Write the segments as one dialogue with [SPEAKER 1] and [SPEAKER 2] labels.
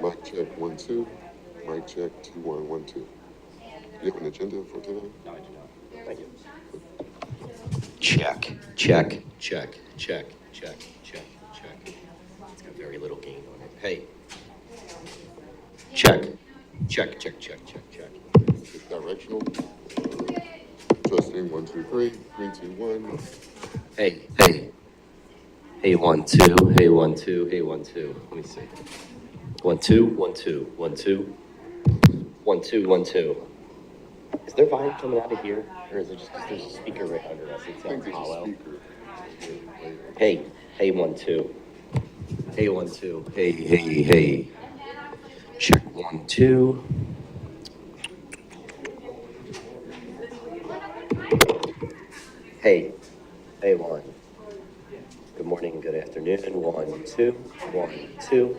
[SPEAKER 1] Mic check 1 2. Mic check 2 1 1 2. You have an agenda for today?
[SPEAKER 2] No, I do not. Thank you. Check, check, check, check, check, check, check. It's got very little gain on it. Hey. Check. Check, check, check, check, check.
[SPEAKER 1] It's directional. Testing 1 2 3. 3 2 1.
[SPEAKER 2] Hey, hey. Hey, 1 2. Hey, 1 2. Hey, 1 2. Let me see. 1 2 1 2 1 2 1 2 1 2. Is there volume coming out of here, or is it just because there's a speaker right under us? It
[SPEAKER 1] I think
[SPEAKER 2] sounds
[SPEAKER 1] there's a
[SPEAKER 2] hollow.
[SPEAKER 1] speaker.
[SPEAKER 2] Hey, hey, 1 2. Hey, 1 2. Hey, hey, hey. Check 1 2. Hey, hey, 1. Good morning, good afternoon. 1 2 1 2.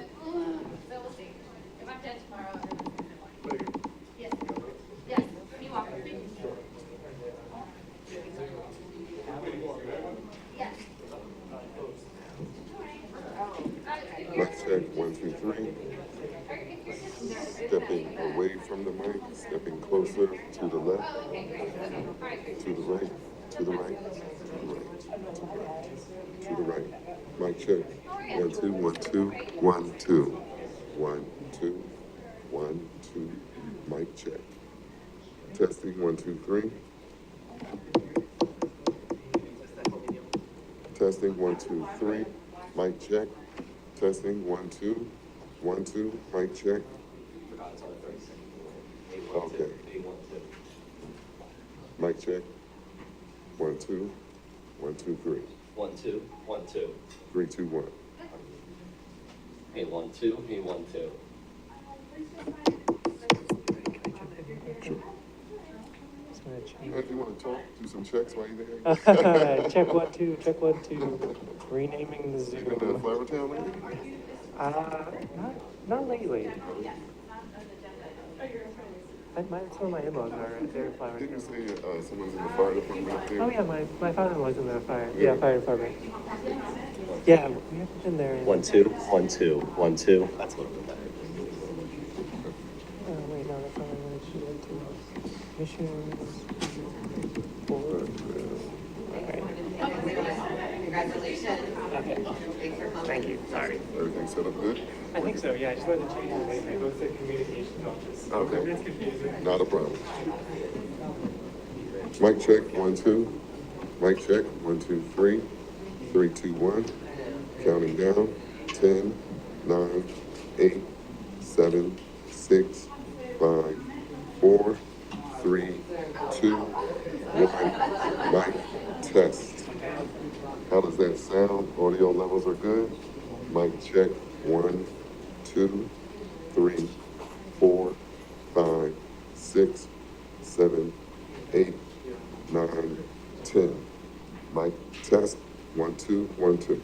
[SPEAKER 1] Mic check 1 2 3. Stepping away from the mic, stepping closer to the left, to the right, to the right, to the right, to the right. Mic check 1 2 1 2 1 2 1 2 1 2. Mic check. Testing 1 2 3. Testing 1 2 3. Mic check. Testing 1 2 1 2. Mic check. Okay. Mic check. 1 2 1 2 3.
[SPEAKER 2] 1 2 1 2.
[SPEAKER 1] 3 2 1.
[SPEAKER 2] Hey, 1 2. Hey, 1 2.
[SPEAKER 1] Sure. If you want to talk, do some checks while you're there.
[SPEAKER 3] Check 1 2, check 1 2. Renaming the
[SPEAKER 1] You been to
[SPEAKER 3] Zoom.
[SPEAKER 1] Flower Town lately?
[SPEAKER 3] Not lately. Some of my in-laws are at their flower.
[SPEAKER 1] Didn't you say someone's in the fire department up there?
[SPEAKER 3] Oh yeah, my father-in-law's in the fire. Yeah, fire department. Yeah, we haven't been there.
[SPEAKER 2] 1 2 1 2 1 2. That's a little bit better.
[SPEAKER 3] Oh wait, no, that's not what I wanted to do. Missions. Board.
[SPEAKER 4] Congratulations.
[SPEAKER 3] Okay. Thank you. Sorry.
[SPEAKER 1] Everything set up good?
[SPEAKER 3] I think so. Yeah, I just wanted to change the name. I go to the communications office.
[SPEAKER 1] Okay.
[SPEAKER 3] It's confusing.
[SPEAKER 1] Not a problem. Mic check 1 2. Mic check 1 2 3. 3 2 1. Counting down. 10 9 8 7 6 5 4 3 2 1. Mic test. How does that sound? Audio levels are good. Mic check 1 2 3 4 5 6 7 8 9 10. Mic test 1 2 1 2.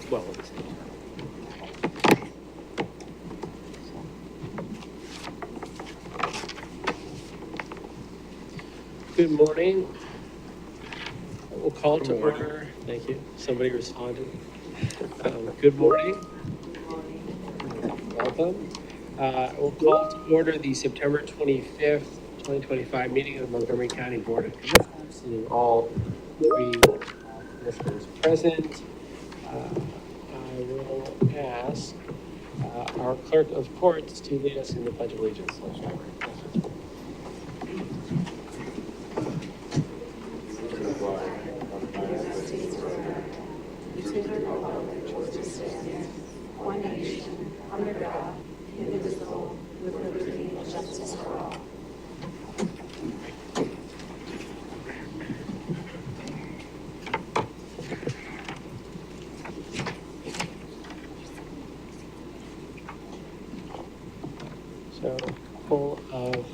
[SPEAKER 5] well. Good morning. We'll call to order. Thank you. Somebody responded. Good morning. Welcome. We'll call to order the September 25th, 2025 meeting of the Montgomery County Board of Commissioners, seeing all three commissioners present. I will ask our clerk of courts to lead us in the Pledge of Allegiance.
[SPEAKER 6] One nation, under God, indivisible, with liberty and justice for all.
[SPEAKER 5] So, full of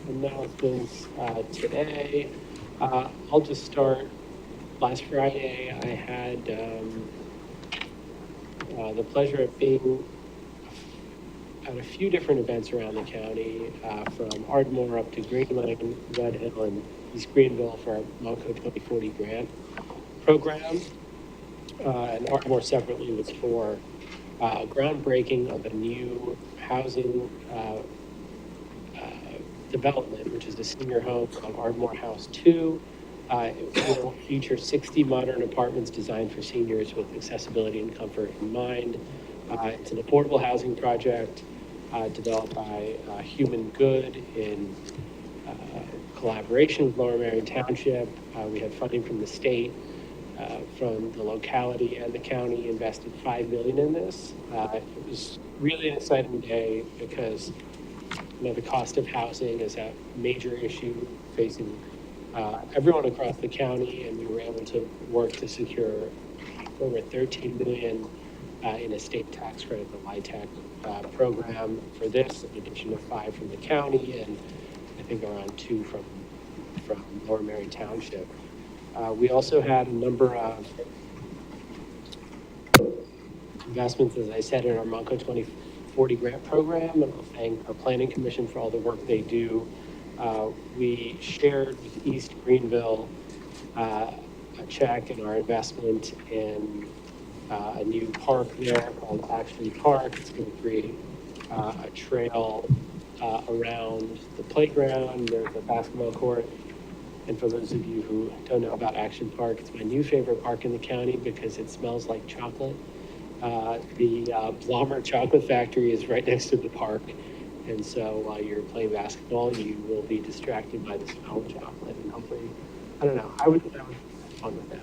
[SPEAKER 5] announcements today. I'll just start. Last Friday, I had the pleasure of being at a few different events around the county, from Ardmore up to Greenland, Red Hill, and East Greenville for our Monco 2040 grant program. And Ardmore separately was for groundbreaking of a new housing development, which is the senior home called Ardmore House 2. It will feature 60 modern apartments designed for seniors with accessibility and comfort in mind. It's an affordable housing project developed by Human Good in collaboration with Lower Marion Township. We had funding from the state, from the locality, and the county invested $5 million in this. It was really an exciting day because the cost of housing is a major issue facing everyone across the county, and we were able to work to secure over $13 million in a state tax credit, the LIHTC program for this, in addition to 5 from the county, and I think around 2 from Lower Marion Township. We also had a number of investments, as I said, in our Monco 2040 grant program, and I'll thank our planning commission for all the work they do. We shared with East Greenville a check in our investment in a new park there called Action Park. It's going to create a trail around the playground. There's a basketball court. And for those of you who don't know about Action Park, it's my new favorite park in the county because it smells like chocolate. The Blommer Chocolate Factory is right next to the park. And so while you're playing basketball, you will be distracted by the smell of chocolate. And hopefully, I don't know, I would have fun with that.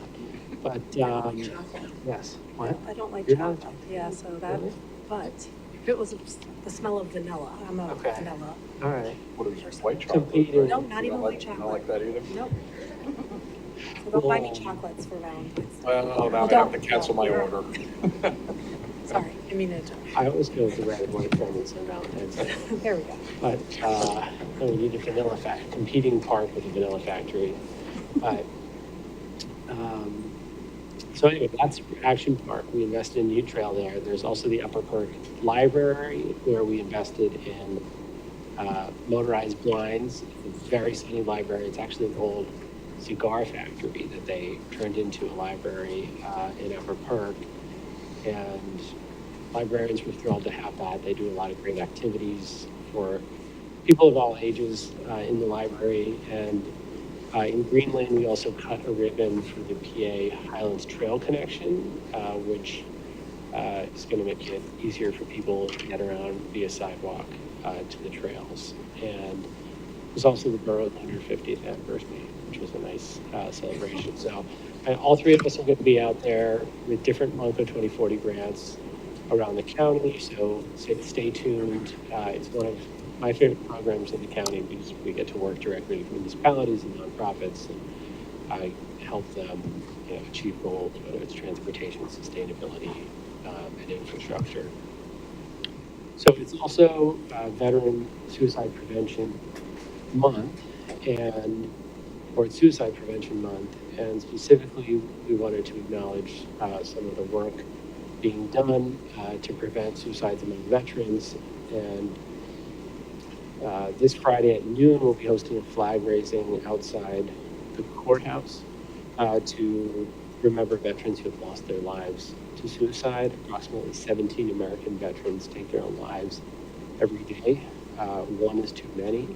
[SPEAKER 5] But, yes. What?
[SPEAKER 6] I don't like
[SPEAKER 5] You're not-
[SPEAKER 6] chocolate, yeah, so that,
[SPEAKER 5] Really?
[SPEAKER 6] but if it was the smell of vanilla, I'm a
[SPEAKER 5] Okay.
[SPEAKER 6] vanilla.
[SPEAKER 5] All right.
[SPEAKER 7] What is it, white chocolate?
[SPEAKER 5] Competing.
[SPEAKER 6] No, not even white
[SPEAKER 7] I
[SPEAKER 6] chocolate.
[SPEAKER 7] don't like that either.
[SPEAKER 6] Nope. So don't buy me
[SPEAKER 5] Well-
[SPEAKER 6] chocolates for Valentine's Day.
[SPEAKER 7] Well, now I have
[SPEAKER 6] don't.
[SPEAKER 7] to cancel my order.
[SPEAKER 6] Sorry, I mean it.
[SPEAKER 5] I always go with the red and white garments on Valentine's Day.
[SPEAKER 6] There we go.
[SPEAKER 5] But we need a vanilla competing park with a vanilla factory. But so anyway, that's Action Park. We invested in New Trail there. There's also the Upper Perk Library where we invested in motorized blinds. It's a very sunny library. It's actually an old cigar factory that they turned into a library in Upper Perk. And librarians were thrilled to have that. They do a lot of great activities for people of all ages in the library. And in Greenland, we also cut a ribbon for the PA Highlands Trail connection, which is going to make it easier for people to get around via sidewalk to the trails. And it was also the borough's 150th anniversary, which was a nice celebration. So all 3 of us are going to be out there with different Monco 2040 grants around the county, so stay tuned. It's one of my favorite programs in the county because we get to work directly with municipalities and nonprofits, and I help them achieve goals, whether it's transportation, sustainability, and infrastructure. So it's also Veteran Suicide Prevention Month, and for Suicide Prevention Month. And specifically, we wanted to acknowledge some of the work being done to prevent suicides among veterans. And this Friday at noon, we'll be hosting a flag raising outside the courthouse to remember veterans who have lost their lives to suicide. Approximately 17 American veterans take their own lives every day. One is too many.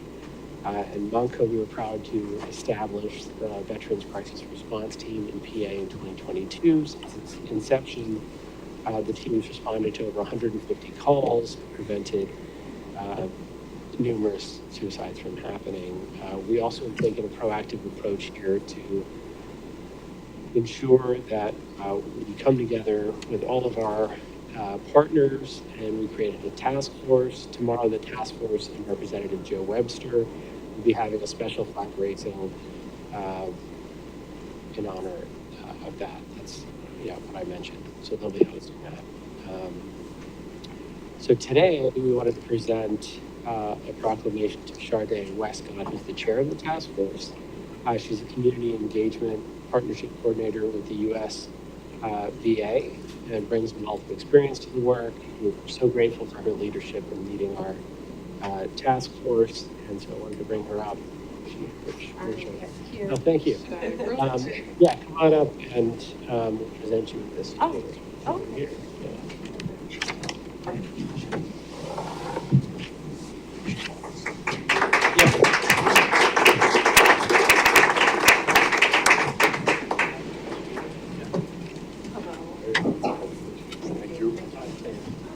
[SPEAKER 5] In Monco, we were proud to establish the Veterans Crisis Response Team in PA in 2022. Since its inception, the team has responded to over 150 calls, prevented numerous suicides from happening. We also have taken a proactive approach here to ensure that we come together with all of our partners, and we created a task force. Tomorrow, the task force and Representative Joe Webster will be having a special flag raising in honor of that. That's what I mentioned. So they'll be hosting that. So today, we wanted to present a proclamation to Charday Westcott, who's the chair of the task force. She's a community engagement partnership coordinator with the U.S. VA and brings a wealth of experience to the work. We're so grateful for her leadership in leading our task force, and so I wanted to bring her up. Oh, thank you. Yeah, come on up and we'll present you with this. Here.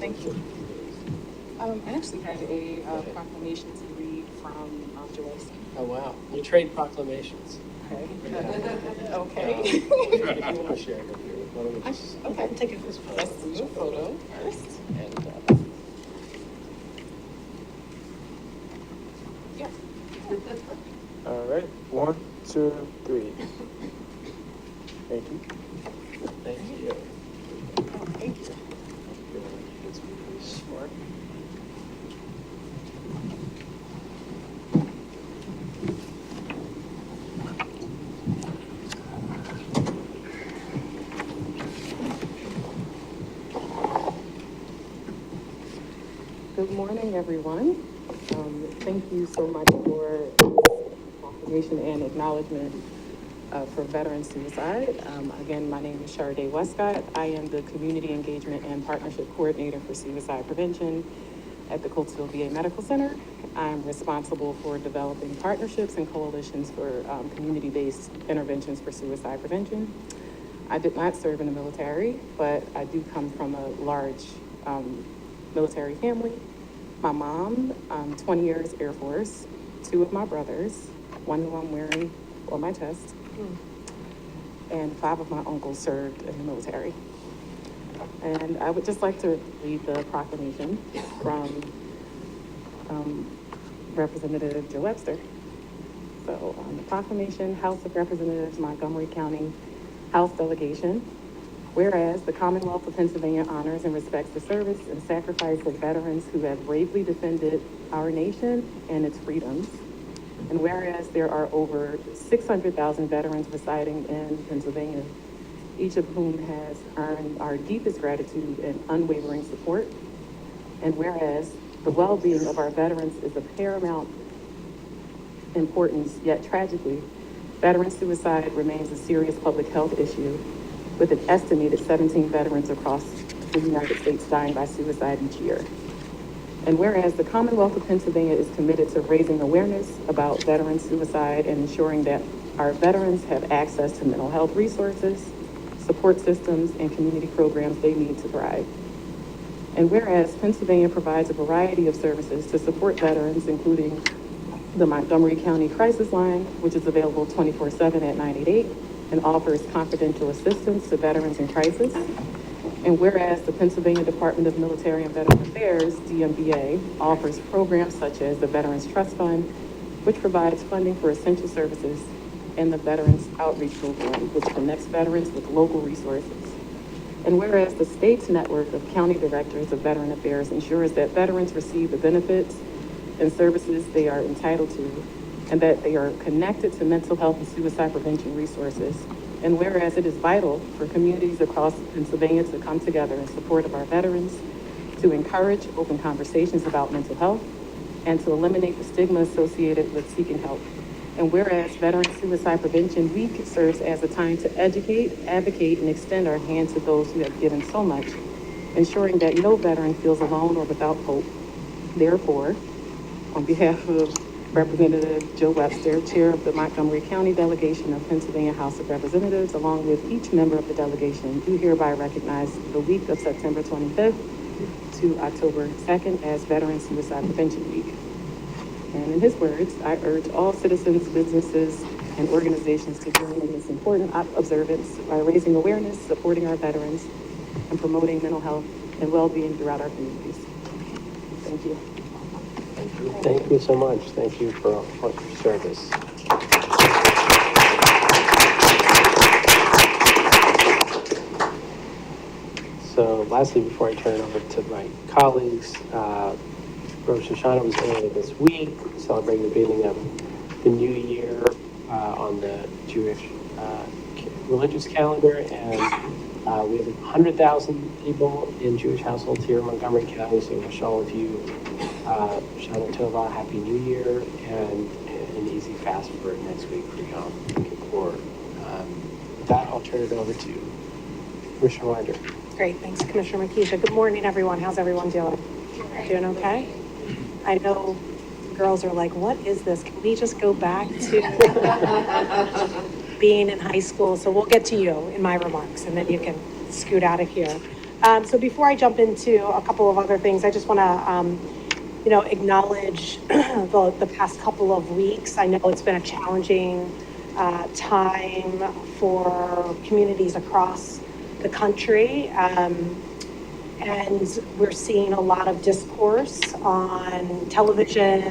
[SPEAKER 3] Thank you. I actually had a proclamation to read from Joyce.
[SPEAKER 5] Oh, wow. You trade proclamations.
[SPEAKER 3] Okay.
[SPEAKER 5] If you want to share it here, why don't we just
[SPEAKER 3] Okay, take a photo. Let's do a photo first.
[SPEAKER 5] and
[SPEAKER 3] Yeah.
[SPEAKER 8] All right, 1, 2, 3. Thank you.
[SPEAKER 5] thank you.
[SPEAKER 3] Thank you.
[SPEAKER 5] Smart.
[SPEAKER 3] Good morning, everyone. Thank you so much for this proclamation and acknowledgement for veteran suicide. Again, my name is Charday Westcott. I am the Community Engagement and Partnership Coordinator for Suicide Prevention at the Coatesville VA Medical Center. I'm responsible for developing partnerships and coalitions for community-based interventions for suicide prevention. I did not serve in the military, but I do come from a large military family. My mom, 20 years Air Force, 2 of my brothers, one who I'm wearing on my chest, and 5 of my uncles served in the military. And I would just like to read the proclamation from Representative Joe Webster. So the proclamation, House of Representatives, Montgomery County House Delegation. Whereas the Commonwealth of Pennsylvania honors and respects the service and sacrifice of veterans who have bravely defended our nation and its freedoms. And whereas there are over 600,000 veterans residing in Pennsylvania, each of whom has earned our deepest gratitude and unwavering support. And whereas the well-being of our veterans is of paramount importance, yet tragically, veteran suicide remains a serious public health issue, with an estimated 17 veterans across the United States dying by suicide each year. And whereas the Commonwealth of Pennsylvania is committed to raising awareness about veteran suicide and ensuring that our veterans have access to mental health resources, support systems, and community programs they need to thrive. And whereas Pennsylvania provides a variety of services to support veterans, including the Montgomery County Crisis Line, which is available 24/7 at 988, and offers confidential assistance to veterans in crisis. And whereas the Pennsylvania Department of Military and Veteran Affairs, DMVA, offers programs such as the Veterans Trust Fund, which provides funding for essential services, and the Veterans Outreach Program, which connects veterans with local resources. And whereas the state's network of county directors of veteran affairs ensures that veterans receive the benefits and services they are entitled to, and that they are connected to mental health and suicide prevention resources. And whereas it is vital for communities across Pennsylvania to come together in support of our veterans, to encourage open conversations about mental health, and to eliminate the stigma associated with seeking help. And whereas Veteran Suicide Prevention Week serves as a time to educate, advocate, and extend our hand to those who have given so much, ensuring that no veteran feels alone or without hope. Therefore, on behalf of Representative Joe Webster, Chair of the Montgomery County Delegation of Pennsylvania House of Representatives, along with each member of the delegation, do hereby recognize the week of September 25th to October 2nd as Veteran Suicide Prevention Week. And in his words, I urge all citizens, businesses, and organizations to join in this important observance by raising awareness, supporting our veterans, and promoting mental health and well-being throughout our communities. Thank you.
[SPEAKER 5] Thank you so much. Thank you for all your service. So lastly, before I turn it over to my colleagues, Rosh Hashanah was earlier this week, celebrating the beginning of the new year on the Jewish religious calendar, and we have 100,000 people in Jewish households here in Montgomery County, so wish all of you Shana Tova, Happy New Year, and an easy fast for next week for Yom Kippur. With that, I'll turn it over to Commissioner Winder.
[SPEAKER 6] Great, thanks, Commissioner Makisha. Good morning, everyone. How's everyone doing? Doing okay? I know girls are like, what is this? Can we just go back to being in high school? So we'll get to you in my remarks, and then you can scoot out of here. So before I jump into a couple of other things, I just want to acknowledge the past couple of weeks. I know it's been a challenging time for communities across the country. And we're seeing a lot of discourse on television,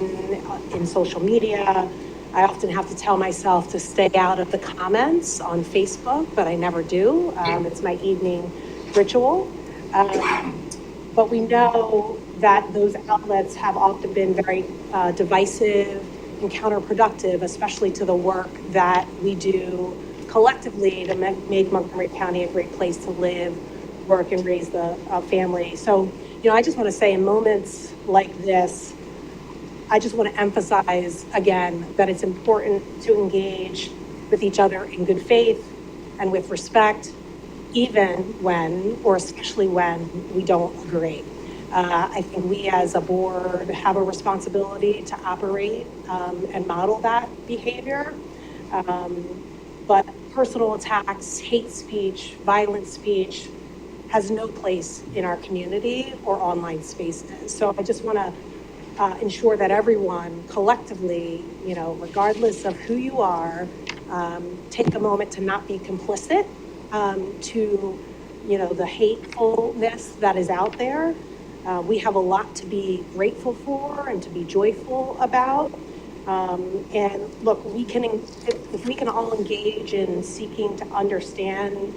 [SPEAKER 6] in social media. I often have to tell myself to stay out of the comments on Facebook, but I never do. It's my evening ritual. But we know that those outlets have often been very divisive and counterproductive, especially to the work that we do collectively to make Montgomery County a great place to live, work, and raise the family. So, I just want to say in moments like this, I just want to emphasize again that it's important to engage with each other in good faith and with respect, even when, or especially when, we don't agree. I think we as a board have a responsibility to operate and model that behavior. But personal attacks, hate speech, violent speech has no place in our community or online spaces. So I just want to ensure that everyone collectively, regardless of who you are, take a moment to not be complicit to, the hatefulness that is out there. We have a lot to be grateful for and to be joyful about. And look, if we can all engage in seeking to understand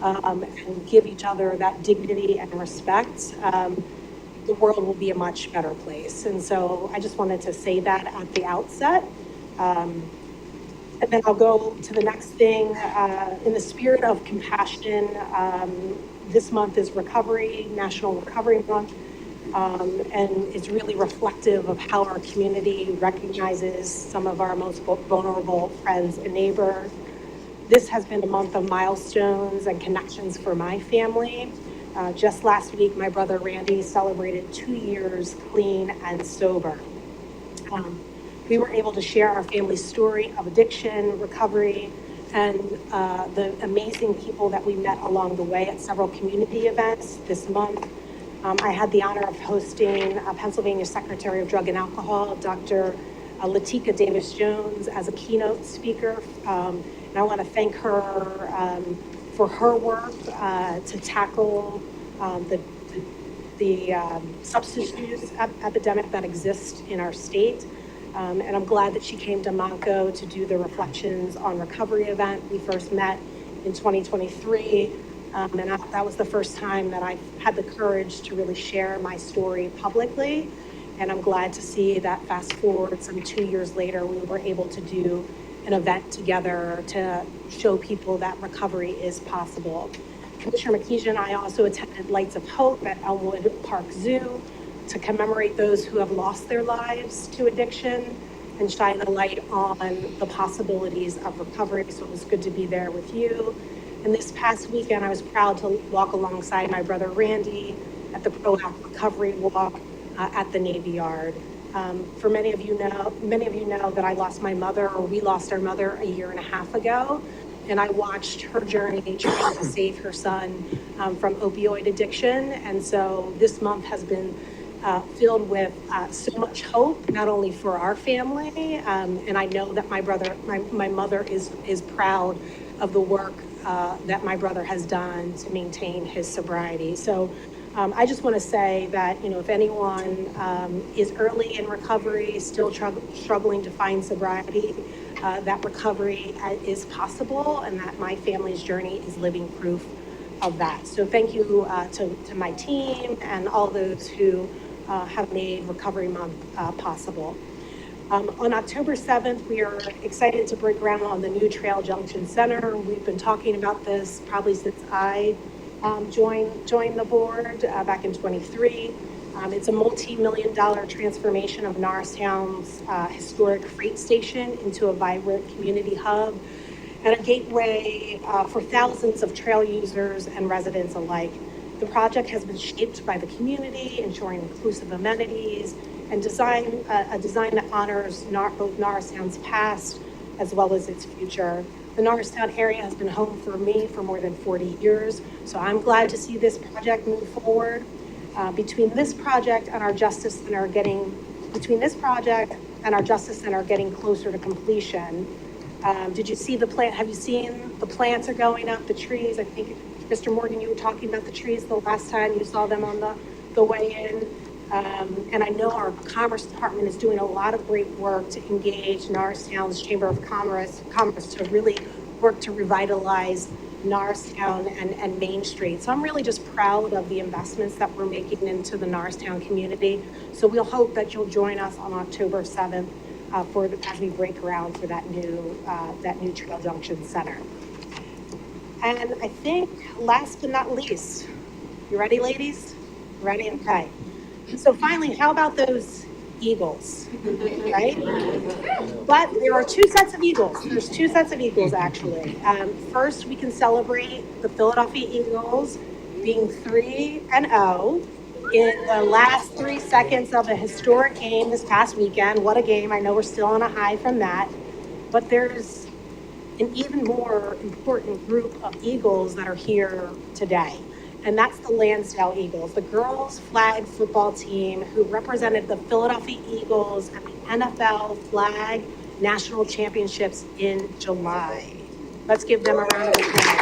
[SPEAKER 6] and give each other that dignity and respect, the world will be a much better place. And so I just wanted to say that at the outset. And then I'll go to the next thing. In the spirit of compassion, this month is National Recovery Month. And it's really reflective of how our community recognizes some of our most vulnerable friends and neighbors. This has been a month of milestones and connections for my family. Just last week, my brother Randy celebrated 2 years clean and sober. We were able to share our family story of addiction, recovery, and the amazing people that we met along the way at several community events this month. I had the honor of hosting Pennsylvania Secretary of Drug and Alcohol, Dr. Latika Davis-Jones, as a keynote speaker. And I want to thank her for her work to tackle the substance use epidemic that exists in our state. And I'm glad that she came to Monco to do the Reflections on Recovery event. We first met in 2023. And that was the first time that I had the courage to really share my story publicly. And I'm glad to see that fast forward some 2 years later, we were able to do an event together to show people that recovery is possible. Commissioner McKeegan and I also attended Lights of Hope at Elmwood Park Zoo to commemorate those who have lost their lives to addiction and shine a light on the possibilities of recovery. So it was good to be there with you. And this past weekend, I was proud to walk alongside my brother Randy at the Pro Act Recovery Walk at the Navy Yard. For many of you know that I lost my mother, or we lost our mother 1.5 years ago. And I watched her journey trying to save her son from opioid addiction. And so this month has been filled with so much hope, not only for our family, and I know that my mother is proud of the work that my brother has done to maintain his sobriety. So I just want to say that, if anyone is early in recovery, still struggling to find sobriety, that recovery is possible, and that my family's journey is living proof of that. So thank you to my team and all those who have made Recovery Month possible. On October 7th, we are excited to break ground on the new Trail Junction Center. We've been talking about this probably since I joined the board back in 23. It's a multi-million-dollar transformation of Norristown's historic freight station into a vibrant community hub and a gateway for thousands of trail users and residents alike. The project has been shaped by the community, ensuring inclusive amenities and a design that honors both Norristown's past as well as its future. The Norristown area has been home for me for more than 40 years, so I'm glad to see this project move forward. Between this project and our Justice Center getting closer to completion. Did you see the plant? Have you seen the plants are going up, the trees? I think, Mr. Morgan, you were talking about the trees the last time you saw them on the way in. And I know our Commerce Department is doing a lot of great work to engage Norristown's Chamber of Commerce to really work to revitalize Norristown and Main Street. So I'm really just proud of the investments that we're making into the Norristown community. So we'll hope that you'll join us on October 7th as we break ground for that new Trail Junction Center. And I think last but not least, you ready, ladies? Ready? Okay. So finally, how about those Eagles, right? But there are two sets of Eagles. There's two sets of Eagles, actually. First, we can celebrate the Philadelphia Eagles being 3-0 in the last 3 seconds of a historic game this past weekend. What a game. I know we're still on a high from that. But there's an even more important group of Eagles that are here today. And that's the Lansdale Eagles, the girls' flag football team who represented the Philadelphia Eagles at the NFL Flag National Championships in July. Let's give them a round of applause.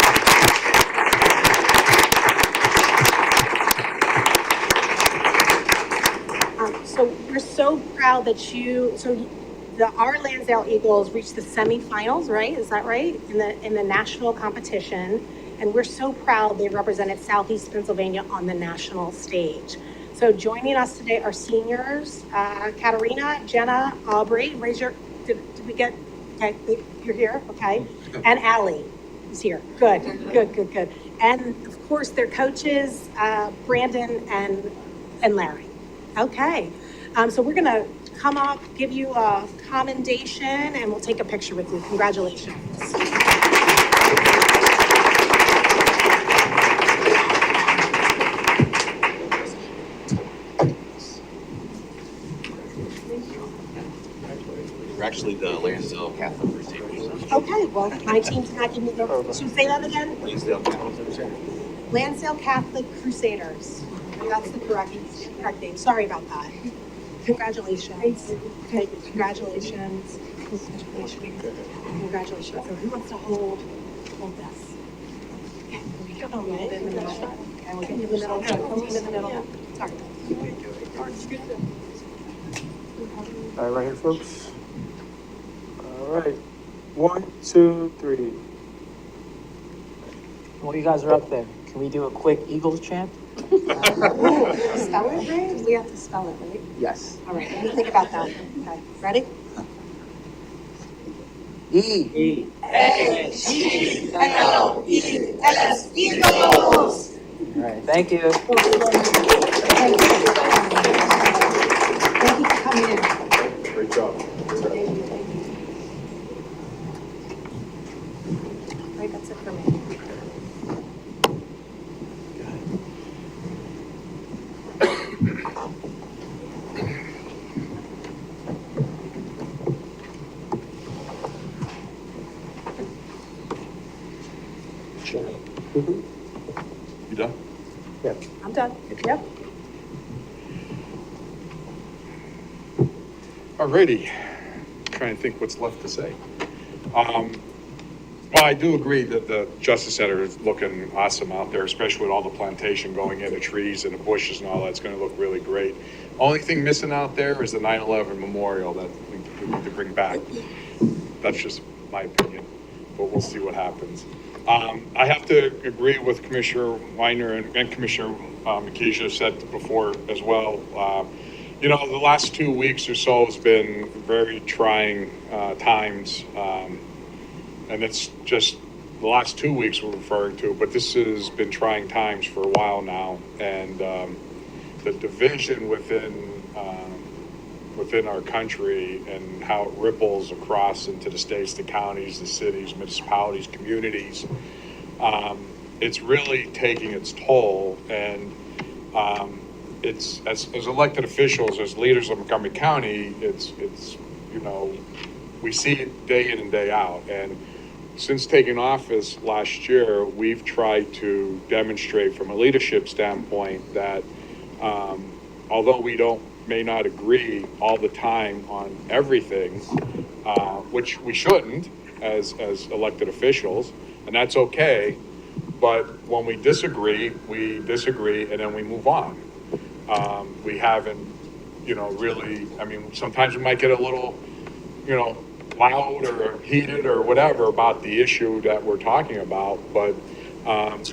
[SPEAKER 6] So we're so proud that our Lansdale Eagles reached the semifinals, right? Is that right? In the national competition. And we're so proud they represented Southeast Pennsylvania on the national stage. So joining us today are seniors, Katarina, Jenna, Aubrey. Did we get, okay, you're here, okay. And Allie is here. Good. And of course, their coaches, Brandon and Larry. Okay, so we're gonna come up, give you a commendation, and we'll take a picture with you. Congratulations.
[SPEAKER 9] We're actually the Lansdale Catholic Crusaders.
[SPEAKER 6] Okay, well, my team did not give me the, should we say that again?
[SPEAKER 9] Lansdale Catholic Crusaders.
[SPEAKER 6] Lansdale Catholic Crusaders. That's the correct name. Sorry about that. Congratulations. Okay, congratulations. Congratulations. So who wants to hold this? Okay, we go. Okay, we'll get you in the middle. In the middle. Sorry.
[SPEAKER 8] All right, right here, folks. All right. 1, 2, 3.
[SPEAKER 10] While you guys are up there, can we do a quick Eagles chant?
[SPEAKER 6] Spell it right? We have to spell it, right?
[SPEAKER 10] Yes.
[SPEAKER 6] All right, let me think about that. Okay, ready?
[SPEAKER 10] E.
[SPEAKER 6] Eagles!
[SPEAKER 10] All right, thank you.
[SPEAKER 6] Thank you. Thank you for coming in.
[SPEAKER 1] Great job.
[SPEAKER 6] Right, that's it for me.
[SPEAKER 7] You done?
[SPEAKER 6] I'm done. Yep.
[SPEAKER 7] Alrighty, trying to think what's left to say. Well, I do agree that the Justice Center is looking awesome out there, especially with all the plantation going in, the trees and the bushes and all that's gonna look really great. Only thing missing out there is the 9/11 memorial that we need to bring back. That's just my opinion, but we'll see what happens. I have to agree with Commissioner Weiner and Commissioner Makisha said before as well. You know, the last 2 weeks or so has been very trying times. And it's just the last 2 weeks we're referring to, but this has been trying times for a while now. And the division within our country and how it ripples across into the states, the counties, the cities, municipalities, communities, it's really taking its toll. And it's as elected officials, as leaders of Montgomery County, it's you know, we see it day in and day out. And since taking office last year, we've tried to demonstrate from a leadership standpoint that although we may not agree all the time on everything, which we shouldn't as elected officials, and that's okay. But when we disagree, and then we move on. We haven't, you know, really, I mean, sometimes we might get a little, you know, loud or heated or whatever about the issue that we're talking about, but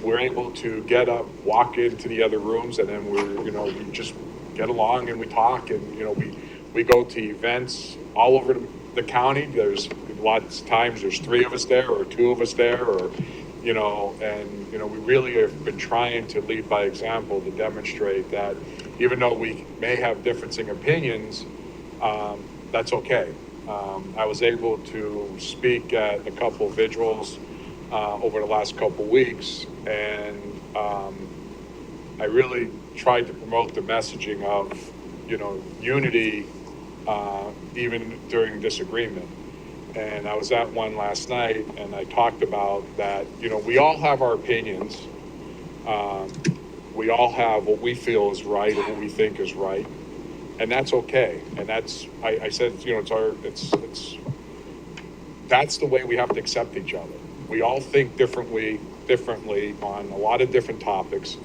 [SPEAKER 7] we're able to get up, walk into the other rooms, and then we just get along and we talk, and, you know, we go to events all over the county. There's lots of times there's 3 of us there or 2 of us there, or, you know, and, you know, we really have been trying to lead by example to demonstrate that even though we may have differing opinions, that's okay. I was able to speak at a couple of vigils over the last couple of weeks, and I really tried to promote the messaging of, you know, unity even during disagreement. And I was at one last night, and I talked about that, you know, we all have our opinions. We all have what we feel is right or what we think is right. And that's okay. And that's, I said, you know, that's the way we have to accept each other. We all think differently on a lot of different topics.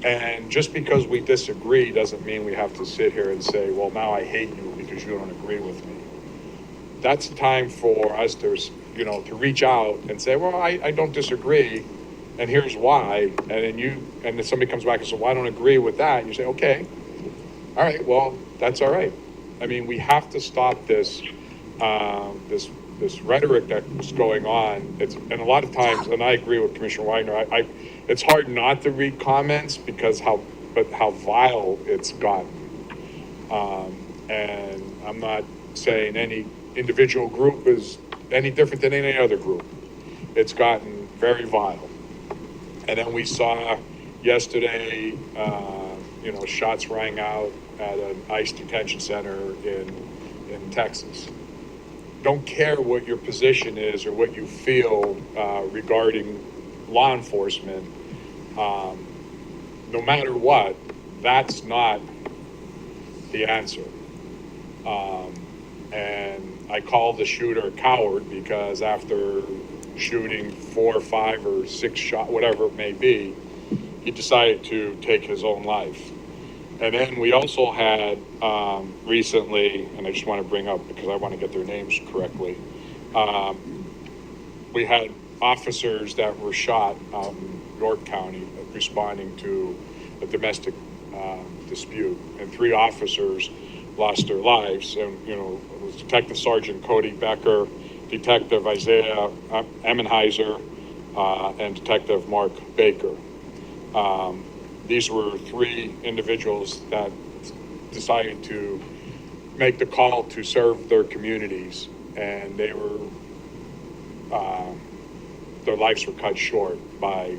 [SPEAKER 7] And just because we disagree doesn't mean we have to sit here and say, well, now I hate you because you don't agree with me. That's the time for us to, you know, to reach out and say, well, I don't disagree, and here's why. And then somebody comes back and says, well, I don't agree with that. And you say, okay, all right, well, that's all right. I mean, we have to stop this rhetoric that's going on. And a lot of times, and I agree with Commissioner Weiner, it's hard not to read comments because how vile it's gotten. And I'm not saying any individual group is any different than any other group. It's gotten very vile. And then we saw yesterday, you know, shots rang out at an ICE detention center in Texas. Don't care what your position is or what you feel regarding law enforcement. No matter what, that's not the answer. And I call the shooter a coward because after shooting 4 or 5 or 6 shots, whatever it may be, he decided to take his own life. And then we also had recently, and I just want to bring up because I want to get their names correctly, we had officers that were shot out in York County responding to a domestic dispute, and 3 officers lost their lives. And, it was Detective Sergeant Cody Becker, Detective Isaiah Emmenheiser, and Detective Mark Baker. These were 3 individuals that decided to make the call to serve their communities, and they were, their lives were cut short by,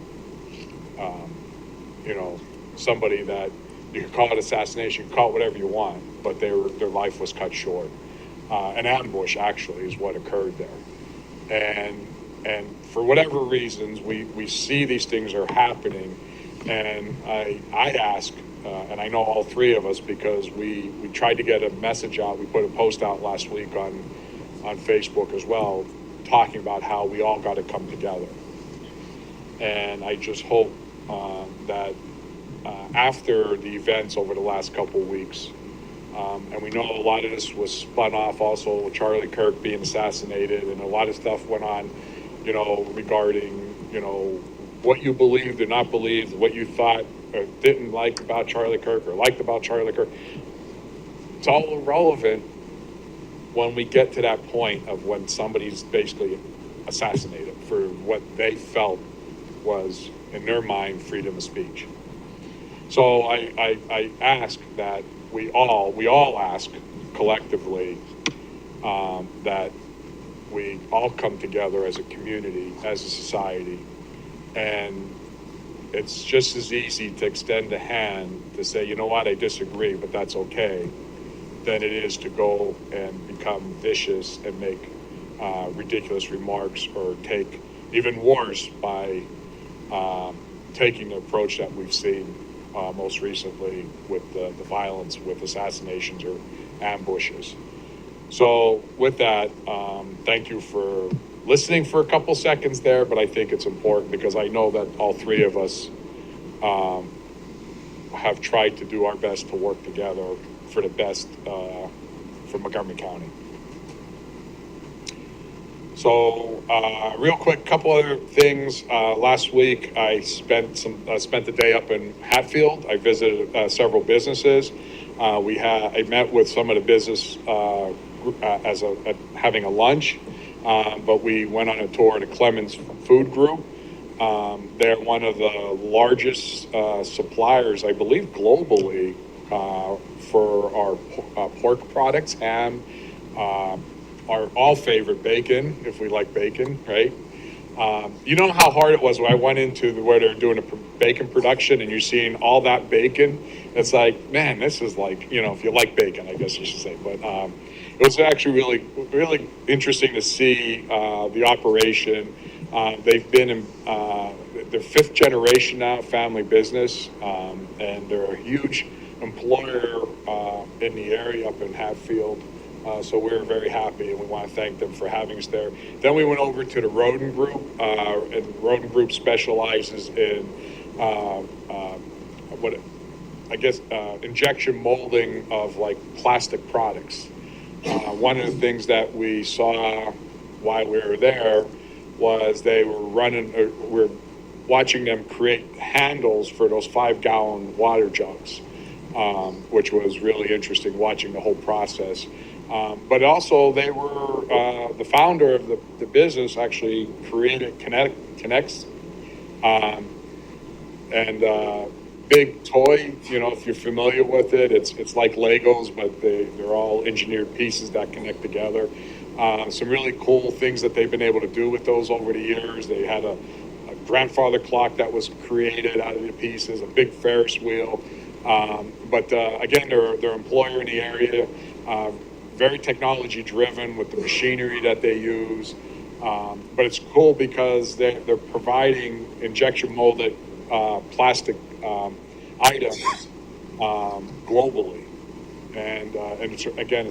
[SPEAKER 7] somebody that you could call it assassination, you could call it whatever you want, but their life was cut short. An ambush actually is what occurred there. And for whatever reasons, we see these things are happening. And I ask, and I know all 3 of us, because we tried to get a message out. We put a post out last week on Facebook as well, talking about how we all got to come together. And I just hope that after the events over the last couple of weeks, and we know a lot of this was spun off also with Charlie Kirk being assassinated, and a lot of stuff went on, regarding, what you believed or not believed, what you thought or didn't like about Charlie Kirk or liked about Charlie Kirk. It's all irrelevant when we get to that point of when somebody's basically assassinated for what they felt was, in their mind, freedom of speech. So I ask that we all ask collectively that we all come together as a community, as a society, and it's just as easy to extend a hand to say, you know what, I disagree, but that's okay, than it is to go and become vicious and make ridiculous remarks, or take, even worse, by taking the approach that we've seen most recently with the violence with assassinations or ambushes. So with that, thank you for listening for a couple seconds there, but I think it's important because I know that all 3 of us have tried to do our best to work together for the best for Montgomery County. So real quick, couple other things. Last week I spent the day up in Hatfield. I visited several businesses. I met with some of the business having a lunch, but we went on a tour to Clemens Food Group. They're one of the largest suppliers, I believe, globally for our pork products, ham, our all favorite bacon, if we like bacon, right? You know how hard it was when I went into where they're doing a bacon production and you're seeing all that bacon? It's like, man, this is like, if you like bacon, I guess you should say. But it was actually really, really interesting to see the operation. They've been in their 5th generation now, family business, and they're a huge employer in the area up in Hatfield. So we're very happy, and we want to thank them for having us there. Then we went over to the Roden Group, and Roden Group specializes in injection molding of like plastic products. One of the things that we saw while we were there was they were we're watching them create handles for those 5-gallon water jugs, which was really interesting watching the whole process. But also they were, the founder of the business actually created Connects, and big toy, if you're familiar with it, it's like Legos, but they're all engineered pieces that connect together. Some really cool things that they've been able to do with those over the years. They had a grandfather clock that was created out of the pieces, a big Ferris wheel. But again, they're employer in the area, very technology driven with the machinery that they use. But it's cool because they're providing injection molded plastic items globally. And it's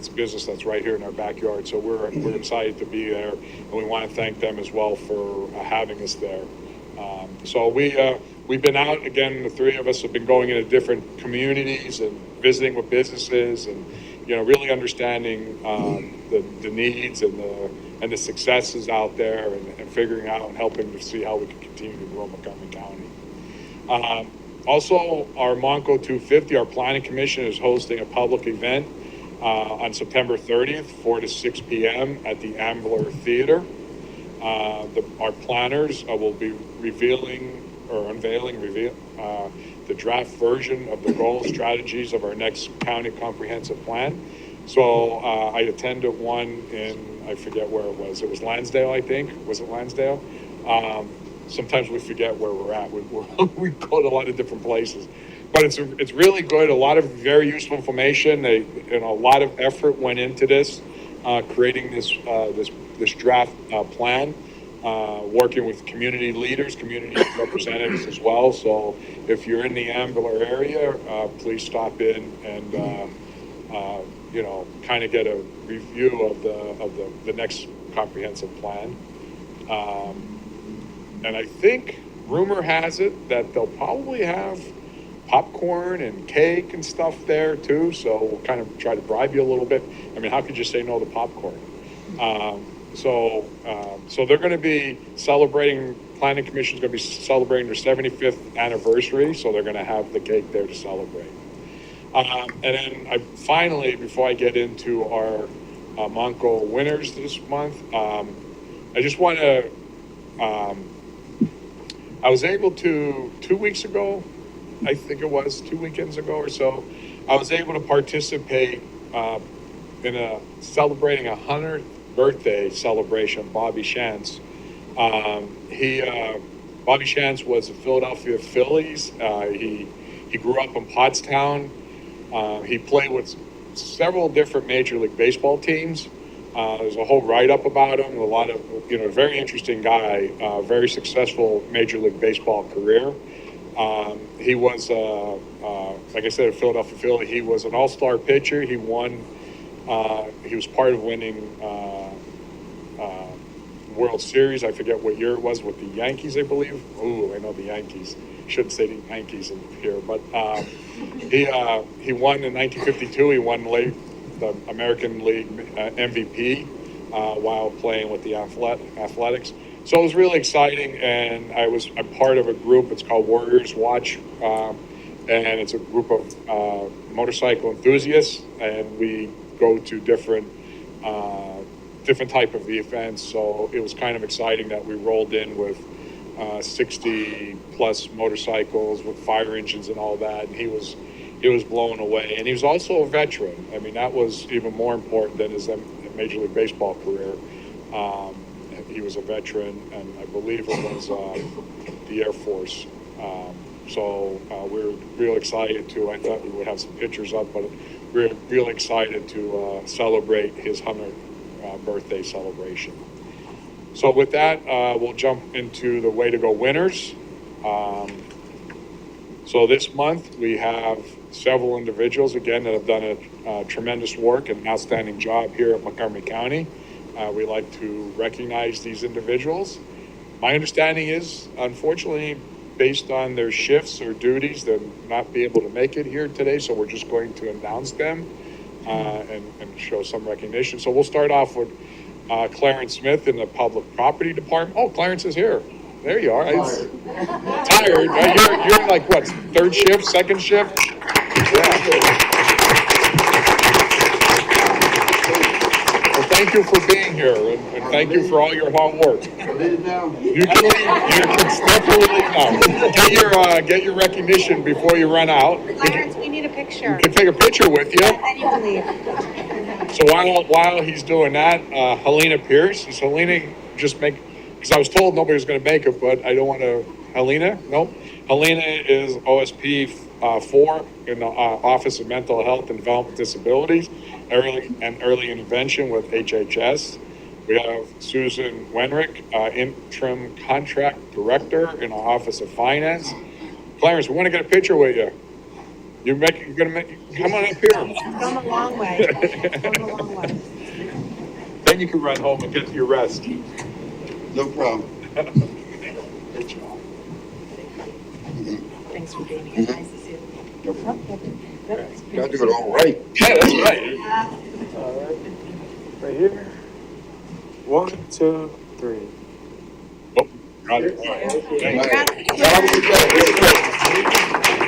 [SPEAKER 7] a business that's right here in our backyard. So we're excited to be there, and we want to thank them as well for having us there. So we've been out again. The 3 of us have been going into different communities and visiting with businesses, and really understanding the needs and the successes out there, and figuring out and helping to see how we can continue to grow Montgomery County. Also, our Monco 250, our planning commission is hosting a public event on September 30th, 4 to 6 p.m. at the Ambler Theater. Our planners will be unveiling the draft version of the goals, strategies of our next county comprehensive plan. So I attended one in, I forget where it was. It was Lansdale, I think. Was it Lansdale? Sometimes we forget where we're at. We go to a lot of different places. But it's really good. A lot of very useful information. A lot of effort went into this, creating this draft plan. Working with community leaders, community representatives as well. So if you're in the Ambler area, please stop in and kind of get a review of the next comprehensive plan. And I think rumor has it that they'll probably have popcorn and cake and stuff there too. So we'll kind of try to bribe you a little bit. I mean, how could you say no to popcorn? So they're going to be celebrating, Planning Commission is going to be celebrating their 75th anniversary, so they're going to have the cake there to celebrate. And then finally, before I get into our Monco winners this month, I just want to, I was able to, 2 weeks ago, I think it was 2 weekends ago or so, I was able to participate in celebrating 100th birthday celebration, Bobby Shantz. Bobby Shantz was a Philadelphia Phillies. He grew up in Pottstown. He played with several different Major League Baseball teams. There's a whole write-up about him. A lot of, very interesting guy. Very successful Major League Baseball career. He was, like I said, a Philadelphia Philly. He was an all-star pitcher. He won. He was part of winning World Series. I forget what year it was with the Yankees, I believe. Ooh, I know the Yankees. Shouldn't say the Yankees in here, but he won in 1952. He won the American League MVP while playing with the Athletics. So it was really exciting, and I'm part of a group. It's called Warriors Watch, and it's a group of motorcycle enthusiasts, and we go to different type of events. So it was kind of exciting that we rolled in with 60 plus motorcycles with fire engines and all that. And he was blown away. And he was also a veteran. I mean, that was even more important than his Major League Baseball career. He was a veteran, and I believe it was the Air Force. So we're real excited I thought we would have some pictures up, but we're real excited to celebrate his 100th birthday celebration. So with that, we'll jump into the Way to Go winners. So this month we have several individuals, again, that have done a tremendous work and outstanding job here at Montgomery County. We like to recognize these individuals. My understanding is, unfortunately, based on their shifts or duties, they'll not be able to make it here today, so we're just going to announce them and show some recognition. So we'll start off with Clarence Smith in the Public Property Department. Oh, Clarence is here. There you are. Tired. You're like, what, third shift, second shift? Yeah. Well, thank you for being here, and thank you for all your hard work. You can step now. Get your recognition before you run out.
[SPEAKER 6] Clarence, we need a picture.
[SPEAKER 7] You can take a picture with you.
[SPEAKER 6] And you can leave.
[SPEAKER 7] So while he's doing that, Helena Pierce, is Helena because I was told nobody was going to make it, but I don't want to. Helena? Nope. Helena is OSP 4 in the Office of Mental Health and Developmental Disabilities, early intervention with HHS. We have Susan Wenrick, interim contract director in the Office of Finance. Clarence, we want to get a picture with you. You're going to make. Come on up here.
[SPEAKER 6] Come a long way. Come a long way.
[SPEAKER 7] Then you can run home and get your rest.
[SPEAKER 1] No problem.
[SPEAKER 6] Thanks for being here. Nice to see you.
[SPEAKER 1] No problem. Gotta do it all right.
[SPEAKER 7] Yeah, that's right.
[SPEAKER 8] All right. Right here. 1, 2, 3.
[SPEAKER 7] Oh, got it. All right. Thank you.
[SPEAKER 1] Have a good day.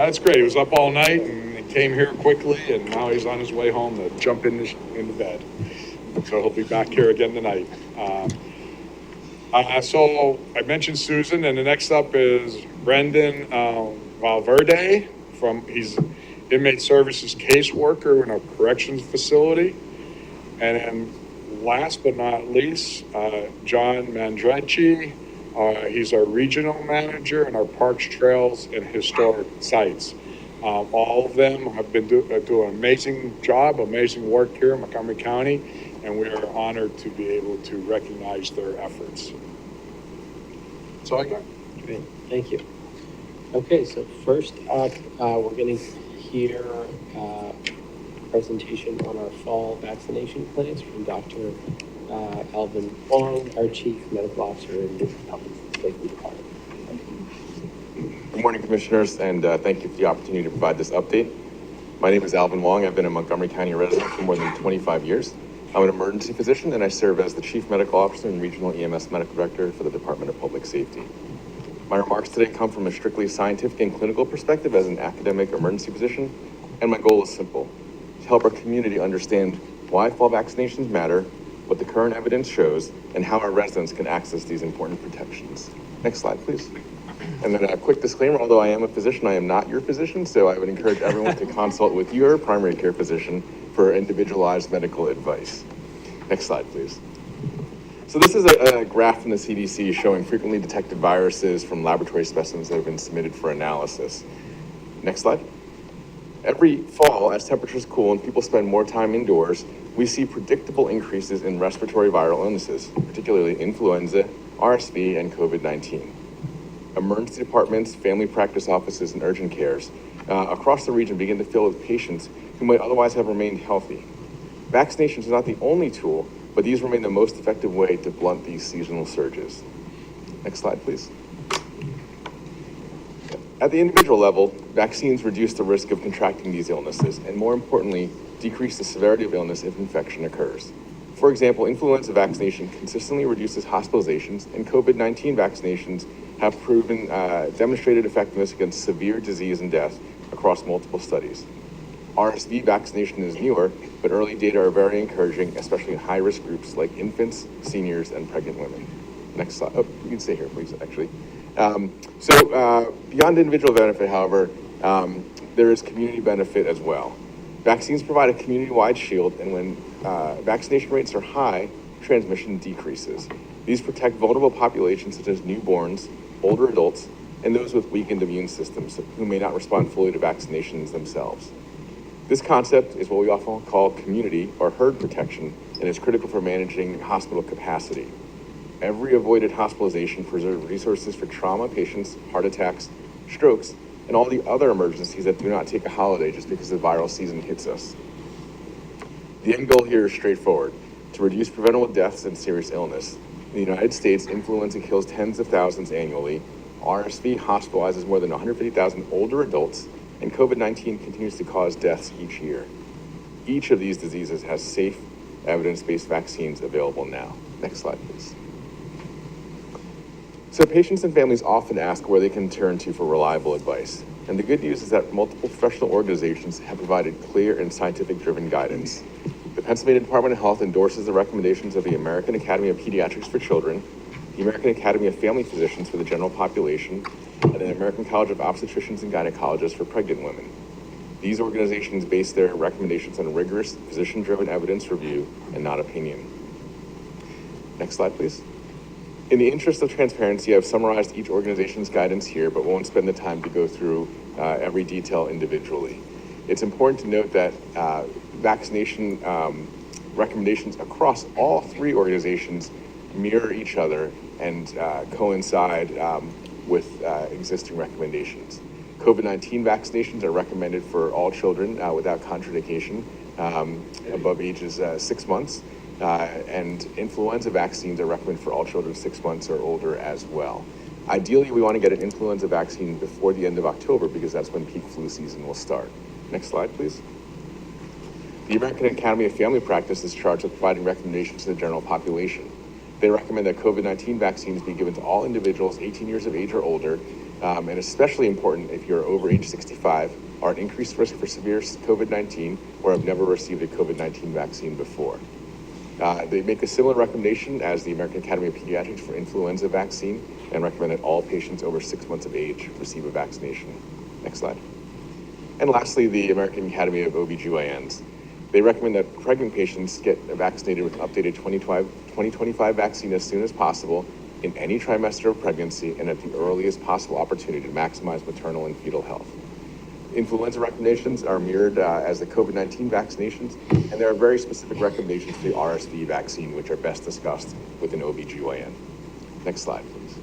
[SPEAKER 7] that's great. He was up all night and he came here quickly, and now he's on his way home to jump into bed. So he'll be back here again tonight. So I mentioned Susan, and the next up is Brendan Valverde he's inmate services caseworker in a corrections facility. And then last but not least, John Mandrecci. He's our regional manager in our parks, trails, and historic sites. All of them have been doing an amazing job, amazing work here in Montgomery County, and we are honored to be able to recognize their efforts. That's all I got.
[SPEAKER 5] Great, thank you. Okay, so first up, we're going to hear a presentation on our fall vaccination plans from Dr. Alvin Wong, our Chief Medical Officer in the Health and Safety Department.
[SPEAKER 11] Good morning, Commissioners, and thank you for the opportunity to provide this update. My name is Alvin Wong. I've been a Montgomery County resident for more than 25 years. I'm an emergency physician, and I serve as the Chief Medical Officer and Regional EMS Medical Director for the Department of Public Safety. My remarks today come from a strictly scientific and clinical perspective as an academic emergency physician, and my goal is simple: to help our community understand why fall vaccinations matter, what the current evidence shows, and how our residents can access these important protections. Next slide, please. And then a quick disclaimer: although I am a physician, I am not your physician, so I would encourage everyone to consult with your primary care physician for individualized medical advice. Next slide, please. So this is a graph from the CDC showing frequently detected viruses from laboratory specimens that have been submitted for analysis. Next slide. Every fall, as temperatures cool and people spend more time indoors, we see predictable increases in respiratory viral illnesses, particularly influenza, RSV, and COVID-19. Emergency departments, family practice offices, and urgent cares across the region begin to fill with patients who might otherwise have remained healthy. Vaccinations are not the only tool, but these remain the most effective way to blunt these seasonal surges. Next slide, please. At the individual level, vaccines reduce the risk of contracting these illnesses, and more importantly, decrease the severity of illness if infection occurs. For example, influenza vaccination consistently reduces hospitalizations, and COVID-19 vaccinations have proven demonstrated effectiveness against severe disease and death across multiple studies. RSV vaccination is newer, but early data are very encouraging, especially in high-risk groups like infants, seniors, and pregnant women. Next slide. Oh, you can stay here, please, actually. Beyond individual benefit, however, there is community benefit as well. Vaccines provide a community-wide shield, and when vaccination rates are high, transmission decreases. These protect vulnerable populations such as newborns, older adults, and those with weakened immune systems who may not respond fully to vaccinations themselves. This concept is what we often call community or herd protection, and is critical for managing hospital capacity. Every avoided hospitalization preserves resources for trauma patients, heart attacks, strokes, and all the other emergencies that do not take a holiday just because the viral season hits us. The end goal here is straightforward: to reduce preventable deaths and serious illness. In the United States, influenza kills tens of thousands annually, RSV hospitalizes more than 150,000 older adults, and COVID-19 continues to cause deaths each year. Each of these diseases has safe, evidence-based vaccines available now. Next slide, please. So patients and families often ask where they can turn to for reliable advice. And the good news is that multiple professional organizations have provided clear and scientific-driven guidance. The Pennsylvania Department of Health endorses the recommendations of the American Academy of Pediatrics for Children, the American Academy of Family Physicians for the general population, and the American College of Obstetricians and Gynecologists for pregnant women. These organizations base their recommendations on rigorous, physician-driven evidence review and not opinion. Next slide, please. In the interest of transparency, I've summarized each organization's guidance here, but won't spend the time to go through every detail individually. It's important to note that vaccination recommendations across all three organizations mirror each other and coincide with existing recommendations. COVID-19 vaccinations are recommended for all children without contraindication above ages 6 months. And influenza vaccines are recommended for all children 6 months or older as well. Ideally, we want to get an influenza vaccine before the end of October because that's when peak flu season will start. Next slide, please. The American Academy of Family Practice is charged with providing recommendations to the general population. They recommend that COVID-19 vaccines be given to all individuals 18 years of age or older and especially important if you're over age 65, are at increased risk for severe COVID-19, or have never received a COVID-19 vaccine before. They make a similar recommendation as the American Academy of Pediatrics for influenza vaccine, and recommend that all patients over 6 months of age receive a vaccination. Next slide. And lastly, the American Academy of OBGYNs. They recommend that pregnant patients get vaccinated with an updated 2025 vaccine as soon as possible in any trimester of pregnancy and at the earliest possible opportunity to maximize maternal and fetal health. Influenza recommendations are mirrored as the COVID-19 vaccinations, and there are very specific recommendations for the RSV vaccine, which are best discussed with an OBGYN. Next slide, please.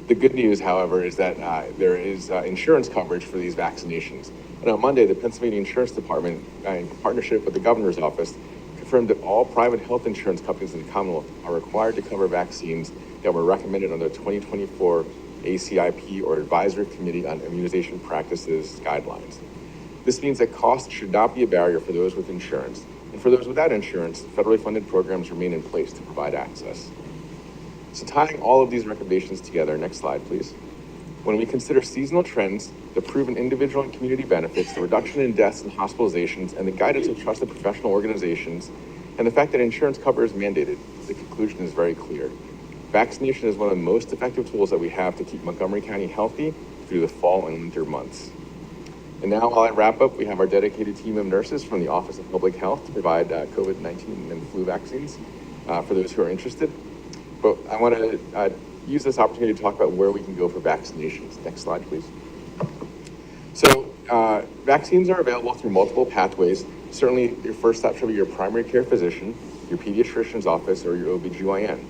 [SPEAKER 11] The good news, however, is that there is insurance coverage for these vaccinations. And on Monday, the Pennsylvania Insurance Department, in partnership with the governor's office, confirmed that all private health insurance companies in the Commonwealth are required to cover vaccines that were recommended under the 2024 ACIP, or Advisory Committee on Immunization Practices guidelines. This means that cost should not be a barrier for those with insurance. And for those without insurance, federally funded programs remain in place to provide access. So tying all of these recommendations together, next slide, please. When we consider seasonal trends, the proven individual and community benefits, the reduction in deaths and hospitalizations, and the guidance of trusted professional organizations, and the fact that insurance cover is mandated, the conclusion is very clear. Vaccination is one of the most effective tools that we have to keep Montgomery County healthy through the fall and winter months. And now, while I wrap up, we have our dedicated team of nurses from the Office of Public Health to provide COVID-19 and flu vaccines for those who are interested. But I want to use this opportunity to talk about where we can go for vaccinations. Next slide, please. So vaccines are available through multiple pathways. Certainly, your first stop should be your primary care physician, your pediatrician's office, or your OBGYN.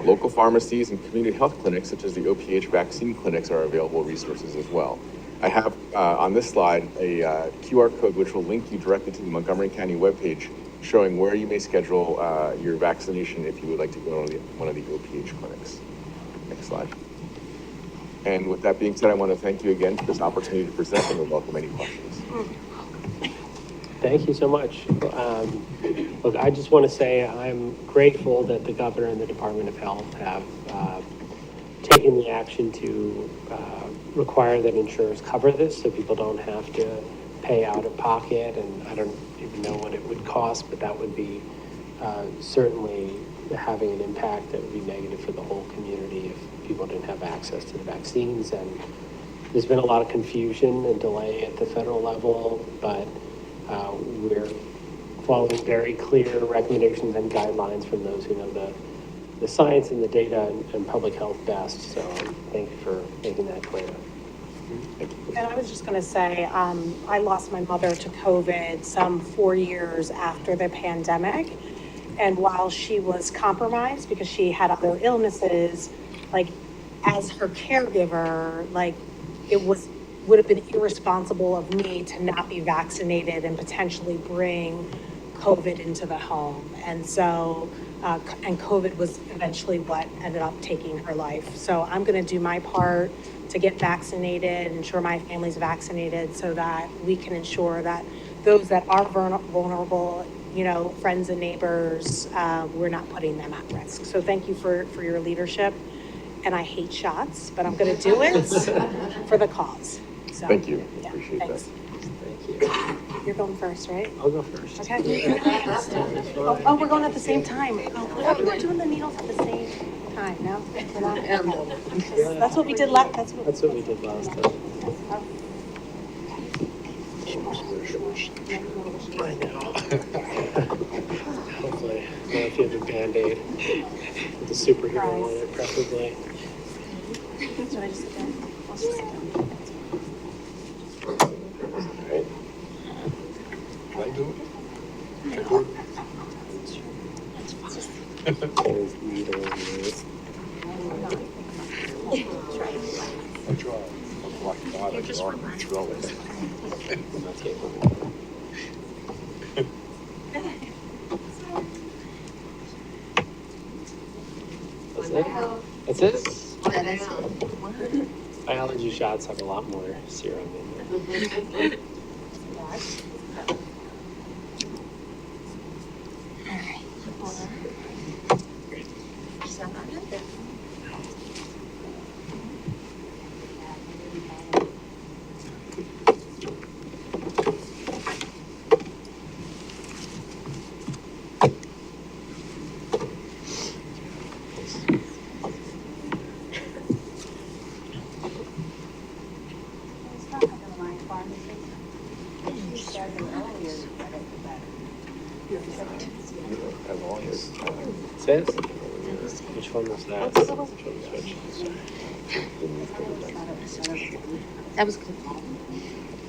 [SPEAKER 11] Local pharmacies and community health clinics, such as the OPH vaccine clinics, are available resources as well. I have on this slide a QR code which will link you directly to the Montgomery County webpage, showing where you may schedule your vaccination if you would like to go to one of the OPH clinics. Next slide. And with that being said, I want to thank you again for this opportunity to present, and we'll welcome any questions.
[SPEAKER 5] Thank you so much. Look, I just want to say I'm grateful that the governor and the Department of Health have taken the action to require that insurers cover this so people don't have to pay out of pocket. And I don't even know what it would cost, but that would be certainly having an impact that would be negative for the whole community if people didn't have access to the vaccines. And there's been a lot of confusion and delay at the federal level, but we're following very clear recommendations and guidelines from those who know the science and the data and public health best. So thank you for making that clear.
[SPEAKER 6] And I was just going to say, I lost my mother to COVID some 4 years after the pandemic. And while she was compromised because she had other illnesses, like as her caregiver, like it would have been irresponsible of me to not be vaccinated and potentially bring COVID into the home. And so, and COVID was eventually what ended up taking her life. So I'm going to do my part to get vaccinated, ensure my family's vaccinated so that we can ensure that those that are vulnerable, you know, friends and neighbors, we're not putting them at risk. So thank you for your leadership. And I hate shots, but I'm going to do it for the cause. So,
[SPEAKER 11] Thank you.
[SPEAKER 6] Yeah,
[SPEAKER 11] Appreciate
[SPEAKER 6] thanks.
[SPEAKER 5] Thank you.
[SPEAKER 6] You're going first, right?
[SPEAKER 5] I'll go first.
[SPEAKER 6] Okay. Oh, we're going at the same time. Oh, we're doing the needles at the same time. No? We're not? Okay. That's what we did last.
[SPEAKER 5] That's what we did last time. I know. Hopefully, not if you have a Band-Aid with a superhero on it, preferably.
[SPEAKER 6] Should I just sit down? I'll just sit down.
[SPEAKER 11] Right.
[SPEAKER 1] Can I do it?
[SPEAKER 5] There's needle in it.
[SPEAKER 1] I try. Oh my God, I draw.
[SPEAKER 5] I'm not capable. That's it? That's it? My allergy shots have a lot more serum in there.
[SPEAKER 11] As long as.
[SPEAKER 5] Says? Which one was that? Which one was which? Sorry.
[SPEAKER 4] That was good.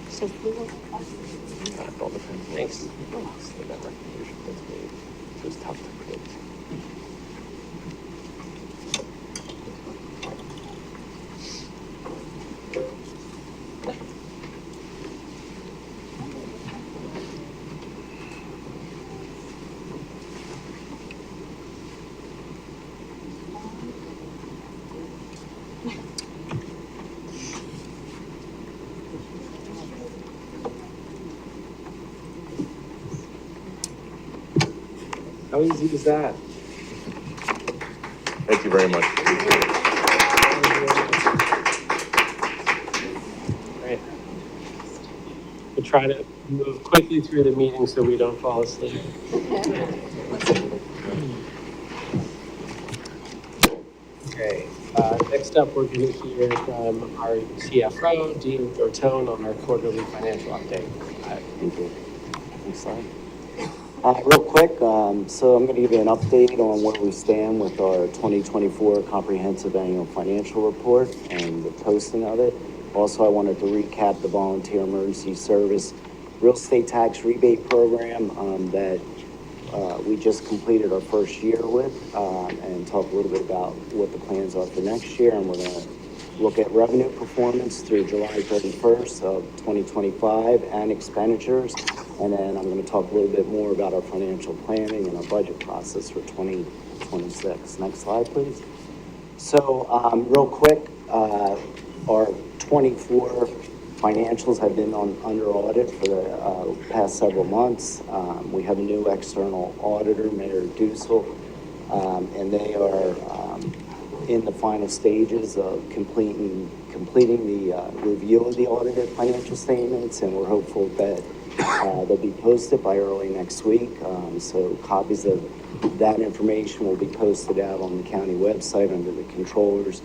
[SPEAKER 4] So,
[SPEAKER 11] It all depends.
[SPEAKER 5] Thanks.
[SPEAKER 11] The net recognition that's made, so it's tough to predict.
[SPEAKER 5] How easy is that?
[SPEAKER 11] Thank you very much.
[SPEAKER 5] Great. We try to move quickly through the meeting so we don't fall asleep. Okay, next up, we're going to hear from our CFO, Dean Bertone, on our quarterly financial update.
[SPEAKER 10] Thank you. Next slide. Real quick, so I'm going to give you an update on where we stand with our 2024 Comprehensive Annual Financial Report and the posting of it. Also, I wanted to recap the Volunteer Emergency Service Real Estate Tax Rebate Program that we just completed our first year with, and talk a little bit about what the plans are for next year. And we're going to look at revenue performance through July 31st of 2025 and expenditures. And then I'm going to talk a little bit more about our financial planning and our budget process for 2026. Next slide, please. So real quick, our 24 financials have been under audit for the past several months. We have a new external auditor, Mayor Dussel, and they are in the final stages of completing the review of the audited financial statements, and we're hopeful that they'll be posted by early next week. So copies of that information will be posted out on the county website under the Controller's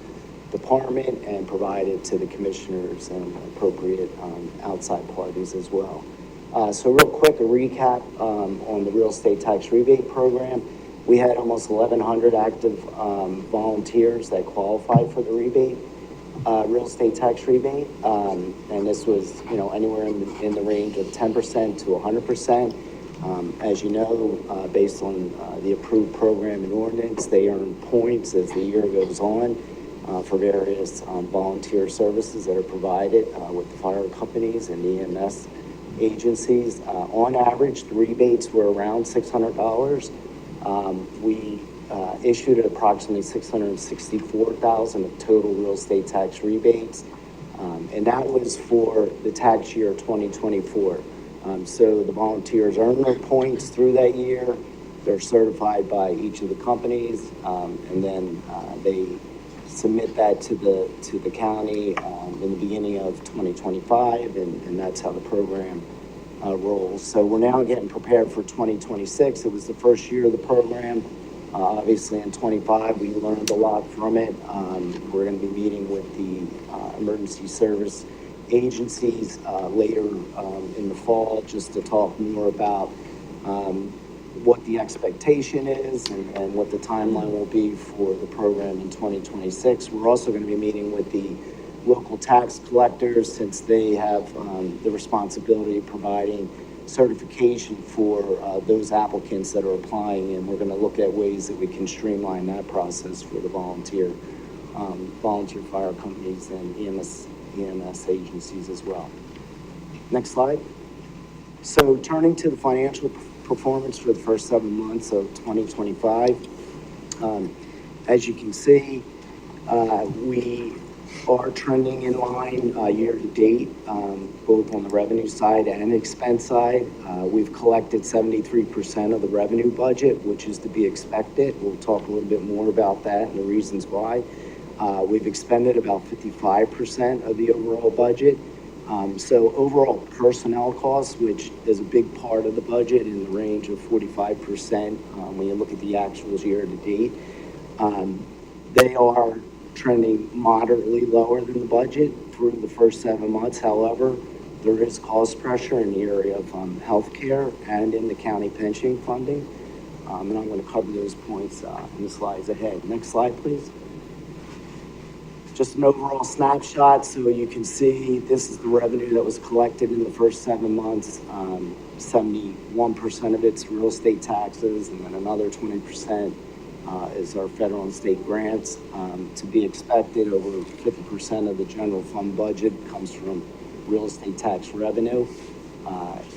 [SPEAKER 10] Department and provided to the commissioners and appropriate outside parties as well. So real quick, a recap on the real estate tax rebate program. We had almost 1,100 active volunteers that qualified for the rebate, real estate tax rebate. And this was, anywhere in the range of 10% to 100%. As you know, based on the approved program and ordinance, they earn points as the year goes on for various volunteer services that are provided with the fire companies and EMS agencies. On average, the rebates were around $600. We issued approximately $664,000 of total real estate tax rebates, and that was for the tax year 2024. So the volunteers earn their points through that year. They're certified by each of the companies, and then they submit that to the county in the beginning of 2025, and that's how the program rolls. So we're now getting prepared for 2026. It was the first year of the program. Obviously in 25, we learned a lot from it. We're going to be meeting with the emergency service agencies later in the fall, just to talk more about what the expectation is and what the timeline will be for the program in 2026. We're also going to be meeting with the local tax collectors, since they have the responsibility of providing certification for those applicants that are applying, and we're going to look at ways that we can streamline that process for the volunteer fire companies and EMS agencies as well. Next slide. So turning to the financial performance for the first 7 months of 2025, as you can see, we are trending in line year to date, both on the revenue side and expense side. We've collected 73% of the revenue budget, which is to be expected. We'll talk a little bit more about that and the reasons why. We've expended about 55% of the overall budget. So overall personnel costs, which is a big part of the budget, in the range of 45% when you look at the actuals year to date, they are trending moderately lower than the budget through the first 7 months. However, there is cost pressure in the area of healthcare and in the county pension funding. And I'm going to cover those points in the slides ahead. Next slide, please. Just an overall snapshot, so you can see this is the revenue that was collected in the first 7 months. 71% of it's real estate taxes, and then another 20% is our federal and state grants. To be expected, over 50% of the general fund budget comes from real estate tax revenue.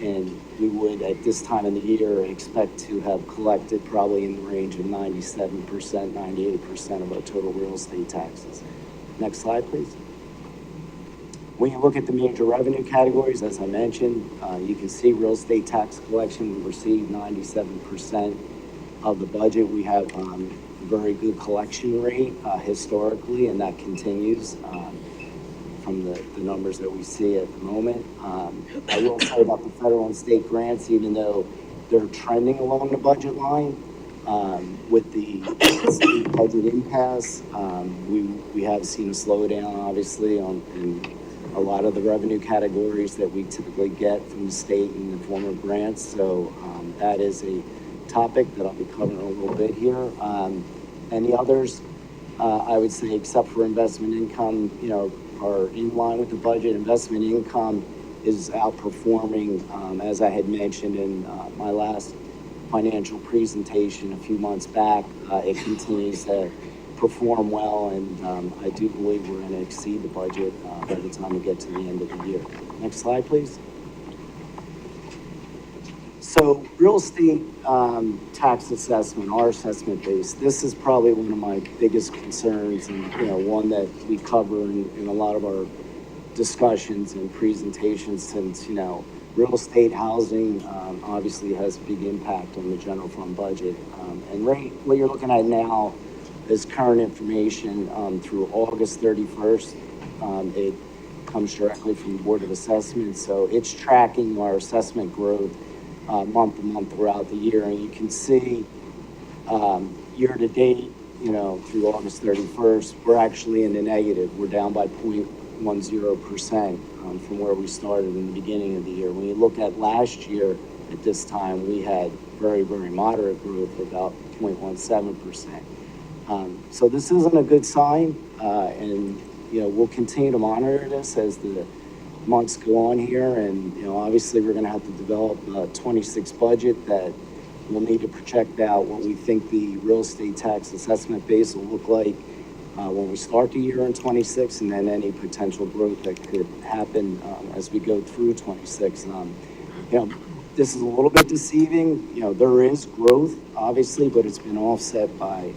[SPEAKER 10] And we would, at this time of the year, expect to have collected probably in the range of 97%, 98% of our total real estate taxes. Next slide, please. When you look at the major revenue categories, as I mentioned, you can see real estate tax collection, we received 97% of the budget. We have a very good collection rate historically, and that continues from the numbers that we see at the moment. I will say about the federal and state grants, even though they're trending along the budget line, with the state budget impasse, we have seen a slowdown, obviously, in a lot of the revenue categories that we typically get from the state in the form of grants. So that is a topic that I'll be covering a little bit here. And the others, I would say, except for investment income, are in line with the budget. Investment income is outperforming, as I had mentioned in my last financial presentation a few months back. It continues to perform well, and I do believe we're going to exceed the budget by the time we get to the end of the year. Next slide, please. So real estate tax assessment, our assessment base, this is probably one of my biggest concerns, and one that we cover in a lot of our discussions and presentations, since real estate housing obviously has a big impact on the general fund budget. And what you're looking at now is current information through August 31st. It comes directly from the Board of Assessment, so it's tracking our assessment growth month to month throughout the year. And you can see year to date, through August 31st, we're actually in the negative. We're down by 0.10% from where we started in the beginning of the year. When you look at last year at this time, we had very, very moderate growth, about 0.17%. So this isn't a good sign, and we'll continue to monitor this as the months go on here, and obviously we're going to have to develop a 26 budget that will need to project out what we think the real estate tax assessment base will look like when we start the year in 26, and then any potential growth that could happen as we go through 26. This is a little bit deceiving. There is growth, obviously, but it's been offset by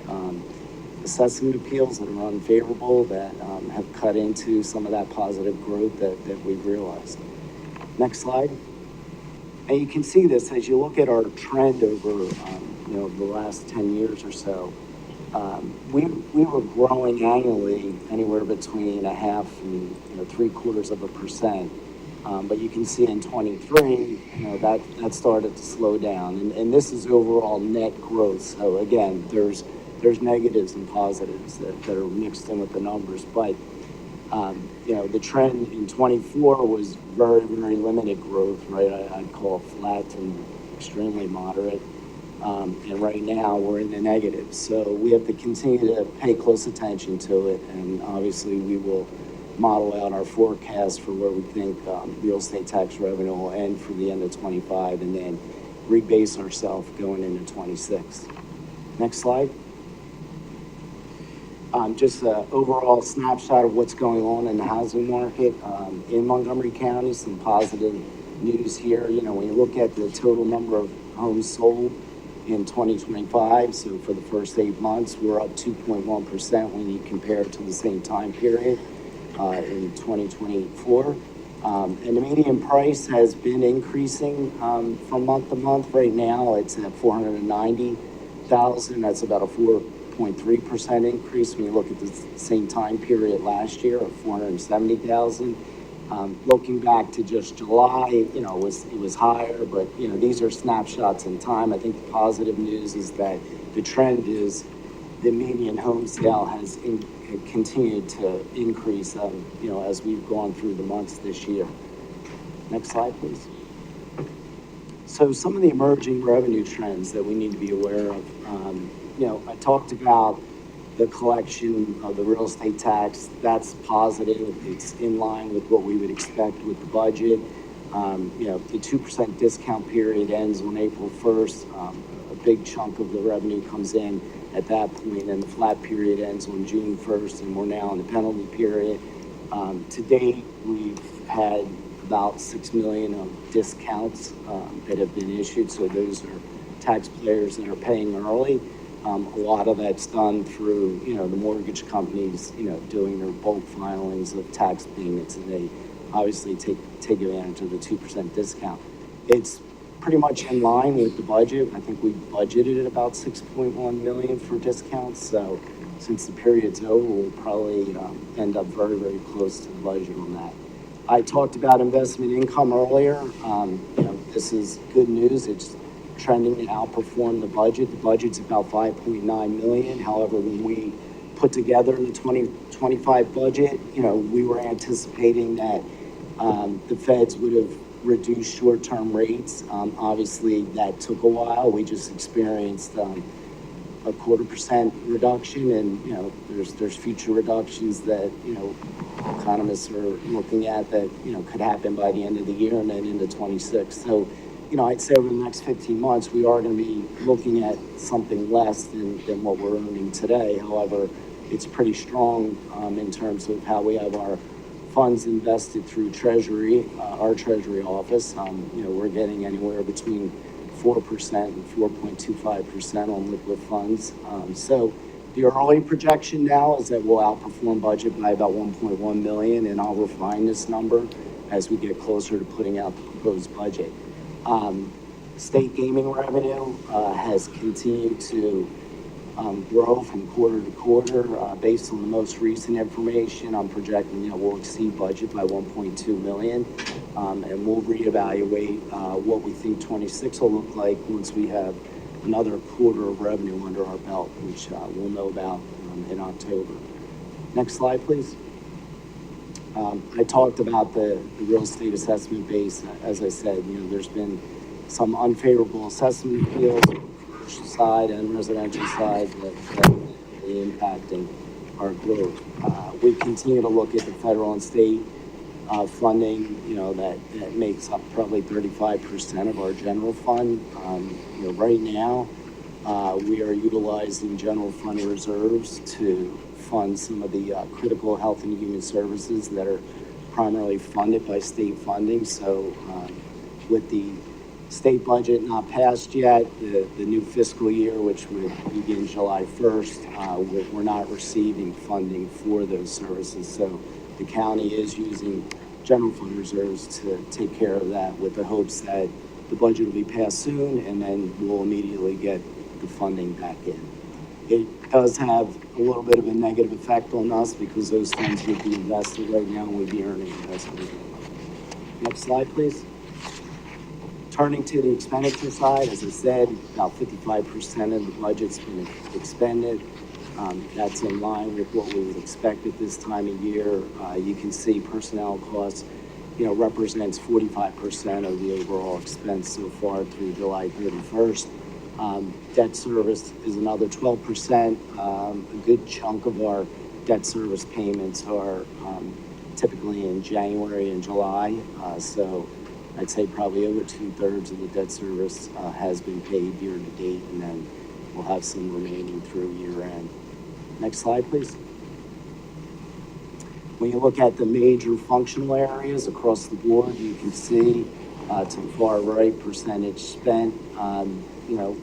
[SPEAKER 10] assessment appeals that are unfavorable, that have cut into some of that positive growth that we've realized. Next slide. And you can see this as you look at our trend over the last 10 years or so. We were growing annually anywhere between 0.5% and 0.75%. But you can see in 23, that started to slow down, and this is overall net growth. So again, there's negatives and positives that are mixed in with the numbers, but the trend in 24 was very, very limited growth, right? I'd call it flat and extremely moderate. And right now we're in the negative. So we have to continue to pay close attention to it. And obviously we will model out our forecast for where we think real estate tax revenue will end for the end of 25, and then rebase ourselves going into 26. Next slide. Just an overall snapshot of what's going on in the housing market in Montgomery County. Some positive news here. When you look at the total number of homes sold in 2025, so for the first 8 months, we're up 2.1% when you compare it to the same time period in 2024. And the median price has been increasing from month to month. Right now, it's at $490,000. That's about a 4.3% increase when you look at the same time period last year of $470,000. Looking back to just July, it was higher, but these are snapshots in time. I think the positive news is that the trend is the median home sale has continued to increase, as we've gone through the months this year. Next slide, please. So some of the emerging revenue trends that we need to be aware of, I talked about the collection of the real estate tax. That's positive. It's in line with what we would expect with the budget. The 2% discount period ends on April 1st. A big chunk of the revenue comes in at that point, and the flat period ends on June 1st, and we're now in the penalty period. To date, we've had about 6 million of discounts that have been issued, so those are taxpayers that are paying early. A lot of that's done through, the mortgage companies, doing their bulk filings of tax payments, and they obviously take advantage of the 2% discount. It's pretty much in line with the budget. I think we budgeted at about 6.1 million for discounts, so since the period's over, we'll probably end up very, very close to the budget on that. I talked about investment income earlier. This is good news. It's trending to outperform the budget. The budget's about 5.9 million. However, when we put together the 2025 budget, we were anticipating that the feds would have reduced short-term rates. Obviously, that took a while. We just experienced a 0.25% reduction, and there's future reductions that economists are looking at that could happen by the end of the year and then into 26. So I'd say over the next 15 months we are going to be looking at something less than what we're earning today. However, it's pretty strong in terms of how we have our funds invested through Treasury, our Treasury office. We're getting anywhere between 4% and 4.25% on liquid funds. So the early projection now is that we'll outperform budget by about 1.1 million, and I'll refine this number as we get closer to putting out the proposed budget. State gaming revenue has continued to grow from quarter to quarter. Based on the most recent information, I'm projecting that we'll exceed budget by 1.2 million, and we'll reevaluate what we think 26 will look like once we have another quarter of revenue under our belt, which we'll know about in October. Next slide, please. I talked about the real estate assessment base. As I said, there's been some unfavorable assessment appeals on the commercial side and residential side that are impacting our growth. We continue to look at the federal and state funding, that makes up probably 35% of our general fund. Right now, we are utilizing general fund reserves to fund some of the critical health and human services that are primarily funded by state funding. So with the state budget not passed yet, the new fiscal year, which would begin July 1st, we're not receiving funding for those services. So the county is using general fund reserves to take care of that, with the hopes that the budget will be passed soon, and then we'll immediately get the funding back in. It does have a little bit of a negative effect on us because those funds would be invested right now and we'd be earning investment. Next slide, please. Turning to the expenditure side, as I said, about 55% of the budget's been expended. That's in line with what we would expect at this time of year. You can see personnel costs, represents 45% of the overall expense so far through July 31st. Debt service is another 12%. A good chunk of our debt service payments are typically in January and July. So I'd say probably over 2/3 of the debt service has been paid year to date, and then we'll have some remaining through year end. Next slide, please. When you look at the major functional areas across the board, you can see to the far right, percentage spent.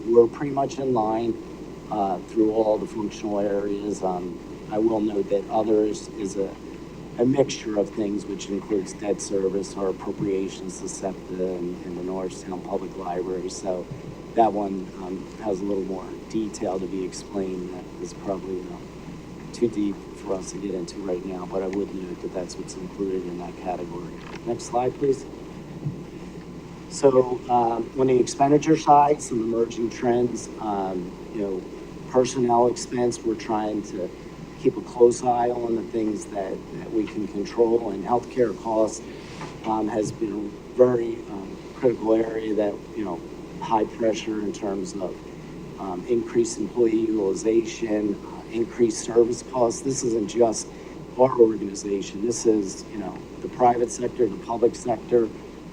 [SPEAKER 10] We're pretty much in line through all the functional areas. I will note that others is a mixture of things, which includes debt service, our appropriations to SEPTA and the Norristown Public Library. So that one has a little more detail to be explained. That is probably too deep for us to get into right now, but I would note that that's what's included in that category. Next slide, please. So on the expenditure side, some emerging trends, personnel expense, we're trying to keep a close eye on the things that we can control, and healthcare costs has been very critical area that, high pressure in terms of increased employee utilization, increased service costs. This isn't just our organization. This is, the private sector, the public sector.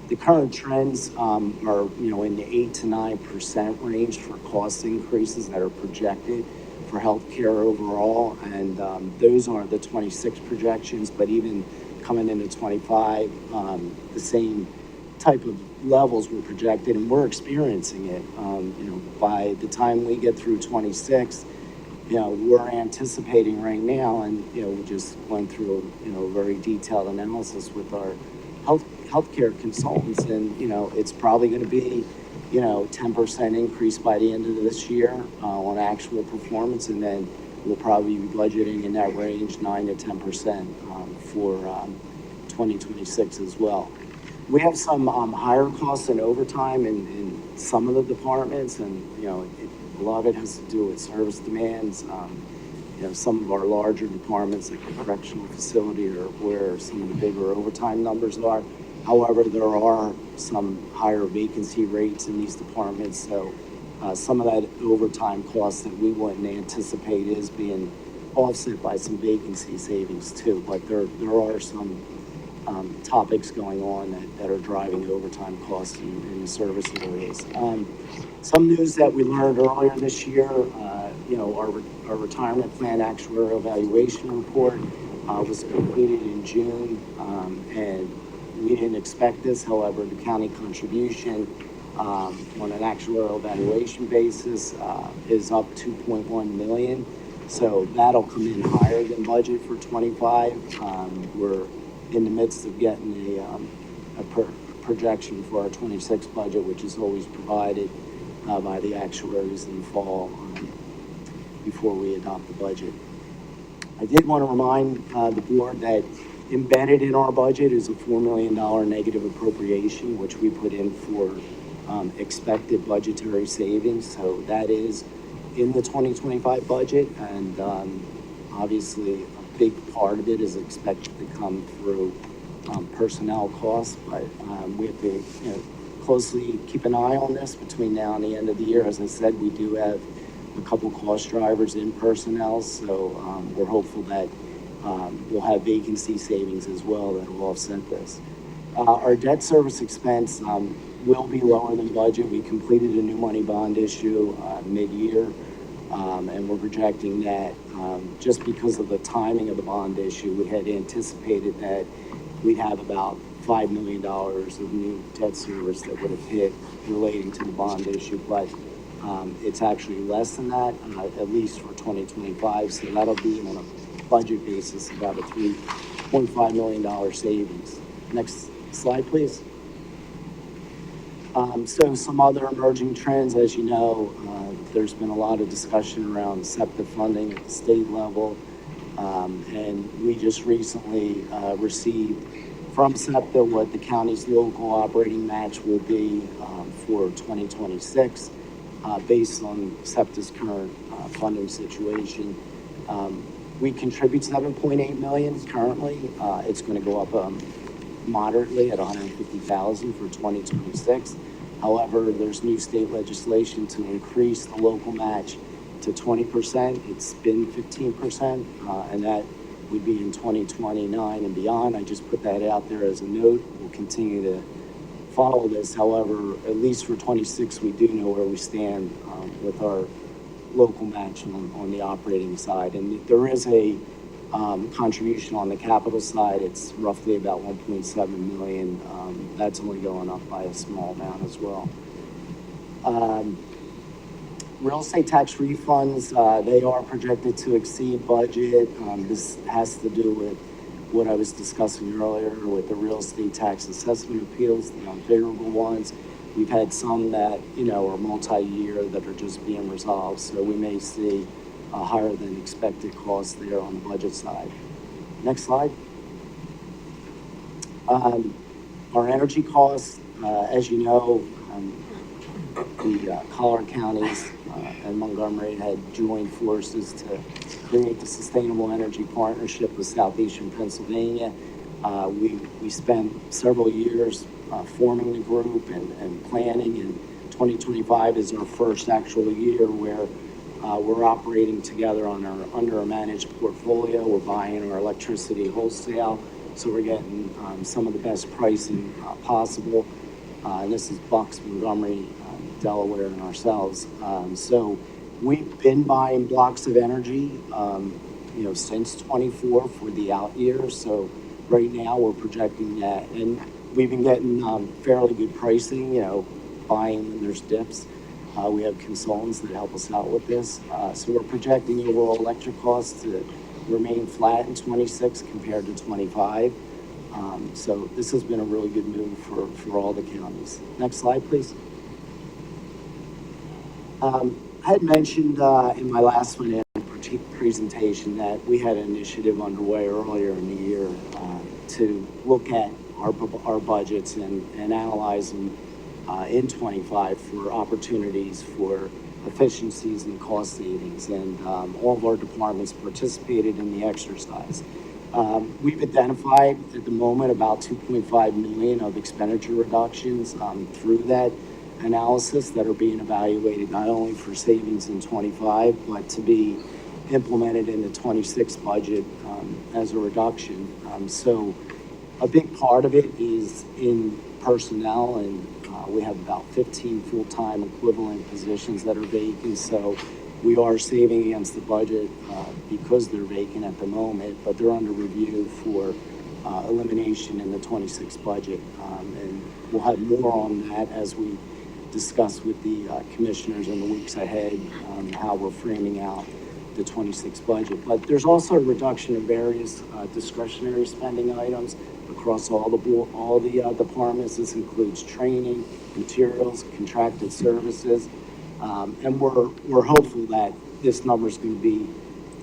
[SPEAKER 10] The current trends are, in the 8 to 9% range for cost increases that are projected for healthcare overall. And those aren't the 26 projections, but even coming into 25, the same type of levels were projected, and we're experiencing it. By the time we get through 26, we're anticipating right now, and, we just went through, a very detailed analysis with our healthcare consultants, and, it's probably going to be, 10% increase by the end of this year on actual performance, and then we'll probably be budgeting in that range, 9 to 10% for 2026 as well. We have some higher costs in overtime in some of the departments, and, a lot of it has to do with service demands. Some of our larger departments, like the correctional facility, are where some of the bigger overtime numbers are. However, there are some higher vacancy rates in these departments, so some of that overtime cost that we wouldn't anticipate is being offset by some vacancy savings too. But there are some topics going on that are driving overtime costs in the service areas. Some news that we learned earlier this year, our retirement plan actuarial evaluation report was completed in June, and we didn't expect this. However, the county contribution on an actuarial evaluation basis is up 2.1 million. So that'll come in higher than budget for 25. We're in the midst of getting a projection for our 26 budget, which is always provided by the actuaries in the fall before we adopt the budget. I did want to remind the board that embedded in our budget is a $4 million negative appropriation, which we put in for expected budgetary savings. So that is in the 2025 budget, and obviously a big part of it is expected to come through personnel costs, but we have to closely keep an eye on this between now and the end of the year. As I said, we do have a couple cost drivers in personnel, so we're hopeful that we'll have vacancy savings as well that will offset this. Our debt service expense will be lower than budget. We completed a new money bond issue mid-year, and we're projecting that just because of the timing of the bond issue, we had anticipated that we'd have about $5 million of new debt service that would have hit relating to the bond issue, but it's actually less than that, at least for 2025. So that'll be on a budget basis about a $3.5 million savings. Next slide, please. So some other emerging trends, as you know, there's been a lot of discussion around SEPTA funding at the state level, and we just recently received from SEPTA what the county's local operating match will be for 2026, based on SEPTA's current funding situation. We contribute 7.8 million currently. It's going to go up moderately at 150,000 for 2026. However, there's new state legislation to increase the local match to 20%. It's been 15%, and that would be in 2029 and beyond. I just put that out there as a note. We'll continue to follow this. However, at least for 26, we do know where we stand with our local match on the operating side. And there is a contribution on the capital side. It's roughly about 1.7 million. That's only going up by a small amount as well. Real estate tax refunds, they are projected to exceed budget. This has to do with what I was discussing earlier with the real estate tax assessment appeals, the unfavorable ones. We've had some that, are multi-year that are just being resolved. So we may see a higher than expected cost there on the budget side. Next slide. Our energy costs, as you know, the collar counties and Montgomery had joined forces to create the Sustainable Energy Partnership with Southeastern Pennsylvania. We spent several years forming the group and planning, and 2025 is our first actual year where we're operating together under a managed portfolio. We're buying our electricity wholesale, so we're getting some of the best pricing possible. And this is Bucks, Montgomery, Delaware, and ourselves. So we've been buying blocks of energy, since 24 for the out years. So right now we're projecting that, and we've been getting fairly good pricing, buying when there's dips. We have consultants that help us out with this. So we're projecting overall electric costs to remain flat in 26 compared to 25. So this has been a really good move for all the counties. Next slide, please. I had mentioned in my last presentation that we had an initiative underway earlier in the year to look at our budgets and analyze them in 25 for opportunities for efficiencies and cost savings, and all of our departments participated in the exercise. We've identified at the moment about 2.5 million of expenditure reductions through that analysis that are being evaluated not only for savings in 25, but to be implemented in the 26 budget as a reduction. So a big part of it is in personnel, and we have about 15 full-time equivalent positions that are vacant. So we are saving against the budget because they're vacant at the moment, but they're under review for elimination in the 26 budget. And we'll have more on that as we discuss with the commissioners in the weeks ahead how we're framing out the 26 budget. But there's also a reduction in various discretionary spending items across all the departments. This includes training, materials, contracted services, and we're hopeful that this number is going to be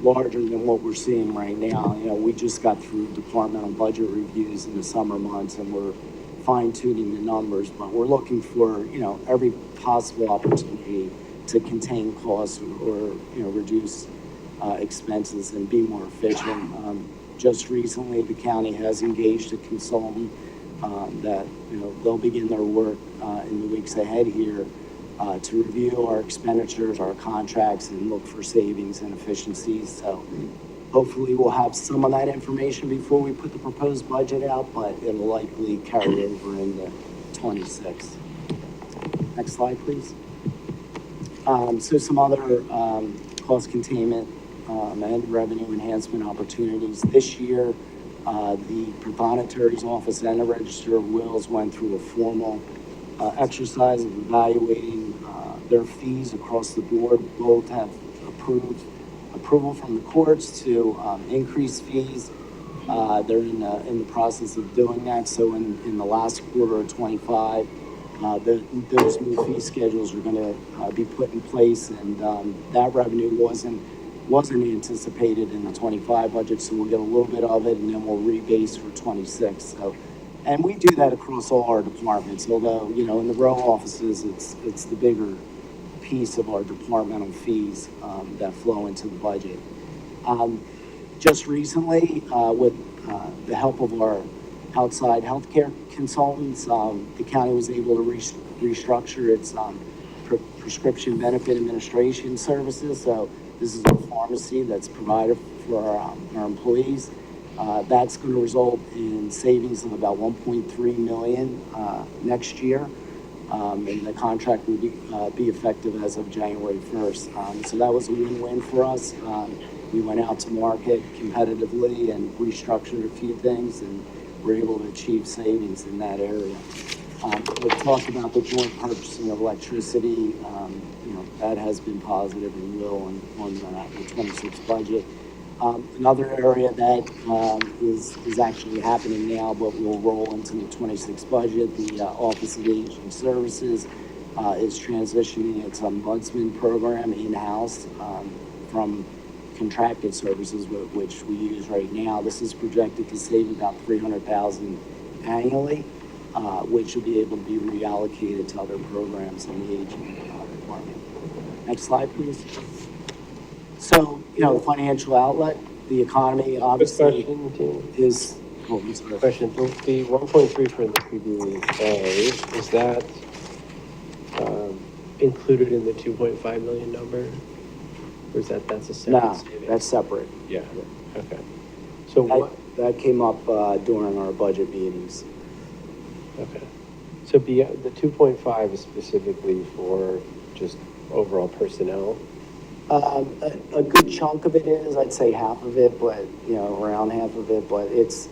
[SPEAKER 10] larger than what we're seeing right now. We just got through departmental budget reviews in the summer months, and we're fine-tuning the numbers, but we're looking for every possible opportunity to contain costs or reduce expenses and be more efficient. Just recently, the county has engaged a consultant that they'll begin their work in the weeks ahead here to review our expenditures, our contracts, and look for savings and efficiencies. So hopefully we'll have some of that information before we put the proposed budget out, but it'll likely carry over into 26. Next slide, please. So some other cost containment and revenue enhancement opportunities. This year, the Proprietary's Office and the Register of Wills went through a formal exercise of evaluating their fees across the board. Both have approval from the courts to increase fees. They're in the process of doing that. So in the last quarter of 25, those new fee schedules are going to be put in place, and that revenue wasn't anticipated in the 25 budget, so we'll get a little bit of it, and then we'll rebase for 26. So, and we do that across all our departments, although in the row offices it's the bigger piece of our departmental fees that flow into the budget. Just recently, with the help of our outside healthcare consultants, the county was able to restructure its prescription benefit administration services. So this is a pharmacy that's provided for our employees. That's going to result in savings of about 1.3 million next year. And the contract will be effective as of January 1st. So that was a win-win for us. We went out to market competitively and restructured a few things, and we're able to achieve savings in that area. We've talked about the joint purchasing of electricity. That has been positive and will on the 26 budget. Another area that is actually happening now, but will roll into the 26 budget, the Office of Aging Services is transitioning its ombudsman program in-house from contracted services, which we use right now. This is projected to save about $300,000 annually, which will be able to be reallocated to other programs in the aging department. Next slide, please. So, the financial outlet, the economy obviously is Oh, I'm sorry.
[SPEAKER 5] Question, the 1.3 for the PBA, is that included in the 2.5 million number? Or is that's a separate
[SPEAKER 10] No,
[SPEAKER 5] savings?
[SPEAKER 10] that's separate.
[SPEAKER 5] Yeah, okay. So what,
[SPEAKER 10] That came up during our budget meetings.
[SPEAKER 5] okay. So the 2.5 is specifically for just overall personnel?
[SPEAKER 10] A good chunk of it is, I'd say half of it, but, you know, around half of it, but it's,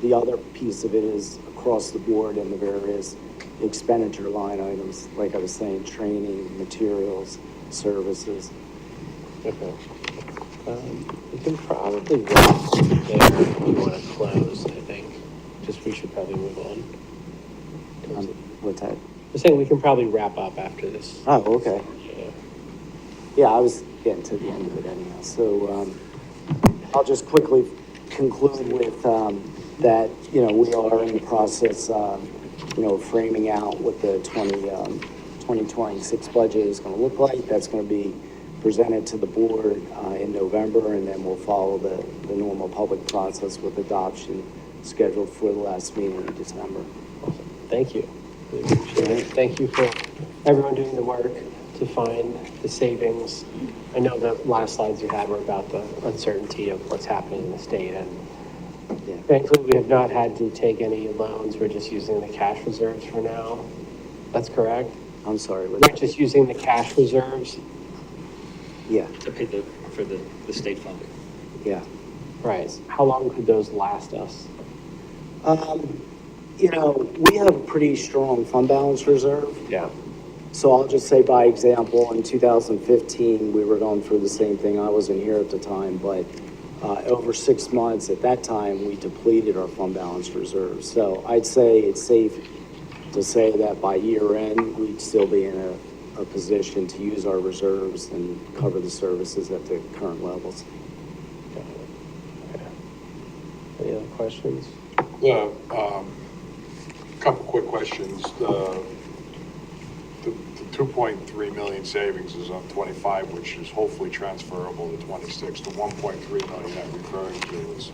[SPEAKER 10] the other piece of it is across the board in the various expenditure line items, like I was saying, training, materials, services.
[SPEAKER 5] Okay. We can probably wrap there if we want to close, I think. Just we should probably move on.
[SPEAKER 10] What's that?
[SPEAKER 5] I'm saying we can probably wrap up after this.
[SPEAKER 10] Oh, okay.
[SPEAKER 5] Yeah.
[SPEAKER 10] Yeah, I was getting to the end of it anyhow. So I'll just quickly conclude with that, you know, we are in the process, you know, framing out what the 2026 budget is going to look like. That's going to be presented to the board in November, and then we'll follow the normal public process with adoption scheduled for the last meeting in December.
[SPEAKER 5] Awesome. Thank you. Really appreciate it. Thank you for everyone doing the work to find the savings. I know the last slides you had were about the uncertainty of what's happening in the state, and
[SPEAKER 10] Yeah.
[SPEAKER 5] thankfully we have not had to take any loans. We're just using the cash reserves for now. That's correct?
[SPEAKER 10] I'm sorry.
[SPEAKER 5] We're just using the cash reserves.
[SPEAKER 10] Yeah,
[SPEAKER 9] To pay for the state funding.
[SPEAKER 10] yeah.
[SPEAKER 5] Right. How long could those last us?
[SPEAKER 10] You know, we have a pretty strong fund balance reserve.
[SPEAKER 5] Yeah.
[SPEAKER 10] So I'll just say by example, in 2015, we were going through the same thing. I wasn't here at the time, but over 6 months at that time, we depleted our fund balance reserve. So I'd say it's safe to say that by year end, we'd still be in a position to use our reserves and cover the services at the current levels.
[SPEAKER 5] Okay. Any other questions?
[SPEAKER 7] Couple quick questions. The 2.3 million savings is on 25, which is hopefully transferable to 26. The 1.3 million I'm referring to is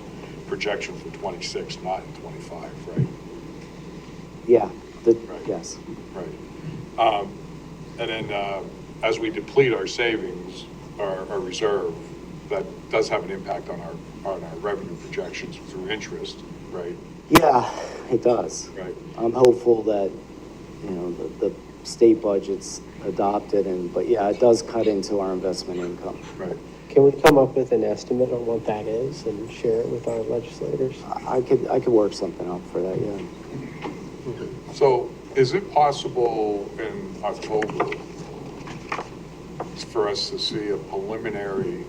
[SPEAKER 7] projection for 26, not in 25, right?
[SPEAKER 10] Yeah,
[SPEAKER 7] Right.
[SPEAKER 10] yes.
[SPEAKER 7] Right. And then as we deplete our savings, our reserve, that does have an impact on our revenue projections through interest, right?
[SPEAKER 10] Yeah, it does.
[SPEAKER 7] Right.
[SPEAKER 10] I'm hopeful that, you know, the state budget's adopted but yeah, it does cut into our investment income.
[SPEAKER 7] Right.
[SPEAKER 5] Can we come up with an estimate on what that is and share it with our legislators?
[SPEAKER 10] I could work something up for that, yeah.
[SPEAKER 7] So is it possible in October for us to see a preliminary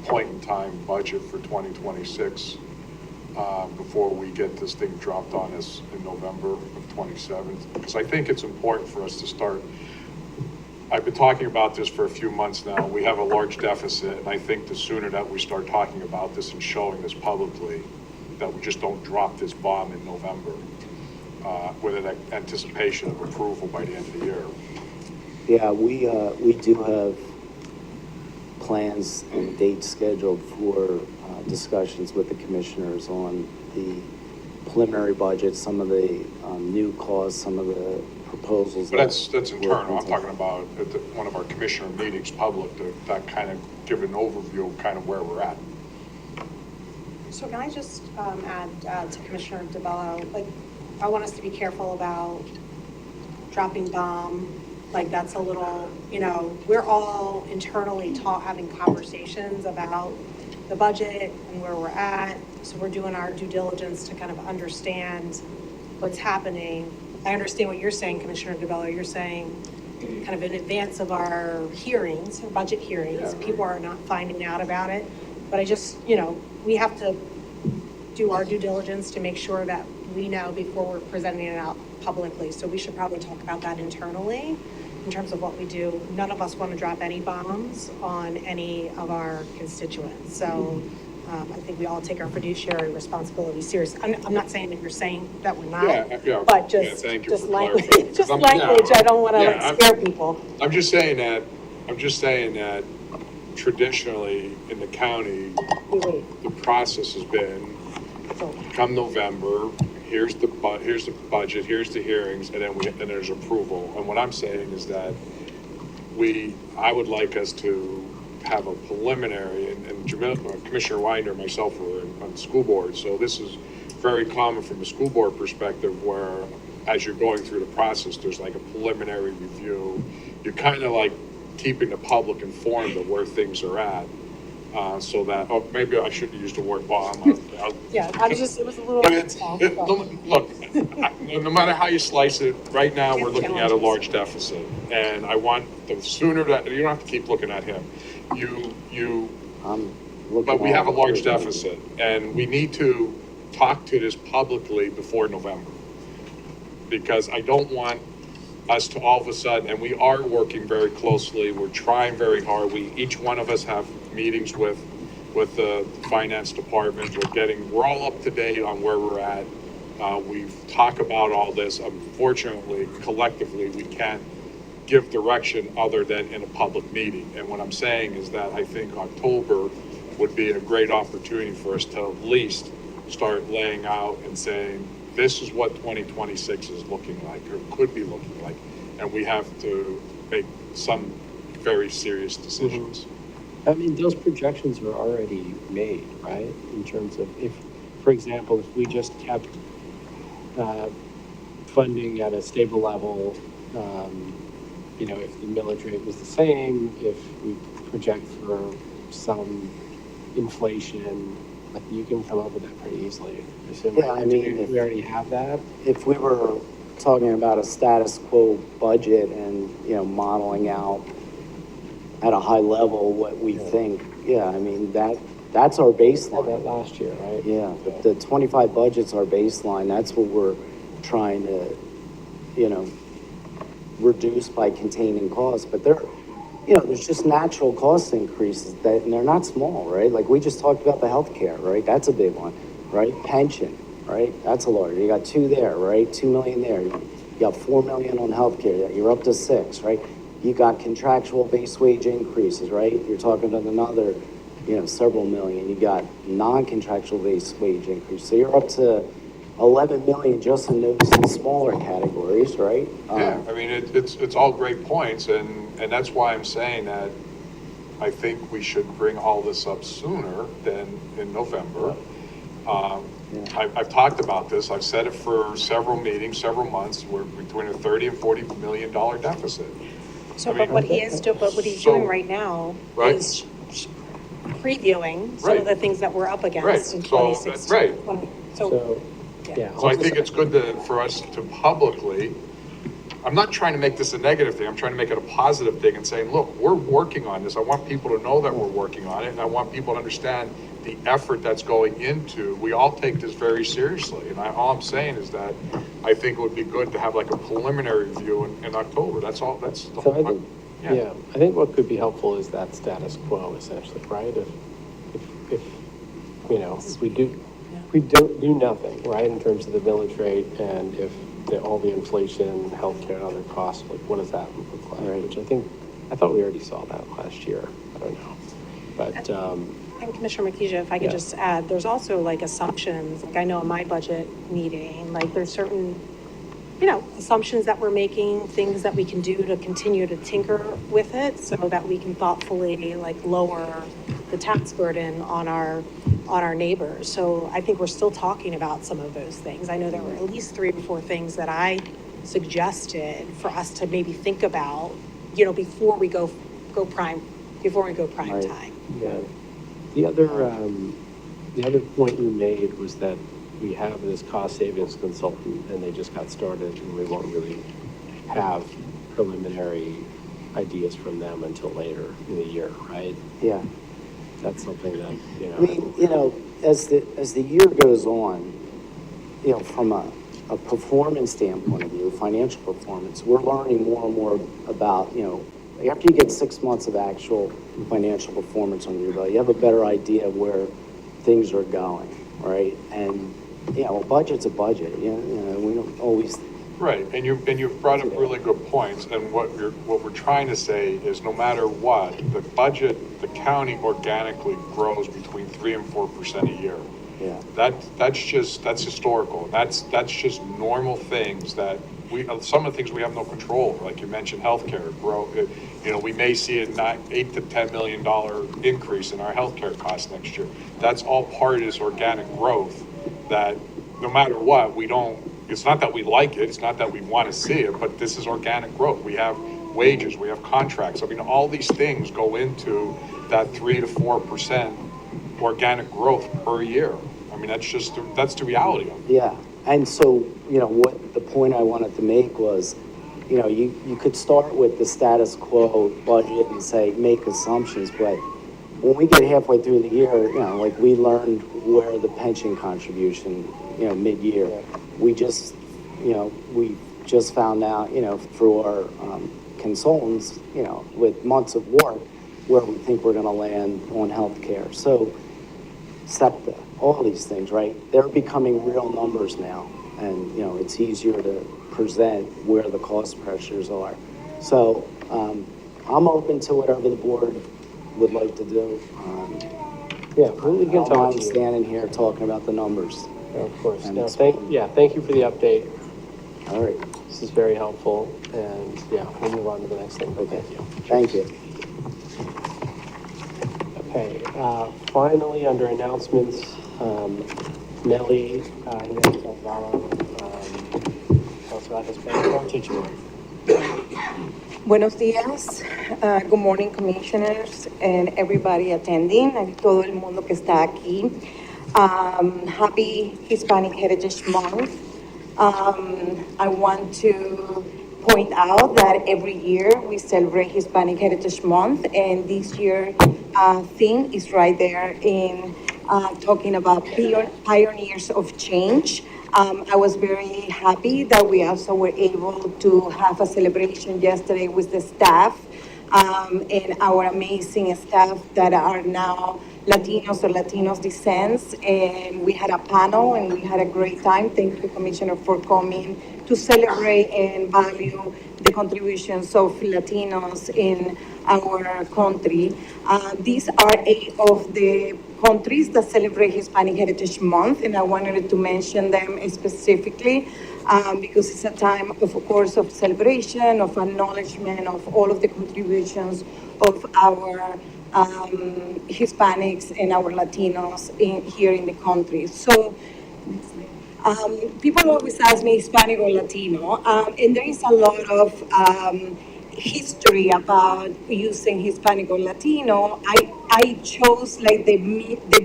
[SPEAKER 7] point in time budget for 2026 before we get this thing dropped on us in November of 27? Because I think it's important for us to start. I've been talking about this for a few months now. We have a large deficit, and I think the sooner that we start talking about this and showing this publicly, that we just don't drop this bomb in November with an anticipation of approval by the end of the year.
[SPEAKER 10] Yeah, we do have plans and dates scheduled for discussions with the commissioners on the preliminary budget, some of the new costs, some of the proposals.
[SPEAKER 7] But that's internal. I'm talking about at one of our commissioner meetings, public, that kind of give an overview of kind of where we're at.
[SPEAKER 6] So can I just add to Commissioner DeBello, like, I want us to be careful about dropping bomb, like that's a little, you know, we're all internally having conversations about the budget and where we're at. So we're doing our due diligence to kind of understand what's happening. I understand what you're saying, Commissioner DeBello. You're saying kind of in advance of our hearings, our budget hearings, people are not finding out about it. But I just, you know, we have to do our due diligence to make sure that we know before we're presenting it out publicly. So we should probably talk about that internally in terms of what we do. None of us want to drop any bombs on any of our constituents. So I think we all take our fiduciary responsibility seriously. I'm not saying that you're saying that we're not, but just
[SPEAKER 7] thank you
[SPEAKER 6] just
[SPEAKER 7] for
[SPEAKER 6] language,
[SPEAKER 7] clarifying.
[SPEAKER 6] just language. I don't want to
[SPEAKER 7] Yeah,
[SPEAKER 6] like scare people.
[SPEAKER 7] I'm just saying that traditionally in the county,
[SPEAKER 6] Wait,
[SPEAKER 7] the process has been,
[SPEAKER 6] so,
[SPEAKER 7] come November, here's the budget, here's the hearings, and then there's approval. And what I'm saying is that I would like us to have a preliminary, and Commissioner Winder and myself were on the school board, so this is very common from a school board perspective, where as you're going through the process, there's like a preliminary review. You're kind of like keeping the public informed of where things are at, so that, oh, maybe I shouldn't use the word bomb.
[SPEAKER 6] yeah, I was just, it was a little.
[SPEAKER 7] But look, no matter how you slice it, right now, we're looking at a large deficit. And I want, the sooner that, you don't have to keep looking at him. But we have a large deficit, and we need to talk to this publicly before November. Because I don't want us to all of a sudden, and we are working very closely, we're trying very hard, each one of us have meetings with the finance department, we're all up to date on where we're at. We've talked about all this. Unfortunately, collectively, we can't give direction other than in a public meeting. And what I'm saying is that I think October would be a great opportunity for us to at least start laying out and saying, this is what 2026 is looking like, or could be looking like. And we have to make some very serious decisions.
[SPEAKER 5] I mean, those projections are already made, right? In terms of if, for example, if we just kept funding at a stable level, you know, if the millage rate was the same, if we project for some inflation, like you can come up with that pretty easily.
[SPEAKER 10] Yeah, I mean,
[SPEAKER 5] we already have that.
[SPEAKER 10] If we were talking about a status quo budget and, you know, modeling out at a high level what we think, yeah, I mean, that's our baseline.
[SPEAKER 5] That last year, right?
[SPEAKER 10] Yeah, the 25 budget's our baseline. That's what we're trying to, you know, reduce by containing costs. But you know, there's just natural cost increases and they're not small, right? Like we just talked about the healthcare, right? That's a big one, right? Pension, right? That's a large. You got 2 there, right? 2 million there. You got 4 million on healthcare. You're up to 6, right? You got contractual base wage increases, right? You're talking about another, you know, several million. You got non-contractual base wage increase. So you're up to 11 million just in those smaller categories, right?
[SPEAKER 7] Yeah, I mean, it's all great points, and that's why I'm saying that I think we should bring all this up sooner than in November. I've talked about this. I've said it for several meetings, several months. We're between a $30 and $40 million deficit.
[SPEAKER 6] So, but what he's doing right now
[SPEAKER 7] Right.
[SPEAKER 6] is previewing some
[SPEAKER 7] Right.
[SPEAKER 6] of the things that we're up against
[SPEAKER 7] Right.
[SPEAKER 6] in
[SPEAKER 7] So,
[SPEAKER 6] 2016.
[SPEAKER 7] right.
[SPEAKER 6] So,
[SPEAKER 5] Yeah.
[SPEAKER 7] So I think it's good for us to publicly, I'm not trying to make this a negative thing, I'm trying to make it a positive thing and saying, look, we're working on this. I want people to know that we're working on it, and I want people to understand the effort that's going into, we all take this very seriously. And all I'm saying is that I think it would be good to have like a preliminary review in October. That's all, that's the
[SPEAKER 5] So
[SPEAKER 7] whole.
[SPEAKER 5] I think, yeah, I think what could be helpful is that status quo essentially, right? If you know, we don't do nothing, right, in terms of the village rate, and if all the inflation, healthcare, and other costs, like what does that look like? Right. Which I thought we already saw that last year. I don't know, but
[SPEAKER 6] and Commissioner Makija, if I could just add, there's also like assumptions, like I know in my budget meeting, like there's certain, you know, assumptions that we're making, things that we can do to continue to tinker with it so that we can thoughtfully like lower the tax burden on our neighbors. So I think we're still talking about some of those things. I know there were at least 3 or 4 things that I suggested for us to maybe think about, you know, before we go prime
[SPEAKER 10] Right.
[SPEAKER 6] time.
[SPEAKER 5] yeah. The other point you made was that we have this cost savings consultant and they just got started and we won't really have preliminary ideas from them until later in the year, right?
[SPEAKER 10] Yeah.
[SPEAKER 5] That's something that, you know.
[SPEAKER 10] I mean, you know, as the year goes on, you know, from a performance standpoint of view, financial performance, we're learning more and more about, you know, after you get 6 months of actual financial performance under your belt, you have a better idea of where things are going, right? And, you know, a budget's a budget. You know, we don't always
[SPEAKER 7] Right, and you've brought up really good points, and what we're trying to say is no matter what, the budget, the county organically grows between 3% and 4% a year.
[SPEAKER 10] Yeah.
[SPEAKER 7] That's historical, that's just normal things that some of the things we have no control over, like you mentioned, healthcare we may see a $8 to $10 million increase in our healthcare costs next year. That's all part of this organic growth that no matter what, it's not that we like it, it's not that we want to see it, but this is organic growth. We have wages, we have contracts. I mean, all these things go into that 3 to 4% organic growth per year. I mean, that's the reality of it.
[SPEAKER 10] Yeah, and so, what the point I wanted to make was, you could start with the status quo budget and say, make assumptions, but when we get halfway through the year, like we learned where the pension contribution, mid-year, we just found out, through our consultants, with months of work, where we think we're gonna land on healthcare. So, SEPTA, all these things, right? They're becoming real numbers now, and, it's easier to present where the cost pressures are. So, I'm open to whatever the board would like to do.
[SPEAKER 5] Yeah, we can
[SPEAKER 10] I don't
[SPEAKER 5] talk
[SPEAKER 10] mind
[SPEAKER 5] to you.
[SPEAKER 10] standing here talking about the numbers.
[SPEAKER 5] Of course.
[SPEAKER 10] And
[SPEAKER 5] No, thank you for the update.
[SPEAKER 10] All right,
[SPEAKER 5] This is very helpful, and we'll move on to the next thing, but thank you.
[SPEAKER 10] thank you.
[SPEAKER 5] Okay, finally, under announcements, Nellie, Nellie Salvaro, tell us about Hispanic Heritage Month.
[SPEAKER 12] Buenos días, good morning commissioners and everybody attending, y todo el mundo que está aquí. Happy Hispanic Heritage Month. I want to point out that every year we celebrate Hispanic Heritage Month, and this year theme is right there in talking about pioneers of change. I was very happy that we also were able to have a celebration yesterday with the staff and our amazing staff that are now Latinos or Latinos descents. And we had a panel and we had a great time. Thank you, Commissioner, for coming to celebrate and value the contributions of Latinos in our country. These are 8 of the countries that celebrate Hispanic Heritage Month, and I wanted to mention them specifically because it's a time, of course, of celebration, of acknowledgement of all of the contributions of our Hispanics and our Latinos here in the country. So people always ask me Hispanic or Latino, and there is a lot of history about using Hispanic or Latino. I chose like the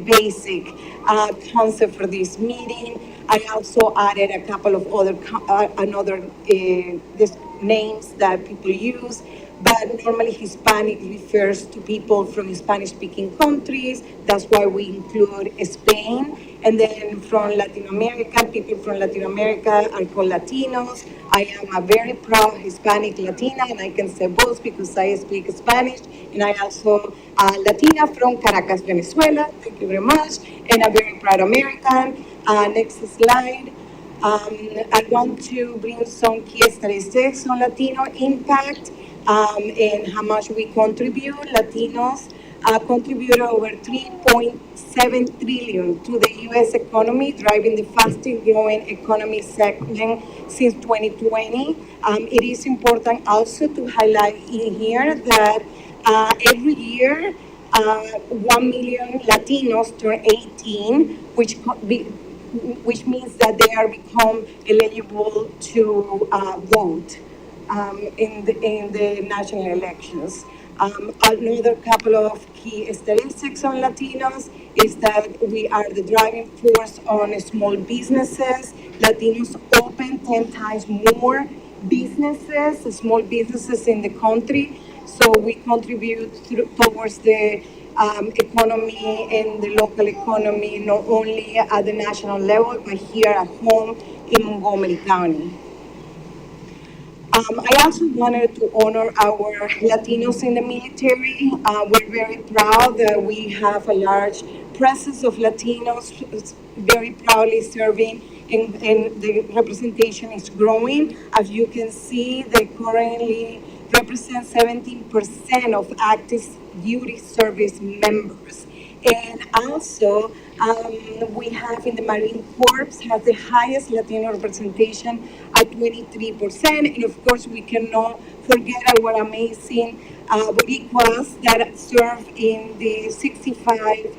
[SPEAKER 12] basic concept for this meeting. I also added a couple of other names that people use, but normally Hispanic refers to people from Spanish-speaking countries. That's why we include Spain. And then from Latin America, people from Latin America are called Latinos. I am a very proud Hispanic Latina, and I can say both because I speak Spanish, and I also Latina from Caracas, Venezuela. Thank you very much. And a very proud American. Next slide. I want to bring some key statistics on Latino impact and how much we contribute. Latinos contributed over 3.7 trillion to the U.S. economy, driving the fastest growing economy segment since 2020. It is important also to highlight in here that every year 1 million Latinos turn 18, which means that they are become eligible to vote in the national elections. Another couple of key statistics on Latinos is that we are the driving force on small businesses. Latinos open 10 times more businesses, small businesses in the country. So we contribute towards the economy and the local economy, not only at the national level, but here at home in Montgomery County. I also wanted to honor our Latinos in the military. We're very proud that we have a large presence of Latinos very proudly serving and the representation is growing. As you can see, they currently represent 17% of active duty service members. And also, we have in the Marine Corps has the highest Latino representation at 23%. And of course, we cannot forget our amazing Boricuas that serve in the 65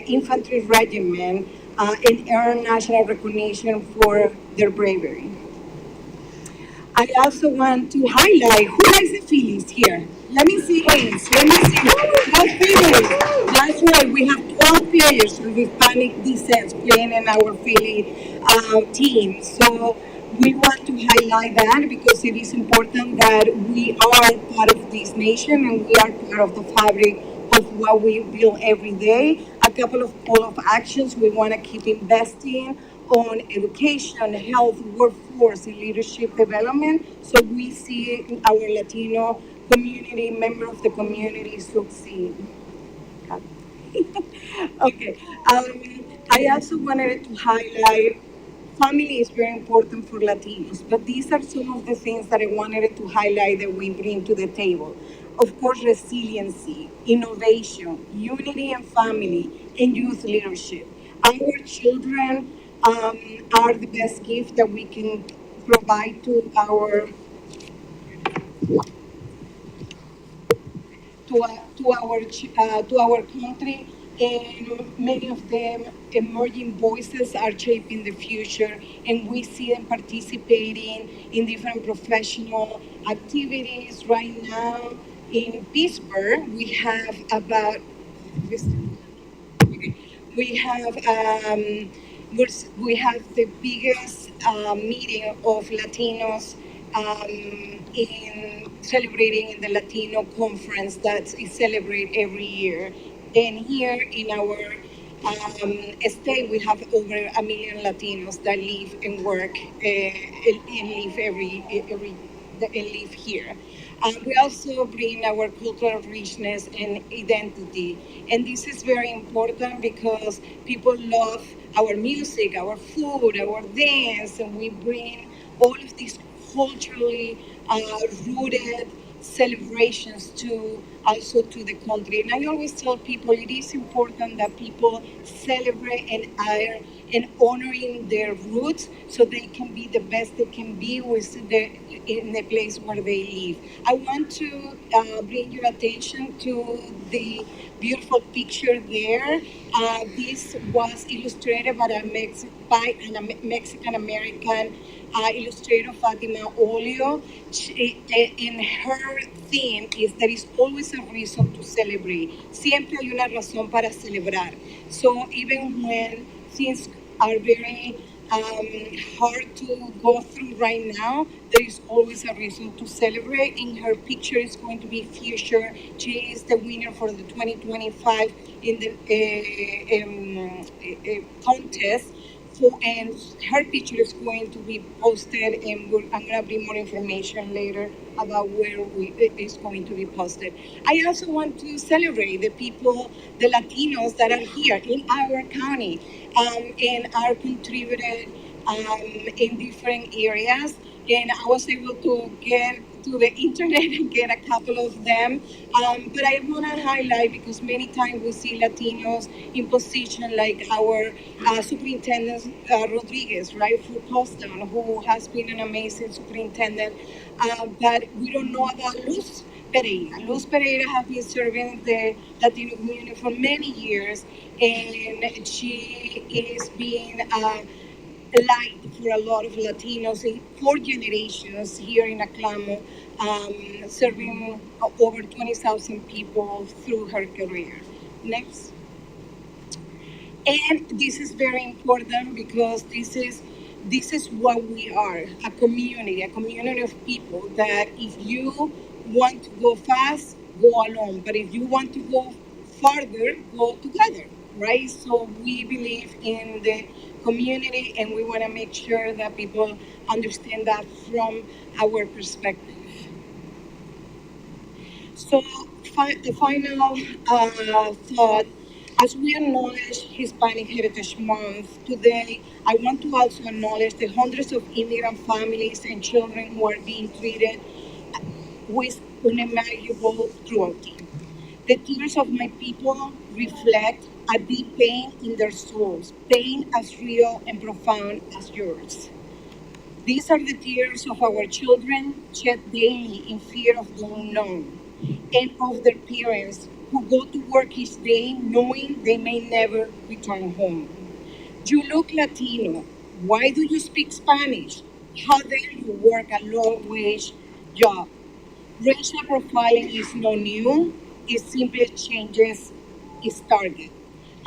[SPEAKER 12] Infantry Regiment and earn national recognition for their bravery. I also want to highlight who likes the Phillies here. Let me see hands. Let me see. That's Phillies. That's right. We have 12 players of Hispanic descent playing in our Philly team. So we want to highlight that because it is important that we are part of this nation and we are part of the fabric of what we build every day. A couple of call of actions we want to keep investing on education, health, workforce, and leadership development. So we see our Latino community, member of the community succeed. Okay. I also wanted to highlight family is very important for Latinos, but these are some of the things that I wanted to highlight that we bring to the table. Of course, resiliency, innovation, unity and family, and youth leadership. Our children are the best gift that we can provide to our country, and many of them emerging voices are shaping the future, and we see them participating in different professional activities right now. In Pittsburgh, we have about we have we have the biggest meeting of Latinos in celebrating the Latino conference that is celebrated every year. And here in our state, we have over 1 million Latinos that live and work and live and live here. We also bring our cultural richness and identity. And this is very important because people love our music, our food, our dance, and we bring all of these culturally rooted celebrations to also to the country. And I always tell people it is important that people celebrate and honoring their roots so they can be the best they can be in the place where they live. I want to bring your attention to the beautiful picture there. This was illustrated by a Mexican American illustrator, Fatima Olio. And her theme is there is always a reason to celebrate. Siempre hay una razón para celebrar. So even when things are very hard to go through right now, there is always a reason to celebrate. In her picture is going to be Future. She is the winner for the 2025 in the contest. So, and her picture is going to be posted, and I'm going to bring more information later about where it is going to be posted. I also want to celebrate the people, the Latinos that are here in our county and are contributed in different areas. And I was able to get to the internet and get a couple of them. But I want to highlight because many times we see Latinos in position like our Superintendent Rodriguez, right, for Boston, who has been an amazing superintendent. But we don't know about Luz Pereira. Luz Pereira has been serving the Latino community for many years, and she is being light for a lot of Latinos in 4 generations here in Aclamo, serving over 20,000 people through her career. Next. And this is very important because this is what we are, a community of people that if you want to go fast, go alone. But if you want to go farther, go together, right? So we believe in the community and we want to make sure that people understand that from our perspective. So the final thought, As we acknowledge Hispanic Heritage Month today, I want to also acknowledge the hundreds of immigrant families and children who are being treated with unimaginable cruelty. The tears of my people reflect a deep pain in their souls, pain as real and profound as yours. These are the tears of our children shed daily in fear of the unknown, and of their parents who go to work each day knowing they may never return home. You look Latino. Why do you speak Spanish? How dare you work a low wage job? Racial profiling is not new, it simply changes its target.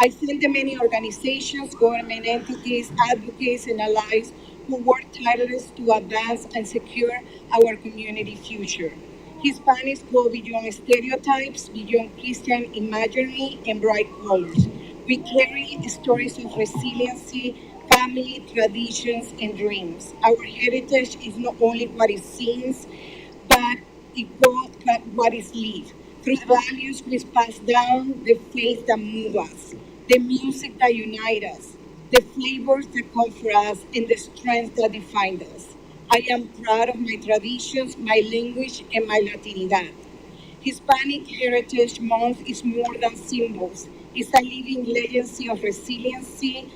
[SPEAKER 12] I thank the many organizations, government entities, advocates, and allies who work tirelessly to advance and secure our community future. Hispanics go beyond stereotypes, beyond Christian imagery and bright colors. We carry stories of resiliency, family, traditions, and dreams. Our heritage is not only what is seen, but it goes but what is lived. Through the values we pass down, the faith that move us, the music that unite us, the flavors that comfort us, and the strength that define us. I am proud of my traditions, my language, and my Latinidad. Hispanic Heritage Month is more than symbols. It's a living legacy of resiliency,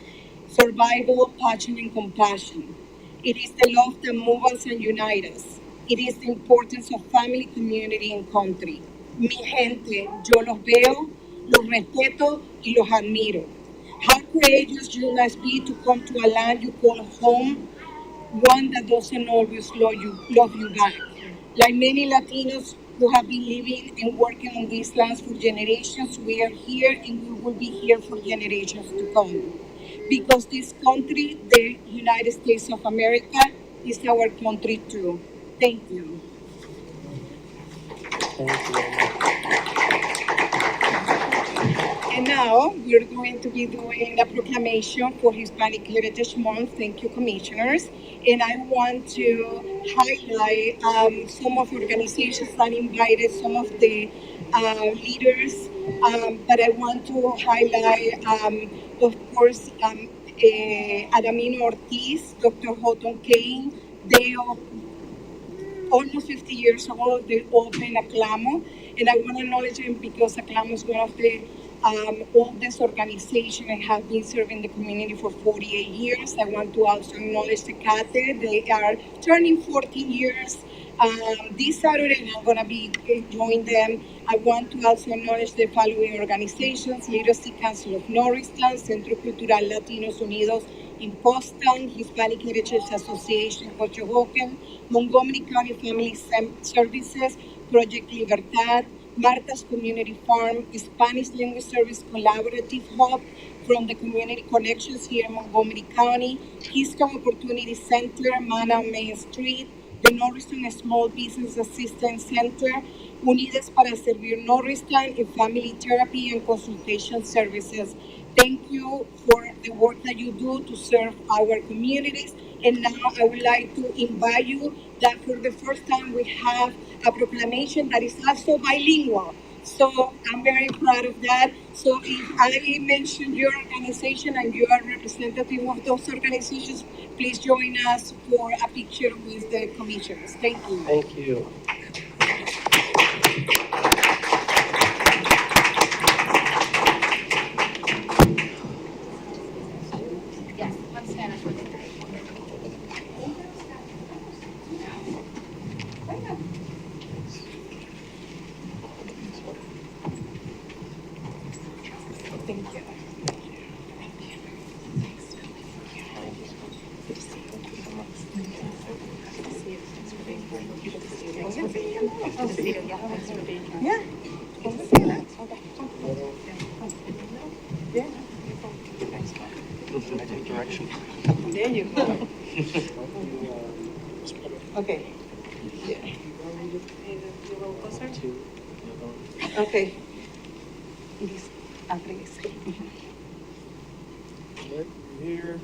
[SPEAKER 12] survival, passion, and compassion. It is the love that moves us and unites us. It is the importance of family, community, and country. Mi gente, yo los veo, los respeto y los admiro. How courageous you must be to come to a land you call home, one that doesn't always love you back. Like many Latinos who have been living and working on these lands for generations, we are here and we will be here for generations to come. Because this country, the United States of America, is our country too. Thank you.
[SPEAKER 5] Thank you very much.
[SPEAKER 12] And now we're going to be doing a proclamation for Hispanic Heritage Month. Thank you, commissioners. And I want to highlight some of the organizations that invited some of the leaders. But I want to highlight, of course, Adamino Ortiz, Dr. Houghton Kane. They almost 50 years old, they opened Aclamo, and I want to acknowledge them because Aclamo is one of the oldest organizations and have been serving the community for 48 years. I want to also acknowledge the CATE. They are turning 14 years this Saturday, and I'm going to be joining them. I want to also acknowledge the following organizations: Literacy Council of Norristown, Centro Cultural Latinos Unidos in Boston, Hispanic Heritage Association, Hochohoken, Montgomery County Family Services, Project Libertad, Marta's Community Farm, Spanish Language Service Collaborative Hub from the Community Connections here in Montgomery County, Keystone Opportunity Center, Mana on Main Street, the Norristown Small Business Assistance Center, Unidas para Servir Norristown, and Family Therapy and Consultation Services. Thank you for the work that you do to serve our communities. And now I would like to invite you that for the first time we have a proclamation that is also bilingual. So I'm very proud of that. So if I mention your organization and you are representative of those organizations, please join us for a picture with the commissioners. Thank you.
[SPEAKER 5] Thank you.
[SPEAKER 4] Yes, one Spanish, one English.
[SPEAKER 12] Thank you. Yeah.
[SPEAKER 5] Direction.
[SPEAKER 12] There you go. Okay. Okay.
[SPEAKER 8] Right, here.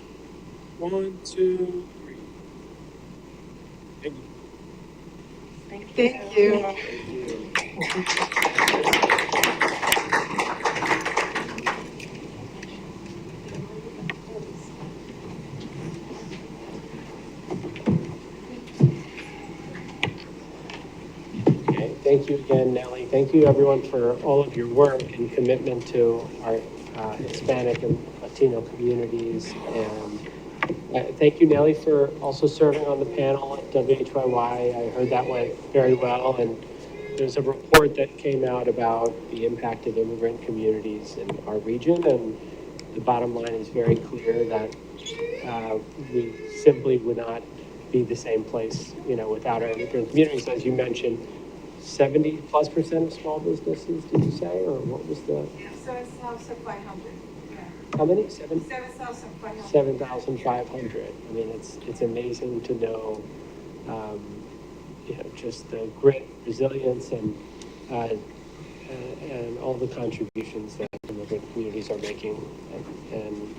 [SPEAKER 8] 1, 2, 3. Thank you.
[SPEAKER 12] Thank you.
[SPEAKER 5] Thank you again, Nellie. Thank you, everyone, for all of your work and commitment to our Hispanic and Latino communities. And thank you, Nellie, for also serving on the panel at WHYY. I heard that went very well. And there's a report that came out about the impact of immigrant communities in our region. And the bottom line is very clear that we simply would not be the same place, without our immigrant communities. As you mentioned, 70+% of small businesses, did you say, or what was the?
[SPEAKER 12] 7,500.
[SPEAKER 5] How many?
[SPEAKER 12] 7,500.
[SPEAKER 5] 7,500. I mean, it's amazing to know, just the grit, resilience, and all the contributions that immigrant communities are making, and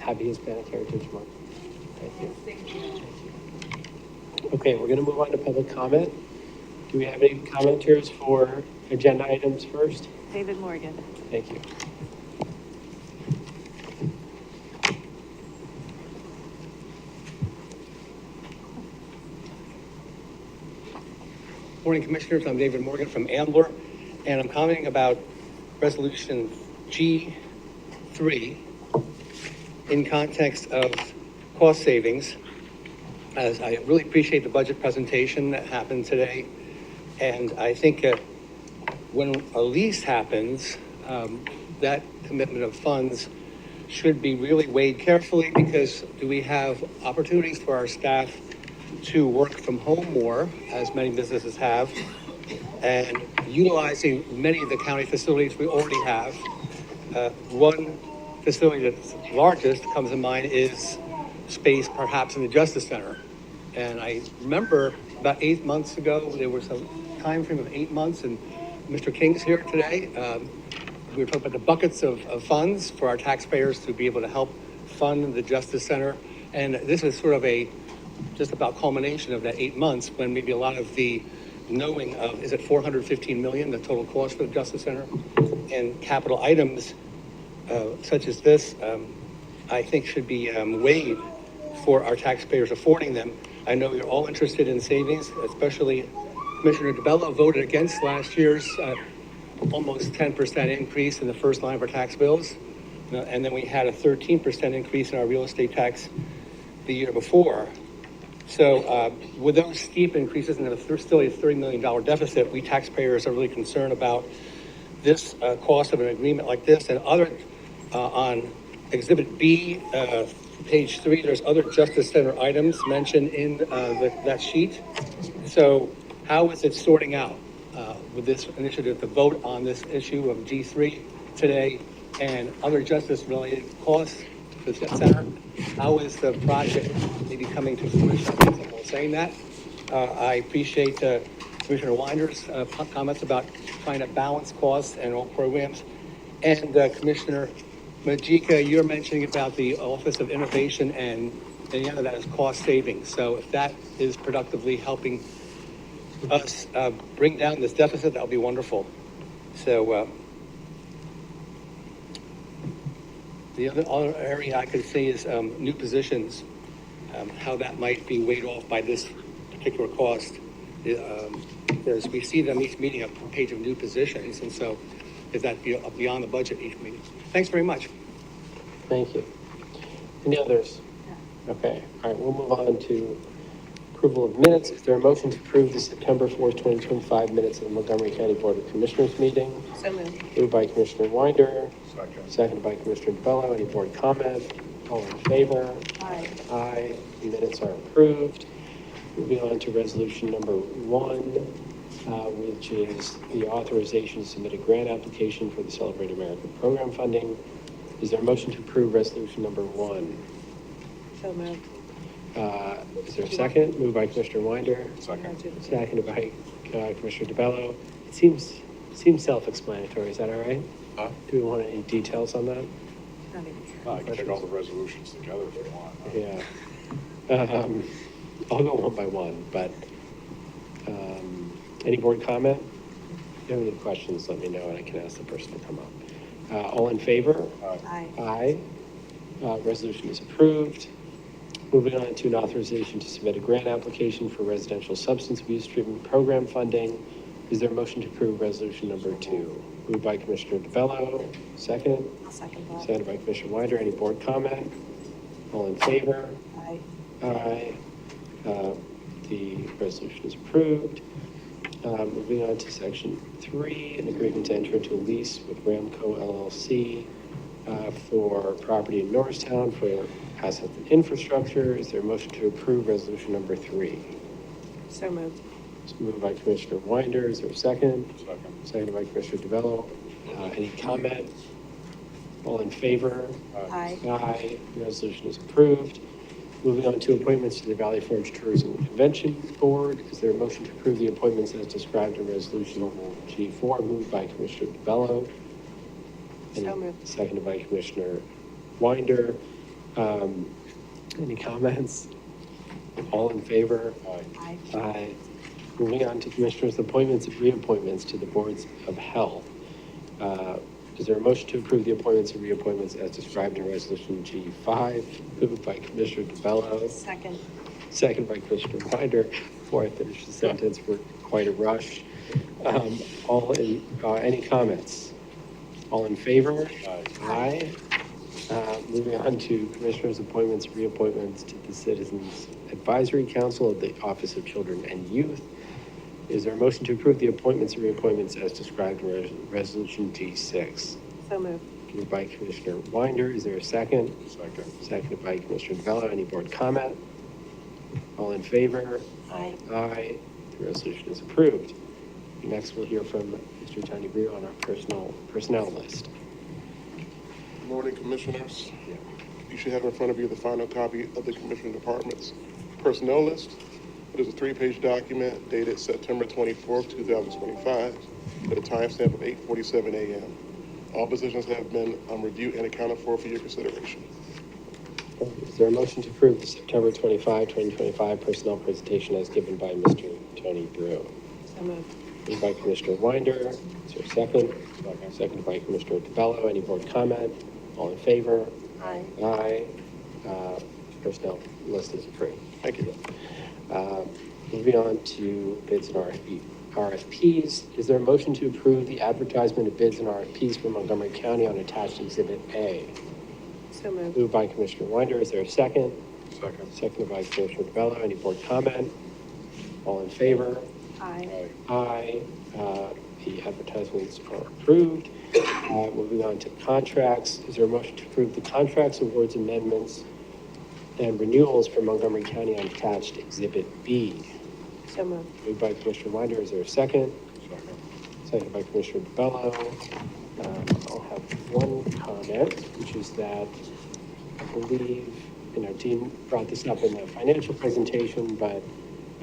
[SPEAKER 5] happy Hispanic Heritage Month. Thank you.
[SPEAKER 12] Thank you.
[SPEAKER 5] Okay, we're going to move on to public comment. Do we have any commenters for agenda items first?
[SPEAKER 3] David Morgan.
[SPEAKER 5] Thank you.
[SPEAKER 13] Morning, Commissioners. I'm David Morgan from Ambler, and I'm commenting about Resolution G3 in context of cost savings, as I really appreciate the budget presentation that happened today. And I think when a lease happens, that commitment of funds should be really weighed carefully, because do we have opportunities for our staff to work from home more, as many businesses have, and utilizing many of the county facilities we already have. One facility that's largest comes to mind is space perhaps in the Justice Center. And I remember about 8 months ago, there was a time frame of 8 months, and Mr. King's here today. We were talking about the buckets of funds for our taxpayers to be able to help fund the Justice Center. And this is sort of just about culmination of that 8 months, when maybe a lot of the knowing of, is it 415 million, the total cost for the Justice Center? And capital items such as this, I think should be weighed for our taxpayers, affording them. I know you're all interested in savings, especially Commissioner DeBello voted against last year's almost 10% increase in the first line of our tax bills. And then we had a 13% increase in our real estate tax the year before. So with those steep increases and still a $30 million deficit, we taxpayers are really concerned about this cost of an agreement like this. And other, on Exhibit B, page 3, there's other Justice Center items mentioned in that sheet. So how is it sorting out with this initiative to vote on this issue of G3 today and other justice-related costs for the center? How is the project maybe coming to fruition? I'm saying that. I appreciate Commissioner Winder's comments about trying to balance costs and all programs. And Commissioner Majika, you're mentioning about the Office of Innovation, and the end of that is cost savings. So if that is productively helping us bring down this deficit, that'll be wonderful. So the other area I could say is new positions, how that might be weighed off by this particular cost. Because we see them each meeting a page of new positions, and so is that beyond the budget each meeting? Thanks very much.
[SPEAKER 5] Thank you. Any others? Okay, all right, we'll move on to approval of minutes. Is there a motion to approve the September 4th, 2025 minutes of the Montgomery County Board of Commissioners meeting?
[SPEAKER 6] So moved.
[SPEAKER 5] Moved by Commissioner Winder. Seconded by Commissioner DeBello. Any board comment? All in favor?
[SPEAKER 6] Aye.
[SPEAKER 5] Aye. The minutes are approved. Moving on to resolution number 1, which is the authorization to submit a grant application for the Celebrate America program funding. Is there a motion to approve resolution number 1?
[SPEAKER 6] So moved.
[SPEAKER 5] Is there a second? Moved by Commissioner Winder.
[SPEAKER 7] Second.
[SPEAKER 5] Seconded by Commissioner DeBello. It seems self-explanatory. Is that all right? Do we want any details on that?
[SPEAKER 7] I can take all the resolutions together if you want.
[SPEAKER 5] Yeah. I'll go one by one, but any board comment? If you have any questions, let me know and I can ask the person to come up. All in favor?
[SPEAKER 6] Aye.
[SPEAKER 5] Aye. Resolution is approved. Moving on to an authorization to submit a grant application for residential substance abuse treatment program funding. Is there a motion to approve resolution number 2? Moved by Commissioner DeVello, second.
[SPEAKER 6] I'll second that.
[SPEAKER 5] Seconded by Commissioner Winder. Any board comment? All in favor?
[SPEAKER 6] Aye.
[SPEAKER 5] Aye. The resolution is approved. Moving on to section 3, an agreement to enter into a lease with Ramco LLC for property in Norristown for assets and infrastructure. Is there a motion to approve resolution number 3?
[SPEAKER 6] So moved.
[SPEAKER 5] It's moved by Commissioner Winder. Is there a second?
[SPEAKER 7] Second.
[SPEAKER 5] Seconded by Commissioner DeVello. Any comment? All in favor?
[SPEAKER 6] Aye.
[SPEAKER 5] Aye. The resolution is approved. Moving on to appointments to the Valley Forge Tourism Convention Board. Is there a motion to approve the appointments as described in resolution G4? Moved by Commissioner DeVello.
[SPEAKER 6] So moved.
[SPEAKER 5] Seconded by Commissioner Winder. Any comments? All in favor?
[SPEAKER 6] Aye.
[SPEAKER 5] Aye. Moving on to Commissioners' appointments and reappointments to the Boards of Health. Is there a motion to approve the appointments and reappointments as described in Resolution G5? Moved by Commissioner DeBello,
[SPEAKER 6] Second.
[SPEAKER 5] second by Commissioner Winder. Before I finish the sentence, we're quite a rush. Any comments? All in favor? Aye. Moving on to Commissioners' appointments, reappointments to the Citizens Advisory Council of the Office of Children and Youth. Is there a motion to approve the appointments and reappointments as described in Resolution G6?
[SPEAKER 6] So moved.
[SPEAKER 5] Moved by Commissioner Winder. Is there a second?
[SPEAKER 7] Second.
[SPEAKER 5] Seconded by Commissioner DeVello. Any board comment? All in favor?
[SPEAKER 6] Aye.
[SPEAKER 5] Aye. The resolution is approved. Next, we'll hear from Mr. Tony Brio on our personnel list.
[SPEAKER 14] Good morning, Commissioners. You should have in front of you the final copy of the Commissioner Department's personnel list. It is a 3-page document dated September 24th, 2025, with a timestamp of 8:47 a.m. All positions have been reviewed and accounted for your consideration.
[SPEAKER 5] Is there a motion to approve the September 25, 2025 personnel presentation as given by Mr. Tony Brio?
[SPEAKER 6] So moved.
[SPEAKER 5] Moved by Commissioner Winder. Is there a second? Seconded by Commissioner DeBello. Any board comment? All in favor?
[SPEAKER 6] Aye.
[SPEAKER 5] Aye. Personnel list is approved.
[SPEAKER 14] Thank you.
[SPEAKER 5] Moving on to bids and RFPs. Is there a motion to approve the advertisement of bids and RFPs for Montgomery County on attached Exhibit A?
[SPEAKER 6] So moved.
[SPEAKER 5] Moved by Commissioner Winder. Is there a second?
[SPEAKER 7] Second.
[SPEAKER 5] Seconded by Commissioner DeBello. Any board comment? All in favor?
[SPEAKER 6] Aye.
[SPEAKER 5] Aye. The advertisements are approved. Moving on to contracts. Is there a motion to approve the contracts, awards, amendments, and renewals for Montgomery County on attached Exhibit B?
[SPEAKER 6] So moved.
[SPEAKER 5] Moved by Commissioner Winder. Is there a second?
[SPEAKER 7] Second.
[SPEAKER 5] Seconded by Commissioner DeBello. I'll have one comment, which is that I believe, Dean brought this up in the financial presentation, but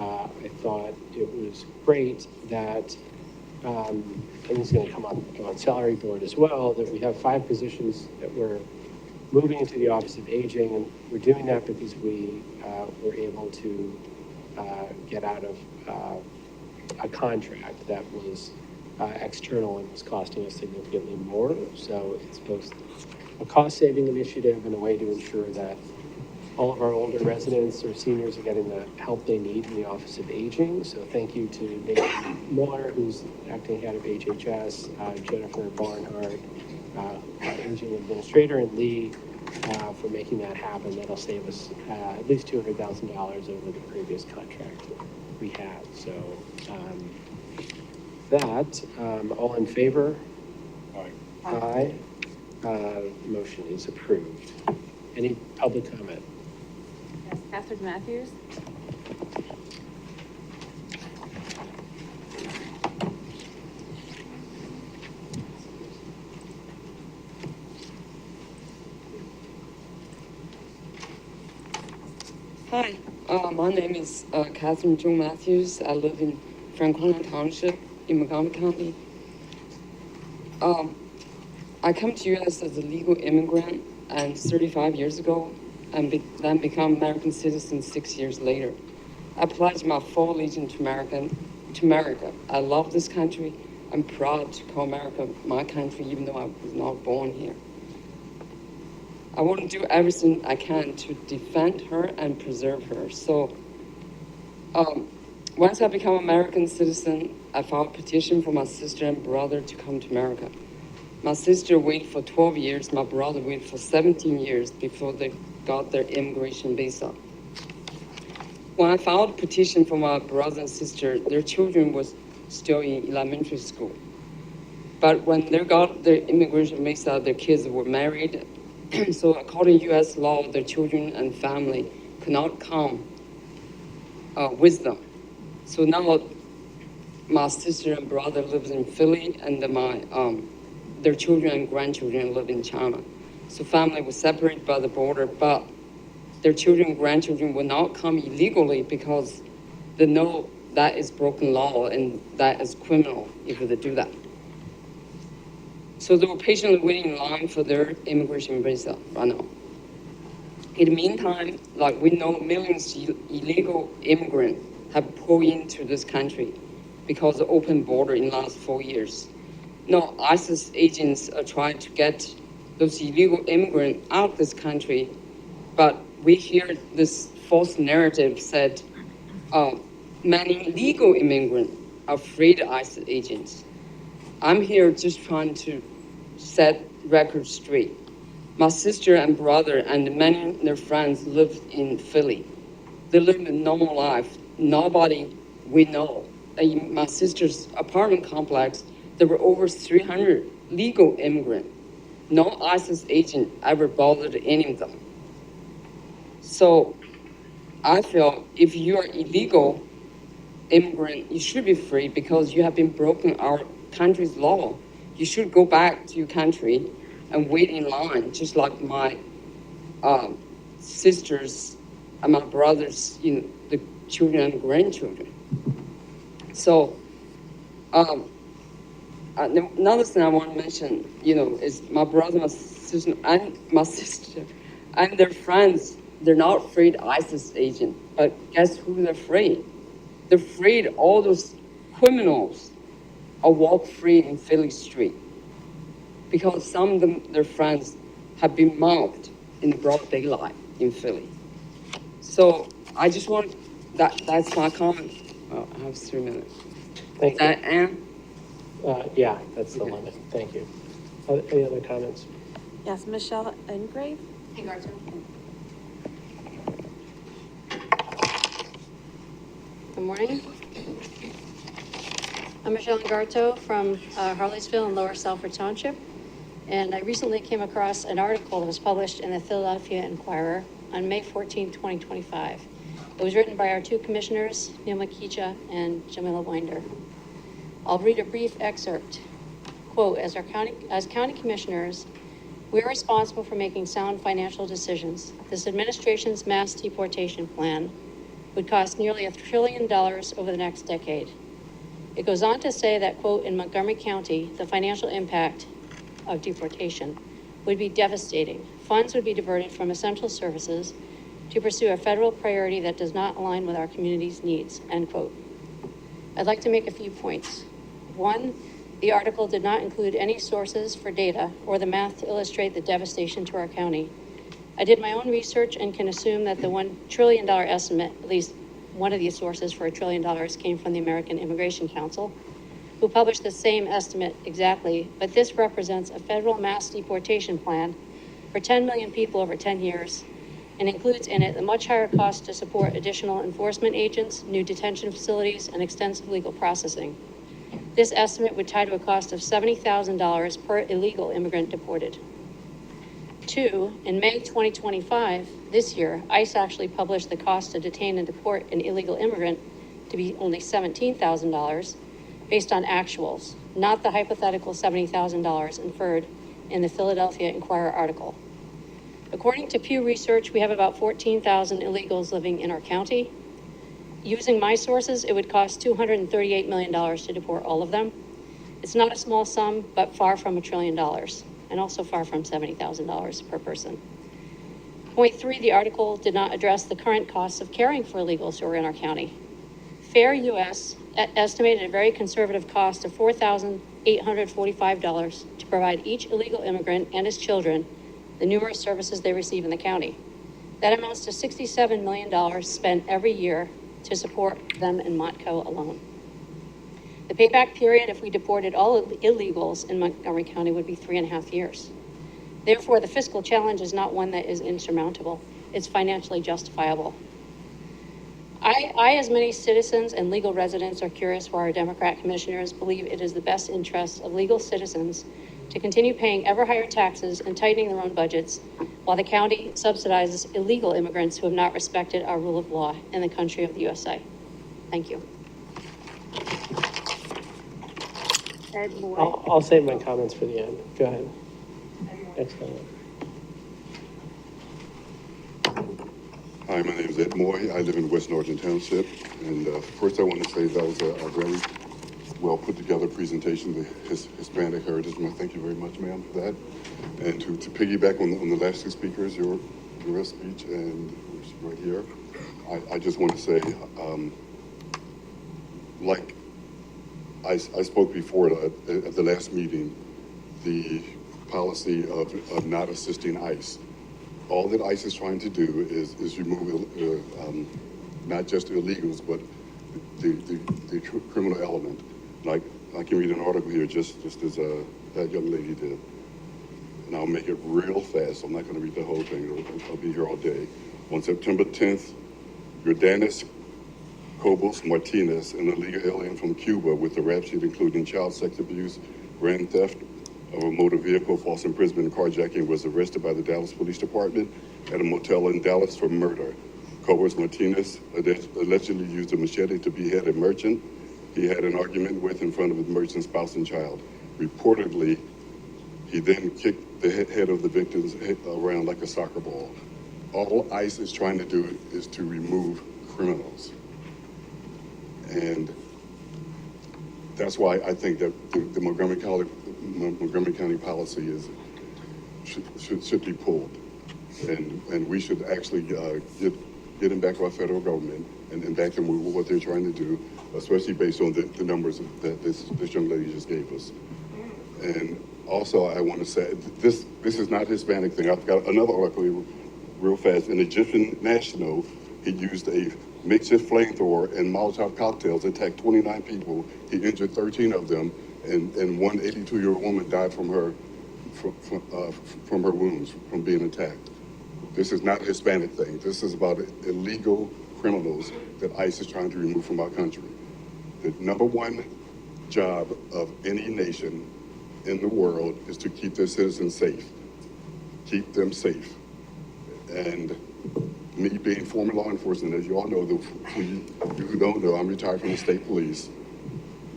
[SPEAKER 5] I thought it was great that, and this is going to come on salary board as well, that we have 5 positions that we're moving into the Office of Aging, and we're doing that because we were able to get out of a contract that was external and was costing us significantly more. So it's both a cost-saving initiative and a way to ensure that all of our older residents or seniors are getting the help they need in the Office of Aging. So thank you to Nathan Miller, who's acting head of HHS, Jennifer Barnhart, our aging administrator, and Lee for making that happen. That'll save us at least $200,000 over the previous contract we had. So all in favor?
[SPEAKER 7] Aye.
[SPEAKER 5] Aye. Motion is approved. Any public comment?
[SPEAKER 4] Yes, Catherine Matthews.
[SPEAKER 15] Hi, my name is Catherine June Matthews. I live in Franklin Township in Montgomery County. I came to U.S. as a legal immigrant and 35 years ago, and then become American citizen 6 years later. I pledged my full allegiance to America. I love this country. I'm proud to call America my country, even though I was not born here. I want to do everything I can to defend her and preserve her. So once I become American citizen, I filed a petition for my sister and brother to come to America. My sister waited for 12 years, my brother waited for 17 years before they got their immigration visa. When I filed a petition for my brother and sister, their children was still in elementary school. But when they got their immigration visa, their kids were married. So according to U.S. law, their children and family could not come with them. So now my sister and brother lives in Philly, and their children and grandchildren live in China. So family was separated by the border, but their children and grandchildren will not come illegally because they know that is broken law and that is criminal if they do that. So they were patiently waiting in line for their immigration visa right now. In the meantime, like we know millions of illegal immigrants have poured into this country because of open border in the last 4 years. Now, ISIS agents are trying to get those illegal immigrants out of this country, but we hear this false narrative said many legal immigrants are afraid of ISIS agents. I'm here just trying to set records straight. My sister and brother and many of their friends live in Philly. They live a normal life. Nobody we know. In my sister's apartment complex, there were over 300 legal immigrants. No ISIS agent ever bothered any of them. So I feel if you're illegal immigrant, you should be free because you have been broken our country's law. You should go back to your country and wait in line, just like my sisters and my brothers, the children and grandchildren. So another thing I want to mention, is my brother, my sister, and their friends. They're not afraid of ISIS agent, but guess who they're afraid? They're afraid all those criminals are walk free in Philly Street because some of them, their friends, have been mobbed in broad daylight in Philly. So I just want that's my comment. Oh, I have 3 minutes.
[SPEAKER 5] Thank you.
[SPEAKER 15] Anne?
[SPEAKER 5] Yeah, that's the limit. Thank you. Any other comments?
[SPEAKER 6] Yes, Michelle Engrave?
[SPEAKER 16] Good morning. I'm Michelle Garto from Harleysville in Lower Salford Township. And I recently came across an article that was published in the Philadelphia Inquirer on May 14, 2025. It was written by our two commissioners, Neil Makicha and Jamila Winder. I'll read a brief excerpt. Quote, as county commissioners, we are responsible for making sound financial decisions. This administration's mass deportation plan would cost nearly $1 trillion over the next decade. It goes on to say that, quote, in Montgomery County, the financial impact of deportation would be devastating. Funds would be diverted from essential services to pursue a federal priority that does not align with our community's needs, end quote. I'd like to make a few points. One, the article did not include any sources for data or the math to illustrate the devastation to our county. I did my own research and can assume that the $1 trillion estimate, at least one of these sources for $1 trillion, came from the American Immigration Council, who published the same estimate exactly, but this represents a federal mass deportation plan for 10 million people over 10 years and includes in it the much higher cost to support additional enforcement agents, new detention facilities, and extensive legal processing. This estimate would tie to a cost of $70,000 per illegal immigrant deported. Two, in May 2025, this year, ICE actually published the cost to detain and deport an illegal immigrant to be only $17,000 based on actuals, not the hypothetical $70,000 inferred in the Philadelphia Inquirer article. According to Pew Research, we have about 14,000 illegals living in our county. Using my sources, it would cost $238 million to deport all of them. It's not a small sum, but far from $1 trillion, and also far from $70,000 per person. Point three, the article did not address the current costs of caring for illegals who are in our county. FAIR US estimated a very conservative cost of $4,845 to provide each illegal immigrant and his children the numerous services they receive in the county. That amounts to $67 million spent every year to support them in Montco alone. The payback period, if we deported all illegals in Montgomery County, would be 3.5 years. Therefore, the fiscal challenge is not one that is insurmountable. It's financially justifiable. I, as many citizens and legal residents, are curious why our Democrat commissioners believe it is the best interest of legal citizens to continue paying ever higher taxes and tightening their own budgets while the county subsidizes illegal immigrants who have not respected our rule of law in the country of the USA. Thank you.
[SPEAKER 4] Ed Moore.
[SPEAKER 5] I'll save my comments for the end. Go ahead. Excellent.
[SPEAKER 1] Hi, my name is Ed Moy. I live in West Norton Township. And first I want to say that was a very well put together presentation, the Hispanic Heritage Month. Thank you very much, ma'am, for that. And to piggyback on the last two speakers, your speech and right here, I just want to say, like I spoke before at the last meeting, the policy of not assisting ICE. All that ICE is trying to do is remove not just illegals, but the criminal element. Like I can read an article here just as that young lady did. And I'll make it real fast. I'm not going to read the whole thing. I'll be here all day. On September 10th, Jordanis Cobos Martinez, an illegal alien from Cuba with a rap sheet including child sex abuse, grand theft of a motor vehicle, false imprisonment, and carjacking, was arrested by the Dallas Police Department at a motel in Dallas for murder. Cobos Martinez allegedly used a machete to behead a merchant he had an argument with in front of his merchant's spouse and child. Reportedly, he then kicked the head of the victim's head around like a soccer ball. All ICE is trying to do is to remove criminals. And that's why I think that the Montgomery County policy should be pulled. And we should actually get them back to our federal government and back them with what they're trying to do, especially based on the numbers that this young lady just gave us. And also, I want to say, this is not a Hispanic thing. I've got another article real fast. An Egyptian national, he used a makeshift flamethrower and Molotov cocktails, attacked 29 people. He injured 13 of them, and one 82-year-old woman died from her wounds from being attacked. This is not a Hispanic thing. This is about illegal criminals that ICE is trying to remove from our country. The number one job of any nation in the world is to keep their citizens safe. Keep them safe. And me being former law enforcement, as you all know, you who don't know, I'm retired from the state police.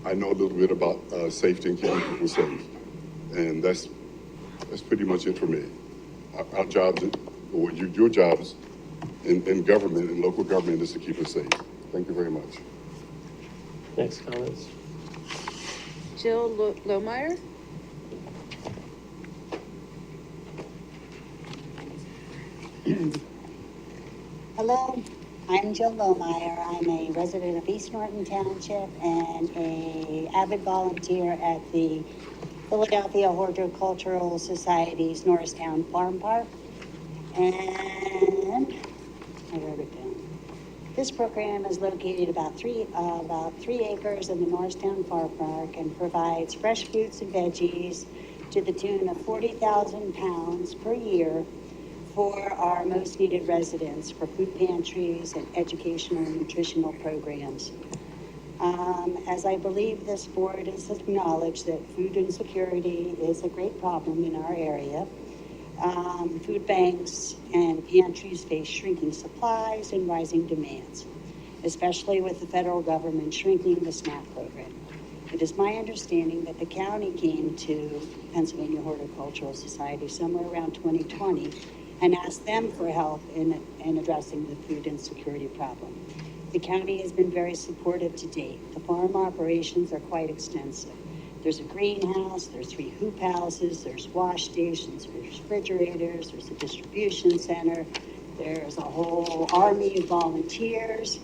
[SPEAKER 1] I know a little bit about safety and keeping people safe. And that's pretty much it for me. Our jobs, or your jobs in government and local government, is to keep us safe. Thank you very much.
[SPEAKER 5] Next comments.
[SPEAKER 4] Jill Lohmeyer.
[SPEAKER 17] Hello, I'm Jill Lohmeyer. I'm a resident of East Norton Township and an avid volunteer at the Philadelphia Horticultural Society's Norristown Farm Park. And I wrote it down. This program is located about 3 acres in the Norristown Farm Park and provides fresh fruits and veggies to the tune of 40,000 pounds per year for our most needed residents, for food pantries and educational and nutritional programs. As I believe this board has acknowledged that food insecurity is a great problem in our area. Food banks and pantries face shrinking supplies and rising demands, especially with the federal government shrinking the SNAP program. It is my understanding that the county came to Pennsylvania Horticultural Society somewhere around 2020 and asked them for help in addressing the food insecurity problem. The county has been very supportive to date. The farm operations are quite extensive. There's a greenhouse, there's 3 hoop houses, there's wash stations, there's refrigerators, there's a distribution center, there's a whole army of volunteers.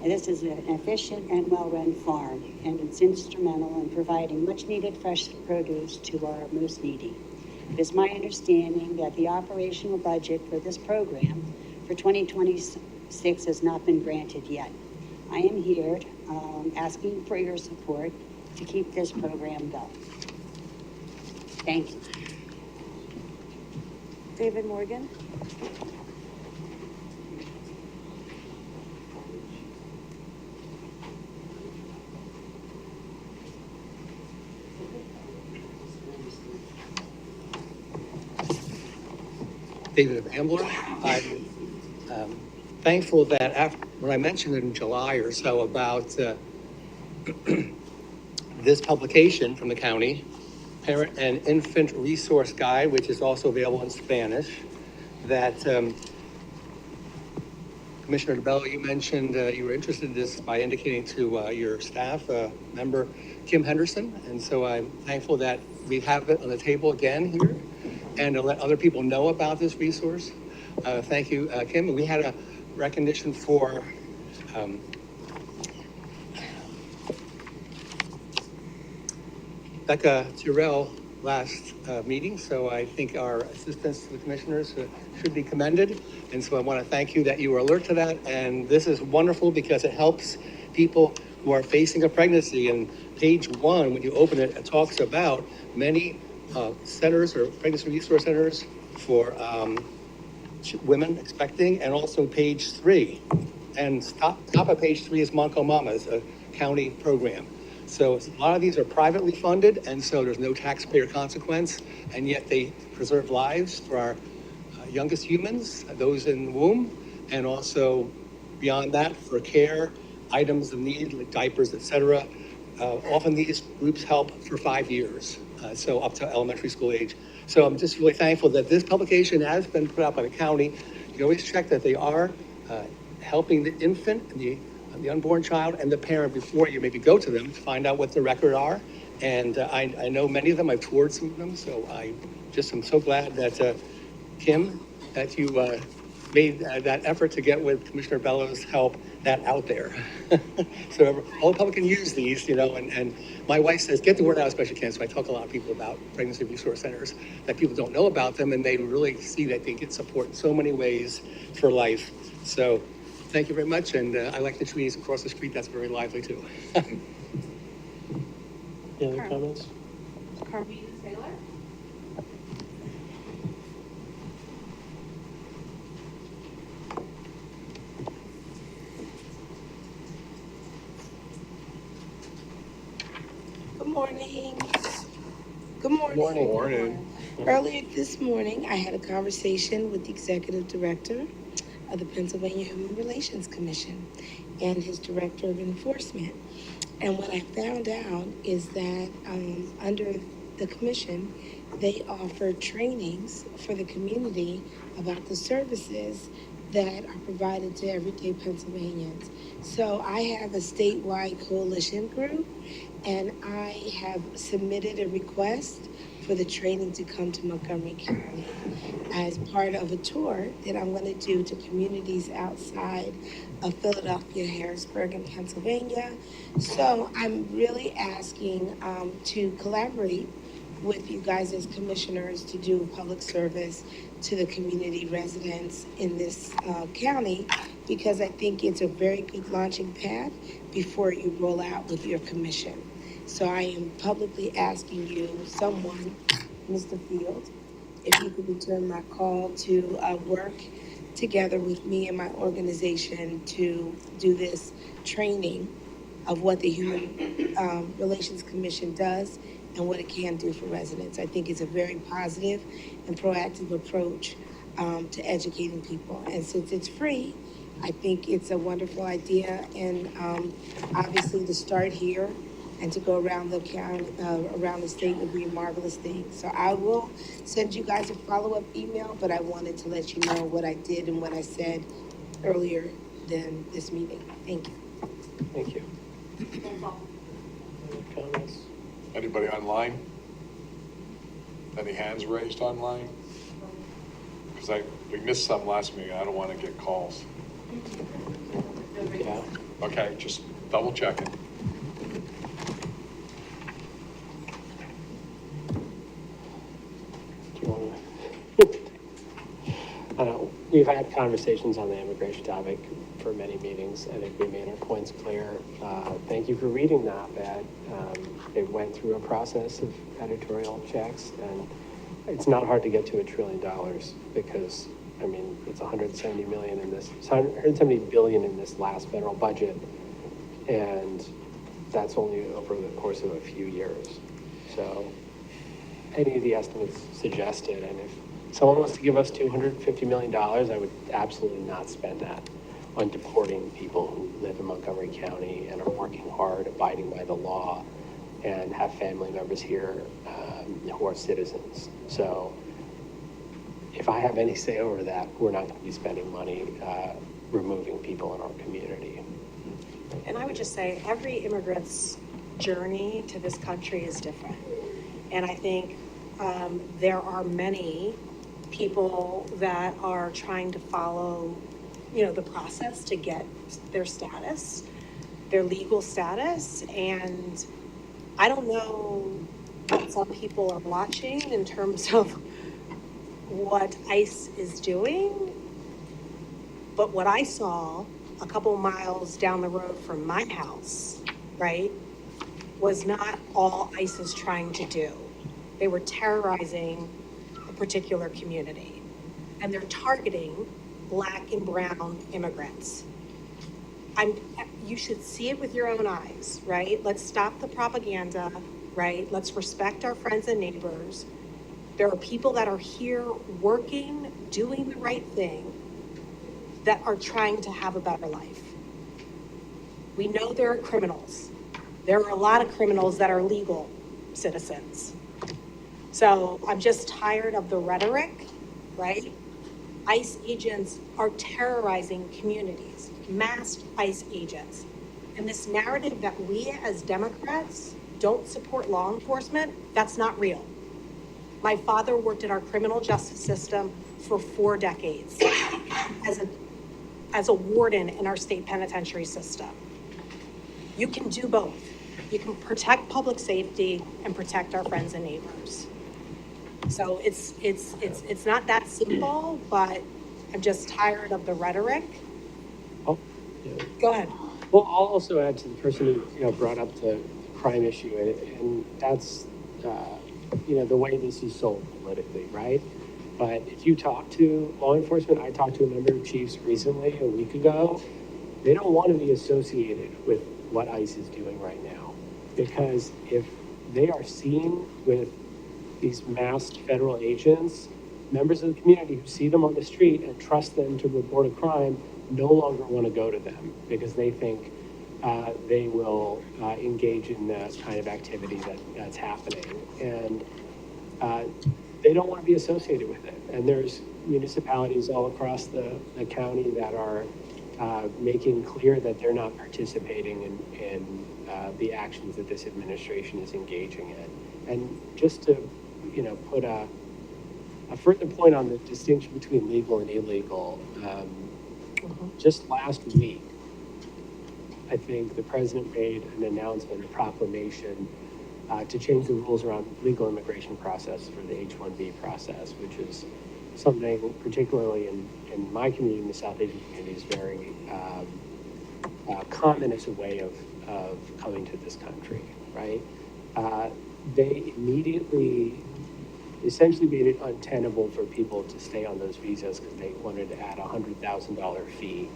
[SPEAKER 17] And this is an efficient and well-run farm, and it's instrumental in providing much-needed fresh produce to our most needy. It is my understanding that the operational budget for this program for 2026 has not been granted yet. I am here asking for your support to keep this program going. Thank you.
[SPEAKER 4] David Morgan.
[SPEAKER 13] David Ambler. I'm thankful that when I mentioned in July or so about this publication from the county, Parent and Infant Resource Guide, which is also available in Spanish, that Commissioner DeBello, you mentioned you were interested in this by indicating to your staff member, Kim Henderson. And so I'm thankful that we have it on the table again here and to let other people know about this resource. Thank you, Kim. We had a recognition for Becca Tyrell last meeting, so I think our assistants to the commissioners should be commended. And so I want to thank you that you were alert to that. And this is wonderful because it helps people who are facing a pregnancy. And page 1, when you open it, it talks about many centers or pregnancy resource centers for women expecting, and also page 3. And top of page 3 is Montgomery, a county program. So a lot of these are privately funded, and so there's no taxpayer consequence, and yet they preserve lives for our youngest humans, those in the womb, and also beyond that for care, items of need like diapers, etc. Often these groups help for 5 years, so up to elementary school age. So I'm just really thankful that this publication has been put out by the county. You always check that they are helping the infant and the unborn child and the parent before you maybe go to them to find out what the record are. And I know many of them, I've toured some of them, so I just am so glad that, Kim, that you made that effort to get with Commissioner Bellows' help that out there. So all the public can use these, and my wife says, get the word out as best you can. So I talk to a lot of people about pregnancy resource centers, that people don't know about them, and they really see that they get support in so many ways for life. So thank you very much, and I like the trees across the street. That's very lively too.
[SPEAKER 8] Any other comments?
[SPEAKER 4] Carmine Taylor.
[SPEAKER 18] Good morning. Good morning.
[SPEAKER 7] Morning.
[SPEAKER 18] Earlier this morning, I had a conversation with the executive director of the Pennsylvania Human Relations Commission and his director of enforcement. And what I found out is that under the commission, they offer trainings for the community about the services that are provided to everyday Pennsylvanians. So I have a statewide coalition group, and I have submitted a request for the training to come to Montgomery County as part of a tour that I'm going to do to communities outside of Philadelphia, Harrisburg, and Pennsylvania. So I'm really asking to collaborate with you guys as commissioners to do public service to the community residents in this county, because I think it's a very good launching pad before you roll out with your commission. So I am publicly asking you, someone, Mr. Field, if you could return my call to work together with me and my organization to do this training of what the Human Relations Commission does and what it can do for residents. I think it's a very positive and proactive approach to educating people. And since it's free, I think it's a wonderful idea. And obviously to start here and to go around the county, around the state would be a marvelous thing. So I will send you guys a follow-up email, but I wanted to let you know what I did and what I said earlier than this meeting. Thank you.
[SPEAKER 8] Thank you. Any comments?
[SPEAKER 7] Anybody online? Any hands raised online? Because we missed some last meeting. I don't want to get calls.
[SPEAKER 8] Yeah.
[SPEAKER 7] Okay, just double checking.
[SPEAKER 8] Do you want to?
[SPEAKER 5] we've had conversations on the immigration topic for many meetings. I think we made our points clear. Thank you for reading the op-ed. It went through a process of editorial checks, and it's not hard to get to $1 trillion because, I mean, it's 170 million in this, it's 170 billion in this last federal budget, and that's only over the course of a few years. So any of the estimates suggested, and if someone wants to give us $250 million, I would absolutely not spend that on deporting people who live in Montgomery County and are working hard, abiding by the law, and have family members here who are citizens. So if I have any say over that, we're not going to be spending money removing people in our community.
[SPEAKER 6] And I would just say every immigrant's journey to this country is different. And I think there are many people that are trying to follow, the process to get their status, their legal status. And I don't know what some people are watching in terms of what ICE is doing, but what I saw a couple miles down the road from my house, right, was not all ICE is trying to do. They were terrorizing a particular community, and they're targeting Black and brown immigrants. You should see it with your own eyes, right? Let's stop the propaganda, right? Let's respect our friends and neighbors. There are people that are here working, doing the right thing, that are trying to have a better life. We know there are criminals. There are a lot of criminals that are legal citizens. So I'm just tired of the rhetoric, right? ICE agents are terrorizing communities, masked ICE agents. And this narrative that we as Democrats don't support law enforcement, that's not real. My father worked in our criminal justice system for 4 decades as a warden in our state penitentiary system. You can do both. You can protect public safety and protect our friends and neighbors. So it's not that simple, but I'm just tired of the rhetoric.
[SPEAKER 5] Oh, yeah.
[SPEAKER 6] Go ahead.
[SPEAKER 5] Well, I'll also add to the person who brought up the crime issue, and that's the way this is sold politically, right? But if you talk to law enforcement, I talked to a number of chiefs recently, a week ago, they don't want to be associated with what ICE is doing right now, because if they are seen with these masked federal agents, members of the community who see them on the street and trust them to report a crime no longer want to go to them because they think they will engage in the kind of activity that's happening. And they don't want to be associated with it. And there's municipalities all across the county that are making clear that they're not participating in the actions that this administration is engaging in. And just to put a further point on the distinction between legal and illegal, just last week, I think the president made an announcement, a proclamation, to change the rules around legal immigration process for the H-1B process, which is something particularly in my community, in the South Asian community, is very common as a way of coming to this country, right? They immediately essentially made it untenable for people to stay on those visas because they wanted to add a $100,000 fee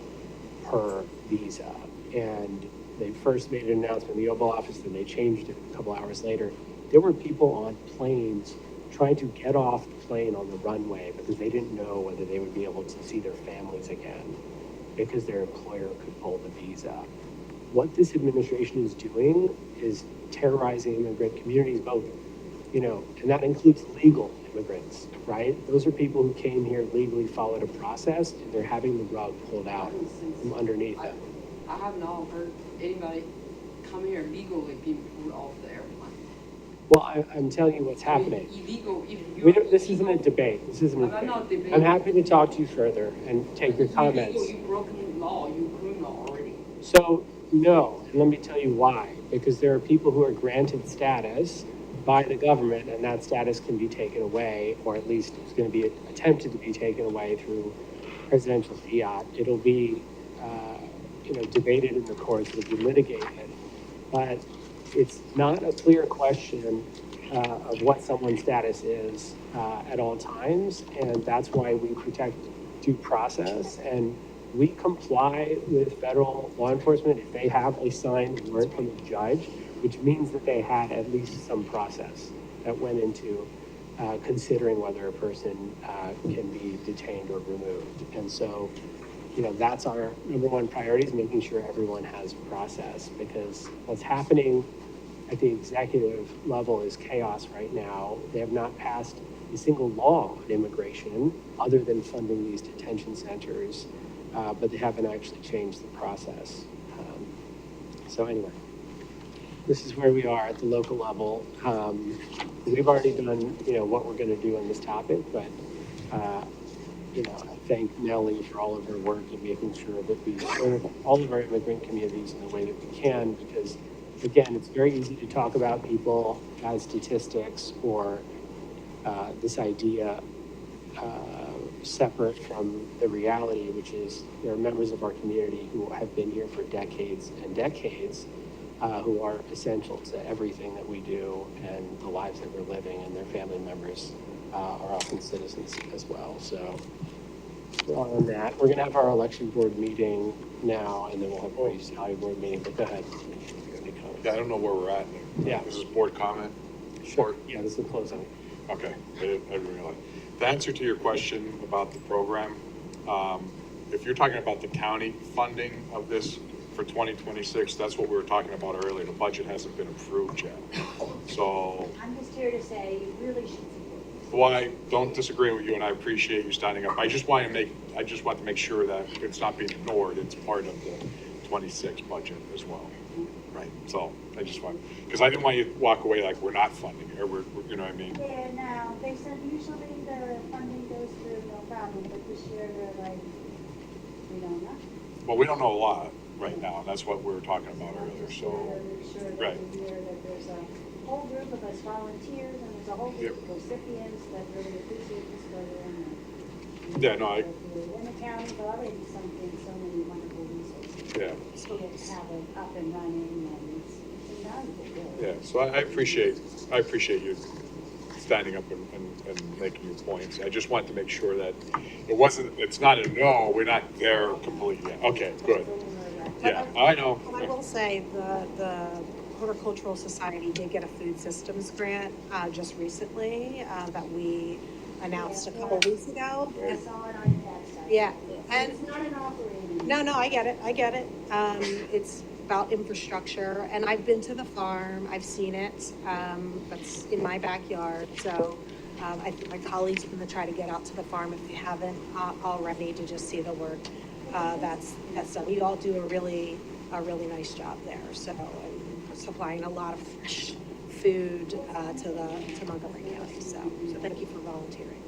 [SPEAKER 5] per visa. And they first made an announcement in the Oval Office, then they changed it a couple hours later. There were people on planes trying to get off the plane on the runway because they didn't know whether they would be able to see their families again because their employer could pull the visa. What this administration is doing is terrorizing immigrant communities, both, and that includes legal immigrants, right? Those are people who came here legally, followed a process, and they're having the rug pulled out from underneath them.
[SPEAKER 15] I have not heard anybody come here legally being pulled off the airplane.
[SPEAKER 5] Well, I'm telling you what's happening.
[SPEAKER 15] Illegal, even
[SPEAKER 5] This isn't a debate. This isn't a debate.
[SPEAKER 15] I'm not debating.
[SPEAKER 5] I'm happy to talk to you further and take your comments.
[SPEAKER 15] Illegal, you broken law, you criminal already.
[SPEAKER 5] So, no, and let me tell you why. Because there are people who are granted status by the government, and that status can be taken away, or at least it's going to be attempted to be taken away through presidential fiat. It'll be, debated in the courts, it'll be litigated, but it's not a clear question of what someone's status is at all times, and that's why we protect due process, and we comply with federal law enforcement if they have a signed warrant from the judge, which means that they had at least some process that went into considering whether a person can be detained or removed. And so, that's our number one priority, is making sure everyone has process, because what's happening at the executive level is chaos right now. They have not passed a single law on immigration other than funding these detention centers, but they haven't actually changed the process. So anyway, this is where we are at the local level. We've already done, what we're going to do on this topic, but I thank Nellie for all of her work in making sure that we serve all of our immigrant communities in the way that we can, because again, it's very easy to talk about people as statistics or this idea separate from the reality, which is there are members of our community who have been here for decades and decades, who are essential to everything that we do and the lives that we're living, and their family members are often citizens as well. So on that, we're going to have our election board meeting now, and then we'll have a salary board meeting, but go ahead.
[SPEAKER 7] Yeah, I don't know where we're at.
[SPEAKER 5] Yeah.
[SPEAKER 7] This is board comment?
[SPEAKER 5] Sure. Yeah, this is the closing.
[SPEAKER 7] Okay, I didn't realize. The answer to your question about the program, if you're talking about the county funding of this for 2026, that's what we were talking about earlier. The budget hasn't been approved yet. So,
[SPEAKER 17] I'm just here to say you really should support this.
[SPEAKER 7] well, I don't disagree with you, and I appreciate you standing up. I just want to make sure that it's not being ignored. It's part of the 26 budget as well. Right, so I just want, because I didn't want you to walk away like we're not funding it, or we're you know what I mean?
[SPEAKER 17] Yeah, now, they said usually the funding goes through, no problem, but this year they're like, we don't know.
[SPEAKER 7] Well, we don't know a lot right now, and that's what we were talking about earlier, so,
[SPEAKER 17] Make sure
[SPEAKER 7] right.
[SPEAKER 17] that we hear that there's a whole group of us volunteers, and there's a whole group of recipients that really appreciate this program. And
[SPEAKER 7] Yeah, no,
[SPEAKER 17] in the county, but already something, so many wonderful resources.
[SPEAKER 7] Yeah.
[SPEAKER 17] So to have it up and running, and it's invaluable.
[SPEAKER 7] Yeah, so I appreciate you standing up and making your points. I just wanted to make sure that it's not a no, we're not there completely yet. Okay, good. Yeah, I know.
[SPEAKER 6] I will say the Horticultural Society did get a food systems grant just recently that we announced a couple weeks ago.
[SPEAKER 17] I saw it on that side.
[SPEAKER 6] Yeah,
[SPEAKER 17] And it's not an operating.
[SPEAKER 6] No, I get it. It's about infrastructure, and I've been to the farm, I've seen it, that's in my backyard, so I think my colleagues are gonna try to get out to the farm if they haven't already, to just see the work that's done. You all do a really nice job there, so, and supplying a lot of fresh food to Montgomery County, so thank you for volunteering.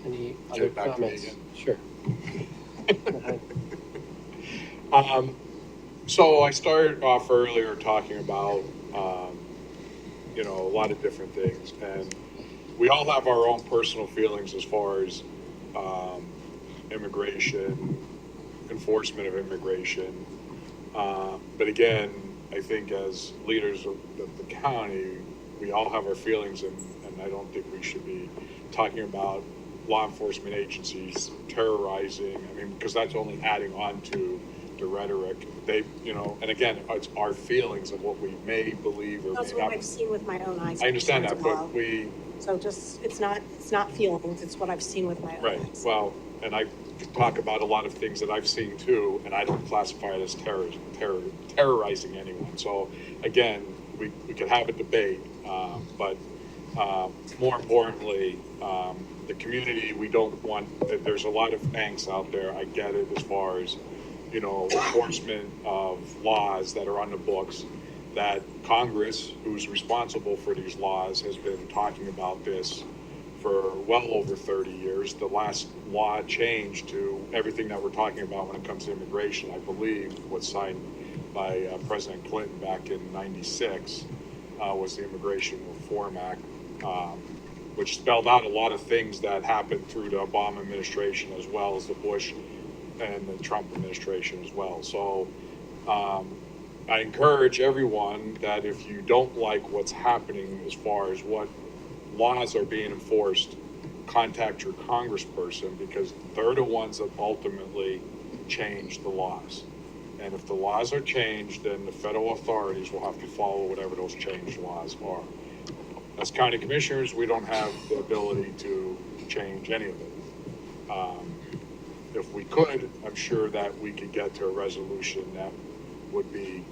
[SPEAKER 5] Any other
[SPEAKER 7] Back to me
[SPEAKER 5] comments?
[SPEAKER 7] again.
[SPEAKER 5] Sure.
[SPEAKER 7] So I started off earlier talking about, a lot of different things, and we all have our own personal feelings as far as immigration, enforcement of immigration. But again, I think as leaders of the county, we all have our feelings, and I don't think we should be talking about law enforcement agencies terrorizing. I mean, because that's only adding on to the rhetoric. They, and again, it's our feelings of what we may believe or
[SPEAKER 6] That's
[SPEAKER 7] may
[SPEAKER 6] what
[SPEAKER 7] not.
[SPEAKER 6] I've seen with my own eyes.
[SPEAKER 7] I understand that,
[SPEAKER 6] as well.
[SPEAKER 7] but
[SPEAKER 6] So just, it's not feelings, it's what I've seen with my own
[SPEAKER 7] right,
[SPEAKER 6] eyes.
[SPEAKER 7] well, and I talk about a lot of things that I've seen too, and I don't classify it as terrorizing anyone. So again, we could have a debate, but more importantly, the community, we don't want, there's a lot of angst out there. I get it as far as, enforcement of laws that are on the books, that Congress, who's responsible for these laws, has been talking about this for well over 30 years. The last law change to everything that we're talking about when it comes to immigration, I believe, was signed by President Clinton back in '96, was the Immigration Reform Act. which spelled out a lot of things that happened through the Obama administration as well as the Bush and the Trump administration as well. So I encourage everyone that if you don't like what's happening as far as what laws are being enforced, contact your congressperson, because they're the ones that ultimately change the laws. And if the laws are changed, then the federal authorities will have to follow whatever those changed laws are. As county commissioners, we don't have the ability to change any of it. If we could, I'm sure that we could get to a resolution that would be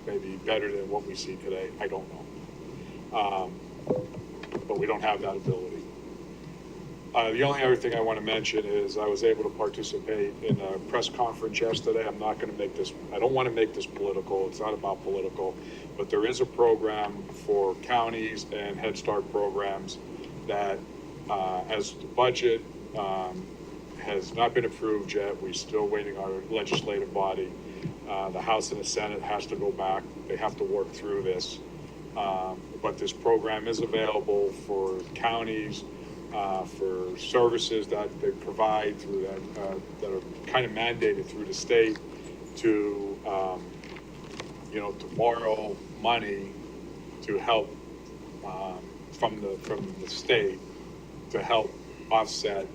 [SPEAKER 7] maybe better than what we see today. I don't know. But we don't have that ability. The only other thing I want to mention is I was able to participate in a press conference yesterday. I'm not going to make this, I don't want to make this political. It's not about political, but there is a program for counties and Head Start programs that as the budget has not been approved yet, we're still waiting on our legislative body. The House and the Senate has to go back. They have to work through this. But this program is available for counties, for services that they provide through that are kind of mandated through the state to, to borrow money to help from the state to help offset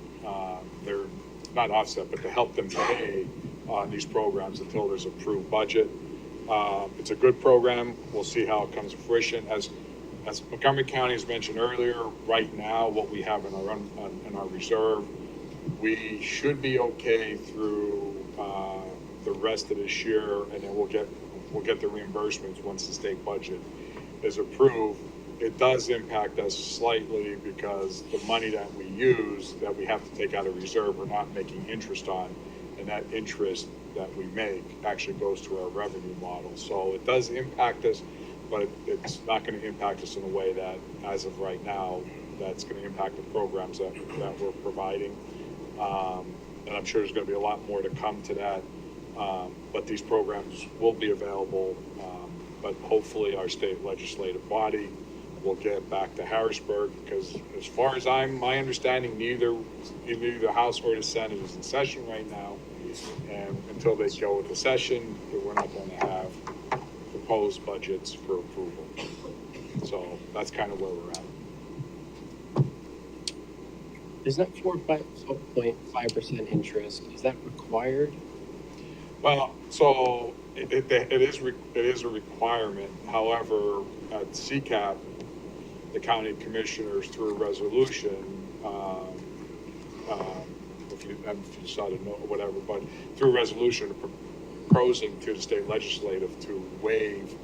[SPEAKER 7] not offset, but to help them pay on these programs until there's approved budget. It's a good program. We'll see how it comes to fruition. As Montgomery County has mentioned earlier, right now, what we have in our reserve, we should be okay through the rest of this year, and then we'll get the reimbursements once the state budget is approved. It does impact us slightly because the money that we use, that we have to take out of reserve, we're not making interest on, and that interest that we make actually goes to our revenue model. So it does impact us, but it's not going to impact us in a way that, as of right now, that's going to impact the programs that we're providing. And I'm sure there's going to be a lot more to come to that. But these programs will be available. But hopefully our state legislative body will get back to Harrisburg, because as far as my understanding, neither the House or the Senate is in session right now. And until they go into session, we're not going to have proposed budgets for approval. So that's kind of where we're at.
[SPEAKER 5] Is that 4.5% interest, is that required?
[SPEAKER 7] Well, so it is a requirement. However, at CCAP, the county commissioners, through a resolution, if you decided no or whatever, but through a resolution proposing to the state legislative to waive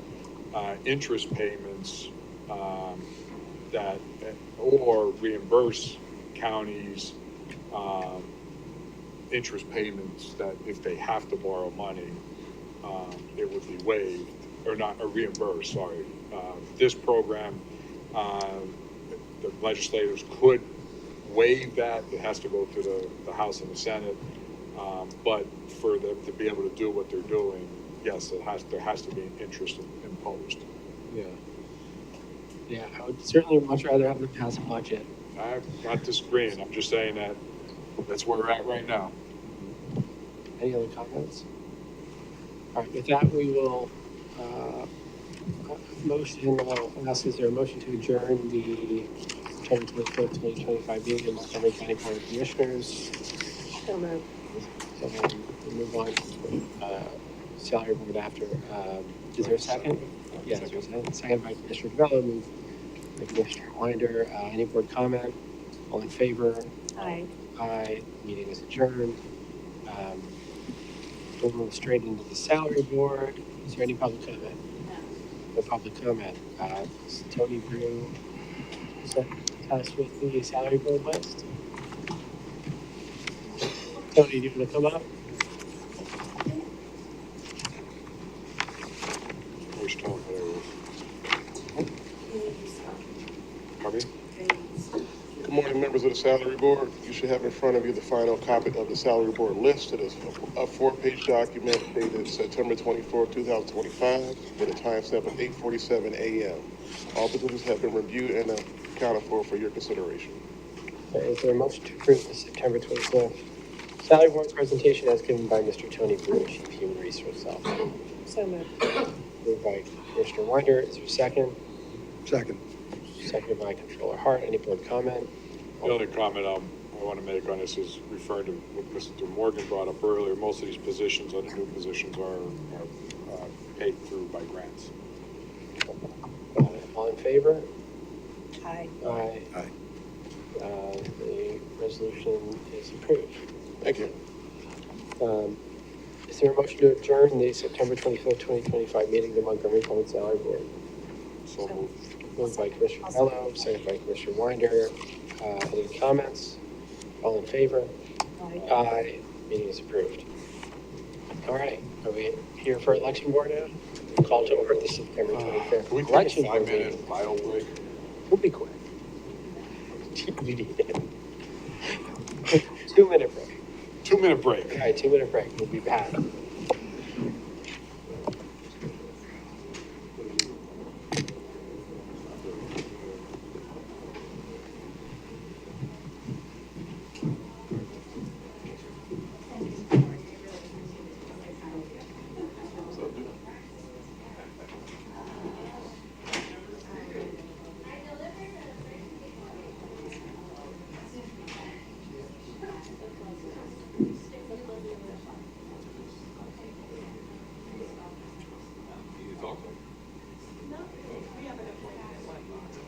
[SPEAKER 7] interest payments that or reimburse counties interest payments that if they have to borrow money, it would be waived or not, or reimbursed. Sorry, this program, the legislators could waive that. It has to go through the House and the Senate, but for them to be able to do what they're doing, yes, there has to be an interest imposed.
[SPEAKER 5] Yeah, I would certainly much rather have them pass a budget.
[SPEAKER 7] I'm not disagreeing. I'm just saying that that's where we're at right now.
[SPEAKER 5] Any other comments? All right, with that, we will I'll ask, is there a motion to adjourn the September 24th, 2025 meeting of the Montgomery County Board of Commissioners?
[SPEAKER 6] So moved.
[SPEAKER 5] So we'll move on to salary board after. Is there a second? Yes, there's a second by Commissioner DeBello, moved by Commissioner Winder. Any board comment? All in favor?
[SPEAKER 6] Aye.
[SPEAKER 5] Aye. Meeting is adjourned. We'll move straight into the salary board. Is there any public comment? No public comment. Is Tony Brew tasked with the salary board list? Tony, do you want to come up?
[SPEAKER 7] Where's Tony? There he is. Harvey?
[SPEAKER 14] Good morning, members of the Salary Board. You should have in front of you the final copy of the Salary Board list. It is a four-page document dated September 24, 2025, with a timestamp of 8:47 a.m. All positions have been reviewed and accounted for your consideration.
[SPEAKER 5] Is there a motion to approve the September 25th salary board presentation as given by Mr. Tony Brewer, Chief Human Resource Officer?
[SPEAKER 6] So moved.
[SPEAKER 5] Moved by Commissioner Winder. Is there a second?
[SPEAKER 8] Second.
[SPEAKER 5] Seconded by Controller Hart. Any board comment?
[SPEAKER 7] The only comment I want to make on this is referring to what Mr. Morgan brought up earlier. Most of these positions, other new positions, are paid through by grants.
[SPEAKER 5] All in favor?
[SPEAKER 6] Aye.
[SPEAKER 5] Aye.
[SPEAKER 8] Aye.
[SPEAKER 5] The resolution is approved.
[SPEAKER 14] Thank you.
[SPEAKER 5] Is there a motion to adjourn the September 25th, 2025 meeting of the Montgomery Public Salary Board?
[SPEAKER 7] So moved.
[SPEAKER 5] Moved by Commissioner Mello, seconded by Commissioner Winder. Any comments? All in favor?
[SPEAKER 6] Aye.
[SPEAKER 5] Aye. Meeting is approved. All right, are we here for election board now? Call to order the September 25th.
[SPEAKER 7] Can we take
[SPEAKER 5] election
[SPEAKER 7] a
[SPEAKER 5] board
[SPEAKER 7] 5-minute
[SPEAKER 5] meeting.
[SPEAKER 7] bio break?
[SPEAKER 5] We'll be quick. 2-minute break.
[SPEAKER 7] 2-minute break.
[SPEAKER 5] All right, 2-minute break. We'll be back.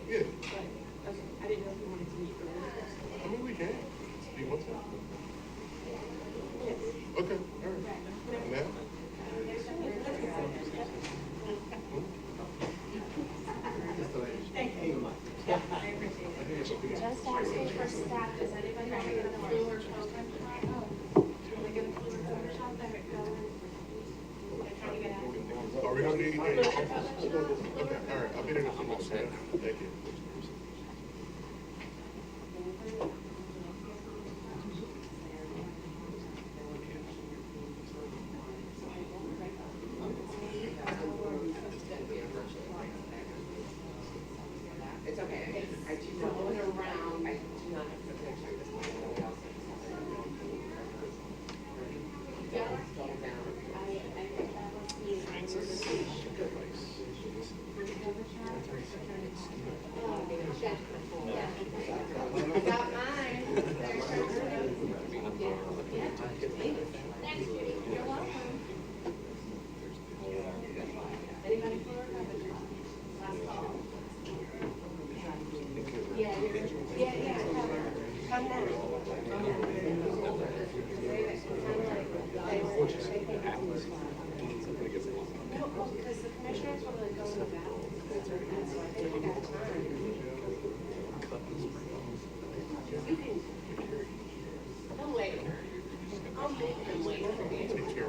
[SPEAKER 14] Yeah. I didn't know if you wanted to meet earlier. I mean, we can. Do you want to? Okay, all right. Now?
[SPEAKER 4] Just asking for staff, does anybody want to get a flu or COVID? Can we get a flu or COVID shot there?
[SPEAKER 14] Are we gonna need anything else? Okay, all right, I'll be there in a few minutes. Thank you.
[SPEAKER 19] It's okay. I do not want around. I do not have to picture this one. Somebody else. I got mine. You're welcome. Anybody for last call? Yeah. Come now. No, because the commissioners want to go in the ballot. So I think we got time. You can. I'll wait. I'll make them wait for you.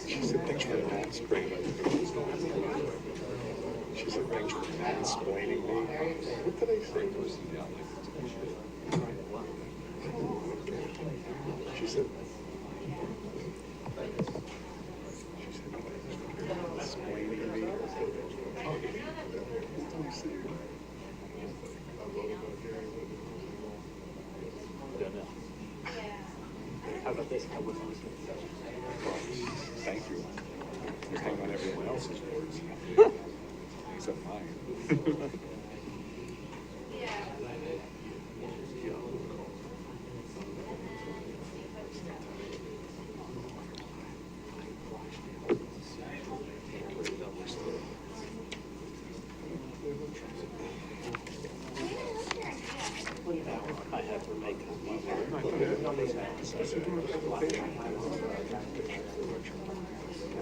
[SPEAKER 14] She said, thanks for mansplaining. She said, thanks for mansplaining me. What did I say? She said,
[SPEAKER 7] Thank you. You're hanging on everyone else's words, except mine.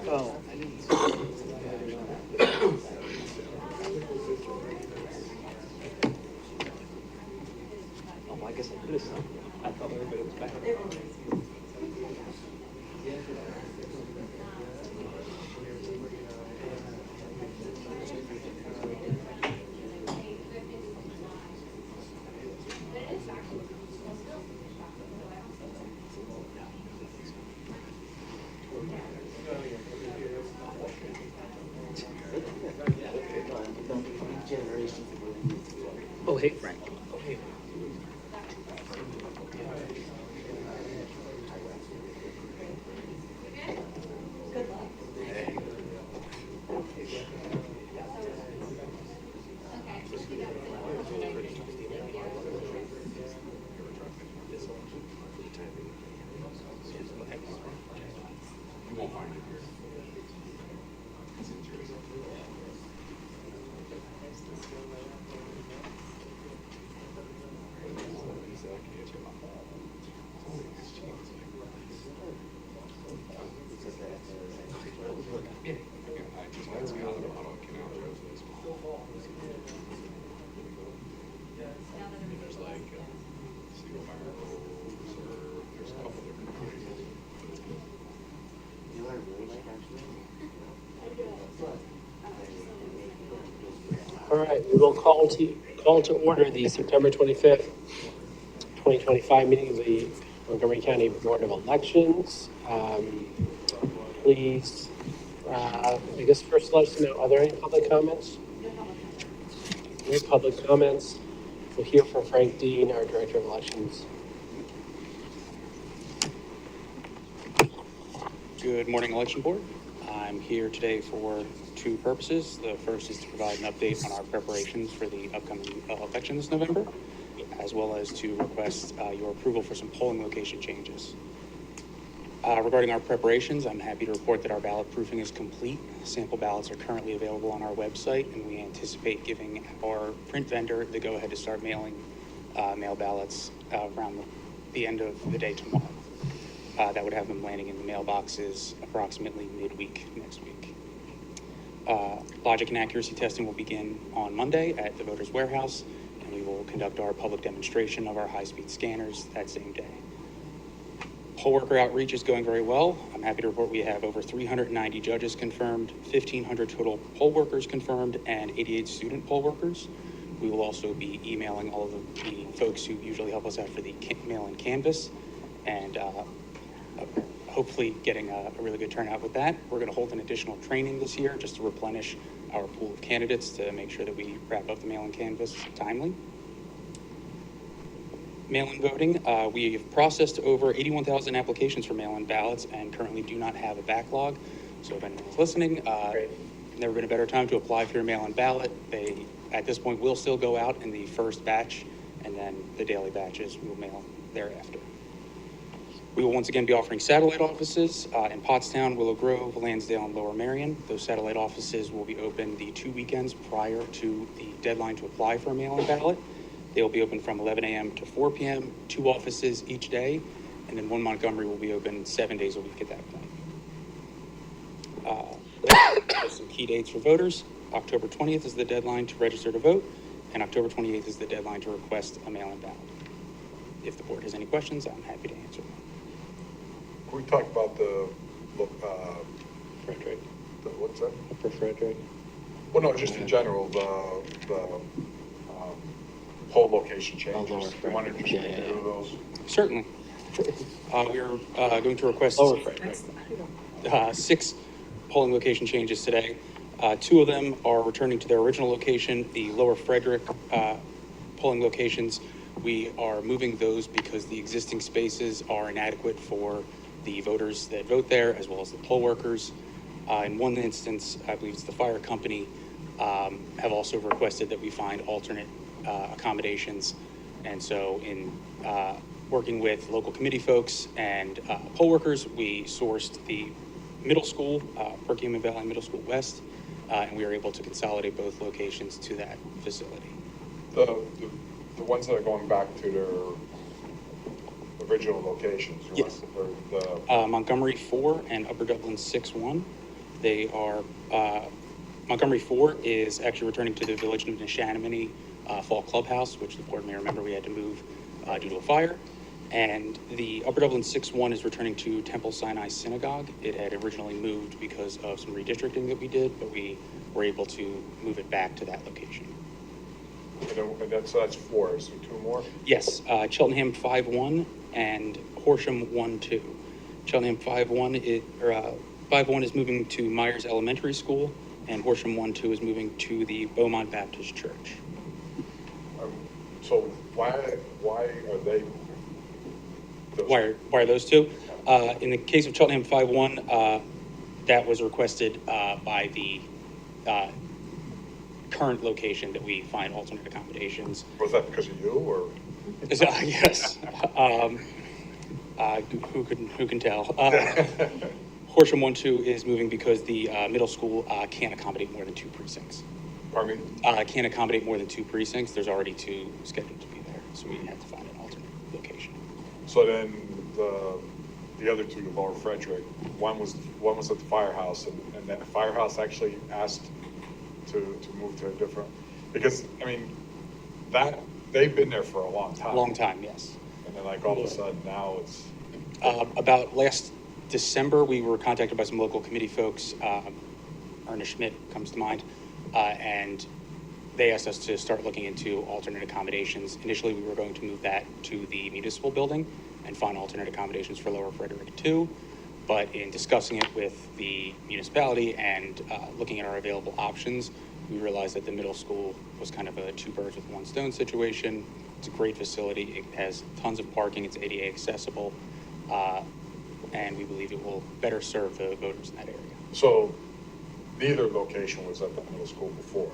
[SPEAKER 13] Oh.
[SPEAKER 9] Oh, I guess I could have signed it. I thought everybody was back. Oh, hey, Frank. Oh, hey.
[SPEAKER 7] There's like single variable reserve, there's a couple different ways, but it's good.
[SPEAKER 5] All right, we will call to order the September 25th, 2025 meeting of the Montgomery County Board of Elections. Please, I guess first let us know, are there any public comments? No public comments. We'll hear from Frank Dean, our Director of Elections.
[SPEAKER 20] Good morning, Election Board. I'm here today for two purposes. The first is to provide an update on our preparations for the upcoming election this November, as well as to request your approval for some polling location changes. Regarding our preparations, I'm happy to report that our ballot proofing is complete. Sample ballots are currently available on our website, and we anticipate giving our print vendor the go-ahead to start mailing mail ballots around the end of the day tomorrow. That would have them landing in the mailboxes approximately midweek next week. Logic and accuracy testing will begin on Monday at the Voters Warehouse, and we will conduct our public demonstration of our high-speed scanners that same day. Poll worker outreach is going very well. I'm happy to report we have over 390 judges confirmed, 1,500 total poll workers confirmed, and 88 student poll workers. We will also be emailing all of the folks who usually help us out for the mail-in canvas, and hopefully getting a really good turnout with that. We're going to hold an additional training this year just to replenish our pool of candidates to make sure that we wrap up the mail-in canvas timely. Mail-in voting, we have processed over 81,000 applications for mail-in ballots and currently do not have a backlog. So if anyone's listening, never been a better time to apply for your mail-in ballot. They, at this point, will still go out in the first batch, and then the daily batches will mail thereafter. We will once again be offering satellite offices in Pottstown, Willow Grove, Lansdale, and Lower Merion. Those satellite offices will be open the 2 weekends prior to the deadline to apply for a mail-in ballot. They will be open from 11 a.m. to 4 p.m., 2 offices each day, and then one Montgomery will be open 7 days a week at that point. Some key dates for voters. October 20th is the deadline to register to vote, and October 28th is the deadline to request a mail-in ballot. If the board has any questions, I'm happy to answer them.
[SPEAKER 7] Can we talk about the,
[SPEAKER 5] Frederick.
[SPEAKER 7] What's that?
[SPEAKER 5] For Frederick.
[SPEAKER 7] Well, no, just in general, the poll location changes. Do you want to just go through those?
[SPEAKER 20] Certainly. We are going to request 6 polling location changes today. 2 of them are returning to their original location, the Lower Frederick polling locations. We are moving those because the existing spaces are inadequate for the voters that vote there, as well as the poll workers. In one instance, I believe it's the fire company, have also requested that we find alternate accommodations. And so in working with local committee folks and poll workers, we sourced the middle school, Perkiomen Valley Middle School West, and we were able to consolidate both locations to that facility.
[SPEAKER 7] The ones that are going back to their original locations?
[SPEAKER 20] Yes. Montgomery 4 and Upper Dublin 6-1. They are, Montgomery 4 is actually returning to the Village of Neshannominee Fall Clubhouse, which the board may remember we had to move due to a fire. And the Upper Dublin 6-1 is returning to Temple Sinai Synagogue. It had originally moved because of some redistricting that we did, but we were able to move it back to that location.
[SPEAKER 7] And that's 4, so 2 more?
[SPEAKER 20] Yes, Cheltenham 5-1 and Horsham 1-2. Cheltenham 5-1 is moving to Myers Elementary School, and Horsham 1-2 is moving to the Beaumont Baptist Church.
[SPEAKER 7] So why are they?
[SPEAKER 20] Why are those two? In the case of Cheltenham 5-1, that was requested by the current location that we find alternate accommodations.
[SPEAKER 7] Was that because of you, or?
[SPEAKER 20] Yes. Who can tell? Horsham 1-2 is moving because the middle school can't accommodate more than 2 precincts.
[SPEAKER 7] Pardon me?
[SPEAKER 20] Can't accommodate more than 2 precincts. There's already 2 scheduled to be there, so we had to find an alternate location.
[SPEAKER 7] So then the other 2, Lower Frederick, one was at the firehouse, and that firehouse actually asked to move to a different, because I mean that they've been there for a long time.
[SPEAKER 20] Long time, yes.
[SPEAKER 7] And then like all of a sudden now it's
[SPEAKER 20] about last December, we were contacted by some local committee folks. Ernest Schmidt comes to mind, and they asked us to start looking into alternate accommodations. Initially, we were going to move that to the municipal building and find alternate accommodations for Lower Frederick 2. But in discussing it with the municipality and looking at our available options, we realized that the middle school was kind of a 2 birds with 1 stone situation. It's a great facility. It has tons of parking. It's ADA accessible. And we believe it will better serve the voters in that area.
[SPEAKER 7] so neither location was at the middle school before.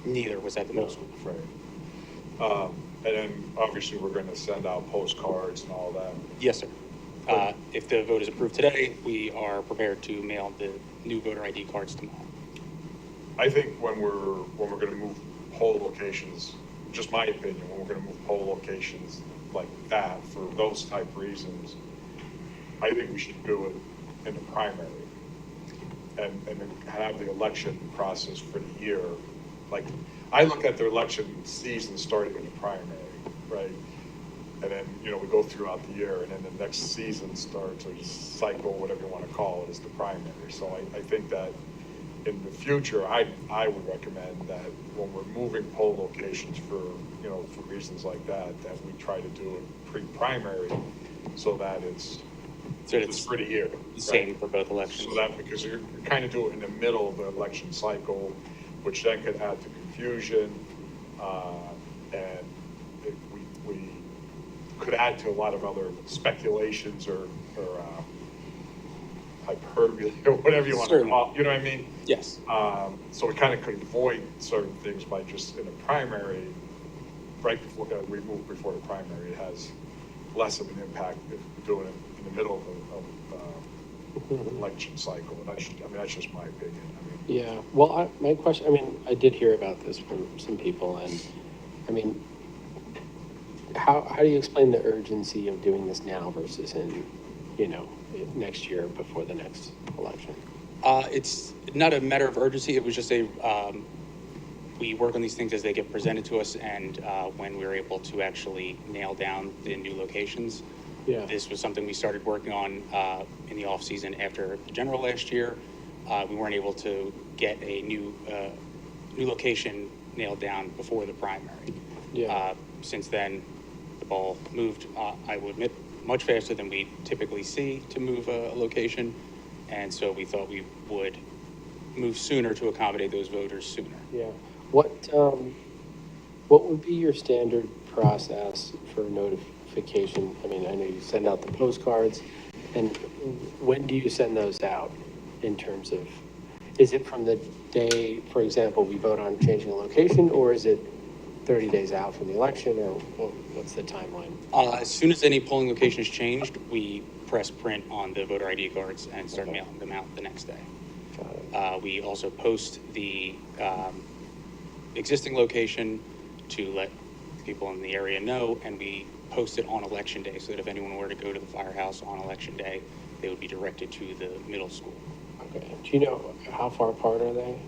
[SPEAKER 20] Neither was at the middle school.
[SPEAKER 7] Right. And then obviously we're going to send out postcards and all that.
[SPEAKER 20] Yes, sir. If the vote is approved today, we are prepared to mail the new voter ID cards tomorrow.
[SPEAKER 7] I think when we're going to move poll locations, just my opinion, when we're going to move poll locations like that for those type reasons, I think we should do it in the primary and then have the election process for the year. Like, I look at the election season starting in the primary, right? And then, we go throughout the year, and then the next season starts, or cycle, whatever you want to call it, is the primary. So I think that in the future, I would recommend that when we're moving poll locations for reasons like that we try to do it pre-primary so that it's for the year.
[SPEAKER 20] The same for both elections.
[SPEAKER 7] So that, because you're kind of doing it in the middle of the election cycle, which then could add to confusion, and we could add to a lot of other speculations or hyperbole or whatever you want to call it. You know what I mean?
[SPEAKER 20] Yes.
[SPEAKER 7] So we kind of could avoid certain things by just in the primary, right before we move before the primary. It has less of an impact if we're doing it in the middle of election cycle. And that's just my opinion.
[SPEAKER 5] Yeah, well, my question, I did hear about this from some people, and how do you explain the urgency of doing this now versus in, next year before the next election?
[SPEAKER 20] It's not a matter of urgency. It was just we work on these things as they get presented to us, and when we were able to actually nail down the new locations.
[SPEAKER 5] Yeah.
[SPEAKER 20] This was something we started working on in the off season after the general last year. We weren't able to get a new location nailed down before the primary.
[SPEAKER 5] Yeah.
[SPEAKER 20] Since then, the ball moved, I would admit, much faster than we typically see to move a location. And so we thought we would move sooner to accommodate those voters sooner.
[SPEAKER 5] Yeah. What would be your standard process for notification? I know you send out the postcards. And when do you send those out in terms of, is it from the day, for example, we vote on changing a location, or is it 30 days out from the election, or what's the timeline?
[SPEAKER 20] As soon as any polling location is changed, we press print on the voter ID cards and start mailing them out the next day. We also post the existing location to let people in the area know, and we post it on election day so that if anyone were to go to the firehouse on election day, they would be directed to the middle school.
[SPEAKER 5] Okay. Do you know how far apart are they?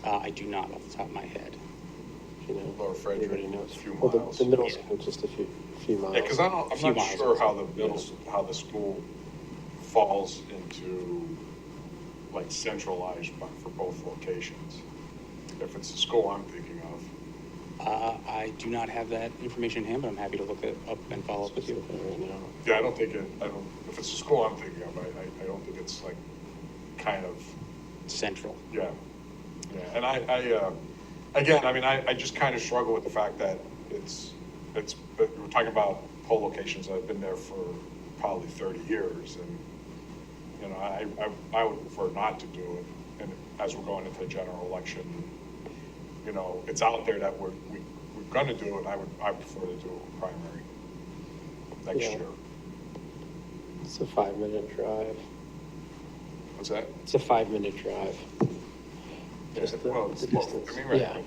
[SPEAKER 20] I do not off the top of my head.
[SPEAKER 5] Do you know?
[SPEAKER 7] Lower Frederick,
[SPEAKER 5] Anybody knows?
[SPEAKER 7] a few
[SPEAKER 5] Well,
[SPEAKER 7] miles.
[SPEAKER 5] the middle school, just a few miles.
[SPEAKER 7] Yeah, because I'm
[SPEAKER 20] Few
[SPEAKER 7] not
[SPEAKER 20] miles.
[SPEAKER 7] sure how how the school falls into like centralized for both locations. If it's the school I'm thinking of.
[SPEAKER 20] I do not have that information in hand, but I'm happy to look it up and follow up with you.
[SPEAKER 7] Yeah, I don't think if it's the school I'm thinking of, I don't think it's like kind of
[SPEAKER 20] central.
[SPEAKER 7] Yeah. Yeah. And again, I mean, I just kind of struggle with the fact that but we're talking about poll locations that have been there for probably 30 years. And, you know, I would prefer not to do it. And as we're going into the general election, you know, it's out there that we're going to do it. I prefer to do a primary next year.
[SPEAKER 5] It's a 5-minute drive.
[SPEAKER 7] What's that?
[SPEAKER 5] It's a 5-minute drive. Just the distance.
[SPEAKER 7] I mean, right.
[SPEAKER 5] Yeah.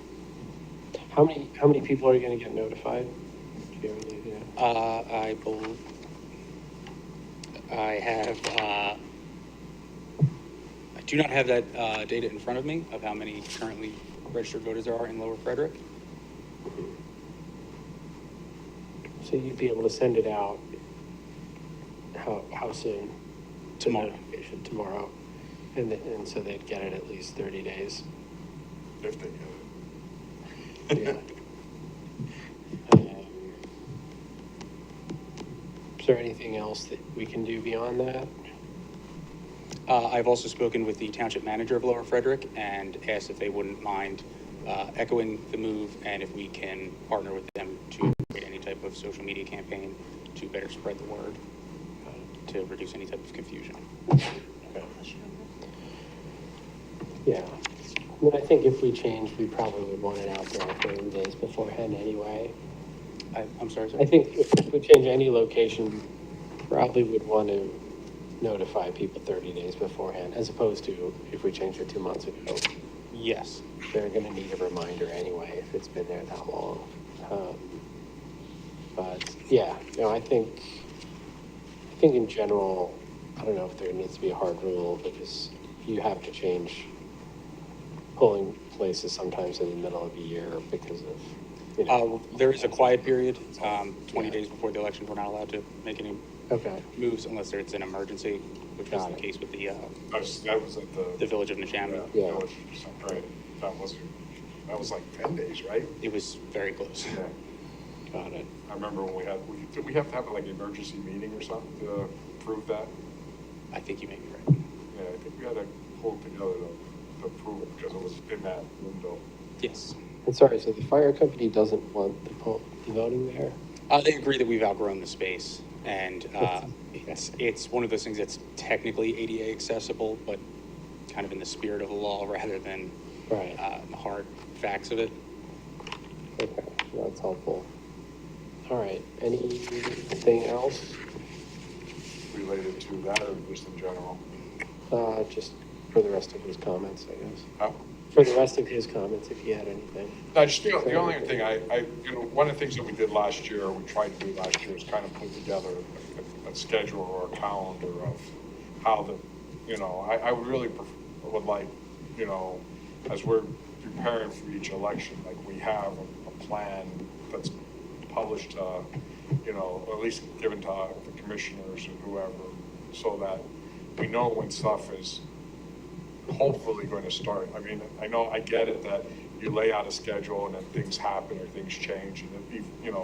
[SPEAKER 5] How many people are going to get notified? Do you have any idea?
[SPEAKER 20] I believe I have. I do not have that data in front of me of how many currently registered voters there are in Lower Frederick.
[SPEAKER 5] So you'd be able to send it out. How soon?
[SPEAKER 20] Tomorrow.
[SPEAKER 5] Tomorrow, and so they'd get it at least 30 days.
[SPEAKER 7] If they get it.
[SPEAKER 5] Yeah. Is there anything else that we can do beyond that?
[SPEAKER 20] I've also spoken with the township manager of Lower Frederick and asked if they wouldn't mind echoing the move and if we can partner with them to create any type of social media campaign to better spread the word to reduce any type of confusion.
[SPEAKER 5] Yeah. I mean, I think if we change, we probably would want it out there 30 days beforehand anyway.
[SPEAKER 20] I'm sorry, sir?
[SPEAKER 5] I think if we change any location, probably would want to notify people 30 days beforehand, as opposed to if we changed it 2 months ago.
[SPEAKER 20] Yes.
[SPEAKER 5] They're going to need a reminder anyway if it's been there that long. But yeah, I think in general, I don't know if there needs to be a hard rule because you have to change polling places sometimes in the middle of the year because of,
[SPEAKER 20] there is a quiet period, 20 days before the election. We're not allowed to make any moves unless it's an emergency, which was the case with the
[SPEAKER 7] that was at
[SPEAKER 20] the village of Montgomery.
[SPEAKER 5] Yeah.
[SPEAKER 7] Right. That was like 10 days, right?
[SPEAKER 20] It was very close.
[SPEAKER 7] Yeah.
[SPEAKER 5] Got it.
[SPEAKER 7] I remember when did we have to have like an emergency meeting or something to prove that?
[SPEAKER 20] I think you may be right.
[SPEAKER 7] Yeah, I think we had to pull it together to prove it because it was in that window.
[SPEAKER 20] Yes.
[SPEAKER 5] And sorry, so the fire company doesn't want the voting there?
[SPEAKER 20] They agree that we've outgrown the space, and it's one of those things that's technically ADA accessible, but kind of in the spirit of the law rather than the hard facts of it.
[SPEAKER 5] Okay, that's helpful. All right, anything else?
[SPEAKER 7] Related to that or just in general?
[SPEAKER 5] Just for the rest of his comments, I guess.
[SPEAKER 7] Oh.
[SPEAKER 5] For the rest of his comments, if you had anything.
[SPEAKER 7] No, just the only thing one of the things that we did last year, or we tried to do last year, is kind of put together a schedule or a calendar of how I would really would like, as we're preparing for each election, like we have a plan that's published, or at least given to the commissioners or whoever, so that we know when stuff is hopefully going to start. I mean, I get it that you lay out a schedule and then things happen or things change and it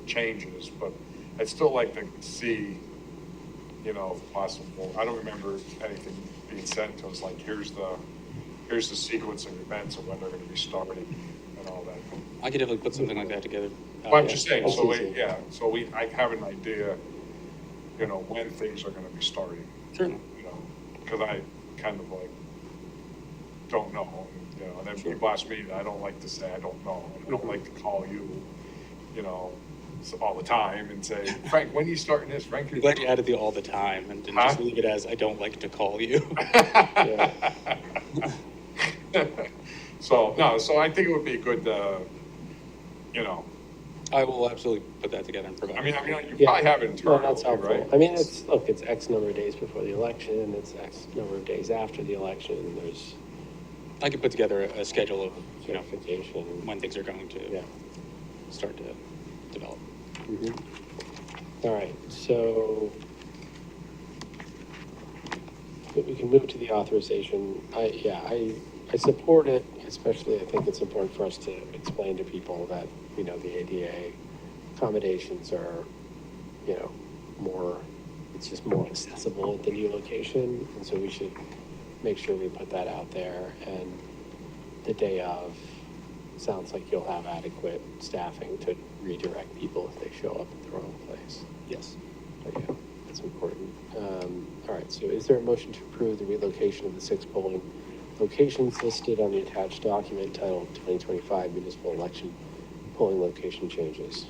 [SPEAKER 7] changes, but I'd still like to see, if possible. I don't remember anything being sent to us like here's the sequence of events and when they're going to be starting and all that.
[SPEAKER 20] I could definitely put something like that together.
[SPEAKER 7] Well, I'm just saying, so I have an idea you know, when things are gonna be starting.
[SPEAKER 20] Certainly.
[SPEAKER 7] You know, because I kind of like, don't know, you know, and then people ask me, I don't like to say I don't know. I don't like to call you know, all the time and say, Frank, when are you starting this? Frank,
[SPEAKER 20] I'm glad you added the all the time and didn't just leave it as I don't like to call you.
[SPEAKER 7] So, no, so I think it would be good, you know,
[SPEAKER 20] I will absolutely put that together and provide.
[SPEAKER 7] I mean, you probably have it
[SPEAKER 5] Well,
[SPEAKER 7] internally,
[SPEAKER 5] that's helpful.
[SPEAKER 7] right?
[SPEAKER 5] I mean, it's X number of days before the election, it's X number of days after the election, there's
[SPEAKER 20] I could put together a schedule of, you know,
[SPEAKER 5] notification.
[SPEAKER 20] when things are going to start to develop.
[SPEAKER 5] All right, so we can move to the authorization. I support it, especially I think it's important for us to explain to people that, you know, the ADA accommodations are, you know, more, it's just more accessible at the new location. And so we should make sure we put that out there. And the day of, sounds like you'll have adequate staffing to redirect people if they show up at the wrong place.
[SPEAKER 20] Yes.
[SPEAKER 5] But yeah, that's important. All right, so is there a motion to approve the relocation of the 6 polling locations listed on the attached document titled 2025 Municipal Election Polling Location Changes?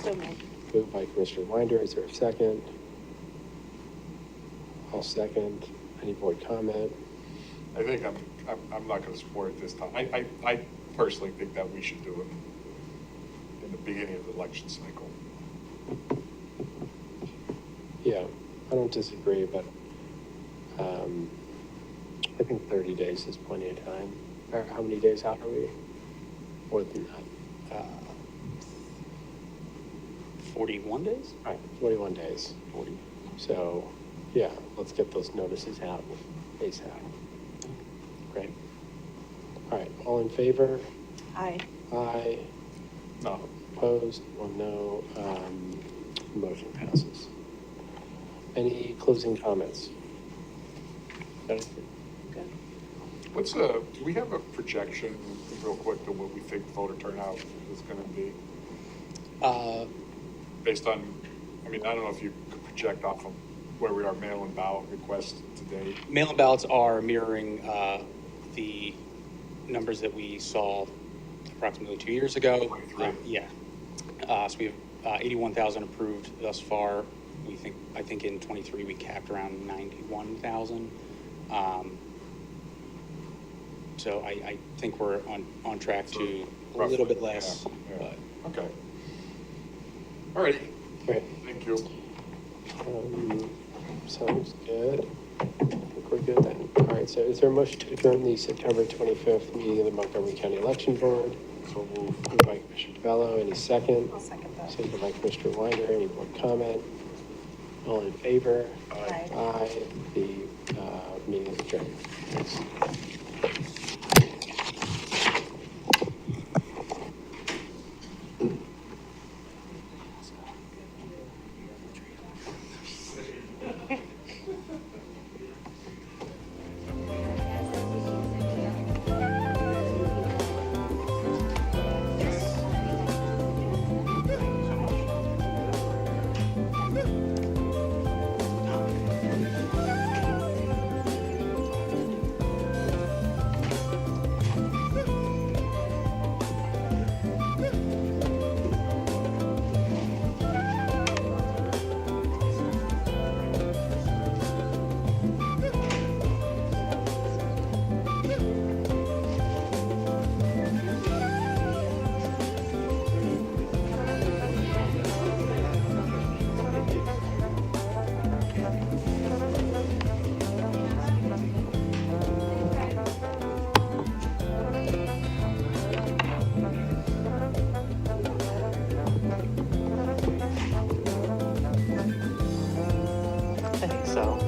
[SPEAKER 6] So moved.
[SPEAKER 5] Moved by Commissioner Winder. Is there a second? I'll second. Any board comment?
[SPEAKER 7] I think I'm not gonna support it this time. I personally think that we should do it in the beginning of the election cycle.
[SPEAKER 5] Yeah, I don't disagree, but I think 30 days is plenty of time. Or how many days out are we? More than that.
[SPEAKER 20] 41 days?
[SPEAKER 5] All right, 41 days. 40. So, yeah, let's get those notices out ASAP. Great. All right, all in favor?
[SPEAKER 6] Aye.
[SPEAKER 5] Aye.
[SPEAKER 7] No.
[SPEAKER 5] Opposed? 1 no. Motion passes. Any closing comments? Jennifer?
[SPEAKER 7] What's do we have a projection, real quick, to what we think voter turnout is gonna be? Based on, I mean, I don't know if you could project off of where we are mail-in ballot requests today.
[SPEAKER 20] Mail-in ballots are mirroring the numbers that we saw approximately 2 years ago. Yeah. So we have 81,000 approved thus far. I think in 23 we capped around 91,000. So I think we're on track to a little bit less.
[SPEAKER 7] Yeah. Okay. All righty.
[SPEAKER 5] Great.
[SPEAKER 7] Thank you.
[SPEAKER 5] Sounds good. I think we're good then. All right, so is there a motion to adjourn the September 25th meeting of the Montgomery County Election Board?
[SPEAKER 7] So moved.
[SPEAKER 5] Moved by Commissioner DeBello. Any second?
[SPEAKER 6] I'll second that.
[SPEAKER 5] Seconded by Commissioner Winder. Any board comment? All in favor?
[SPEAKER 6] Aye.
[SPEAKER 5] Aye. The meeting is adjourned. Thanks. I think so.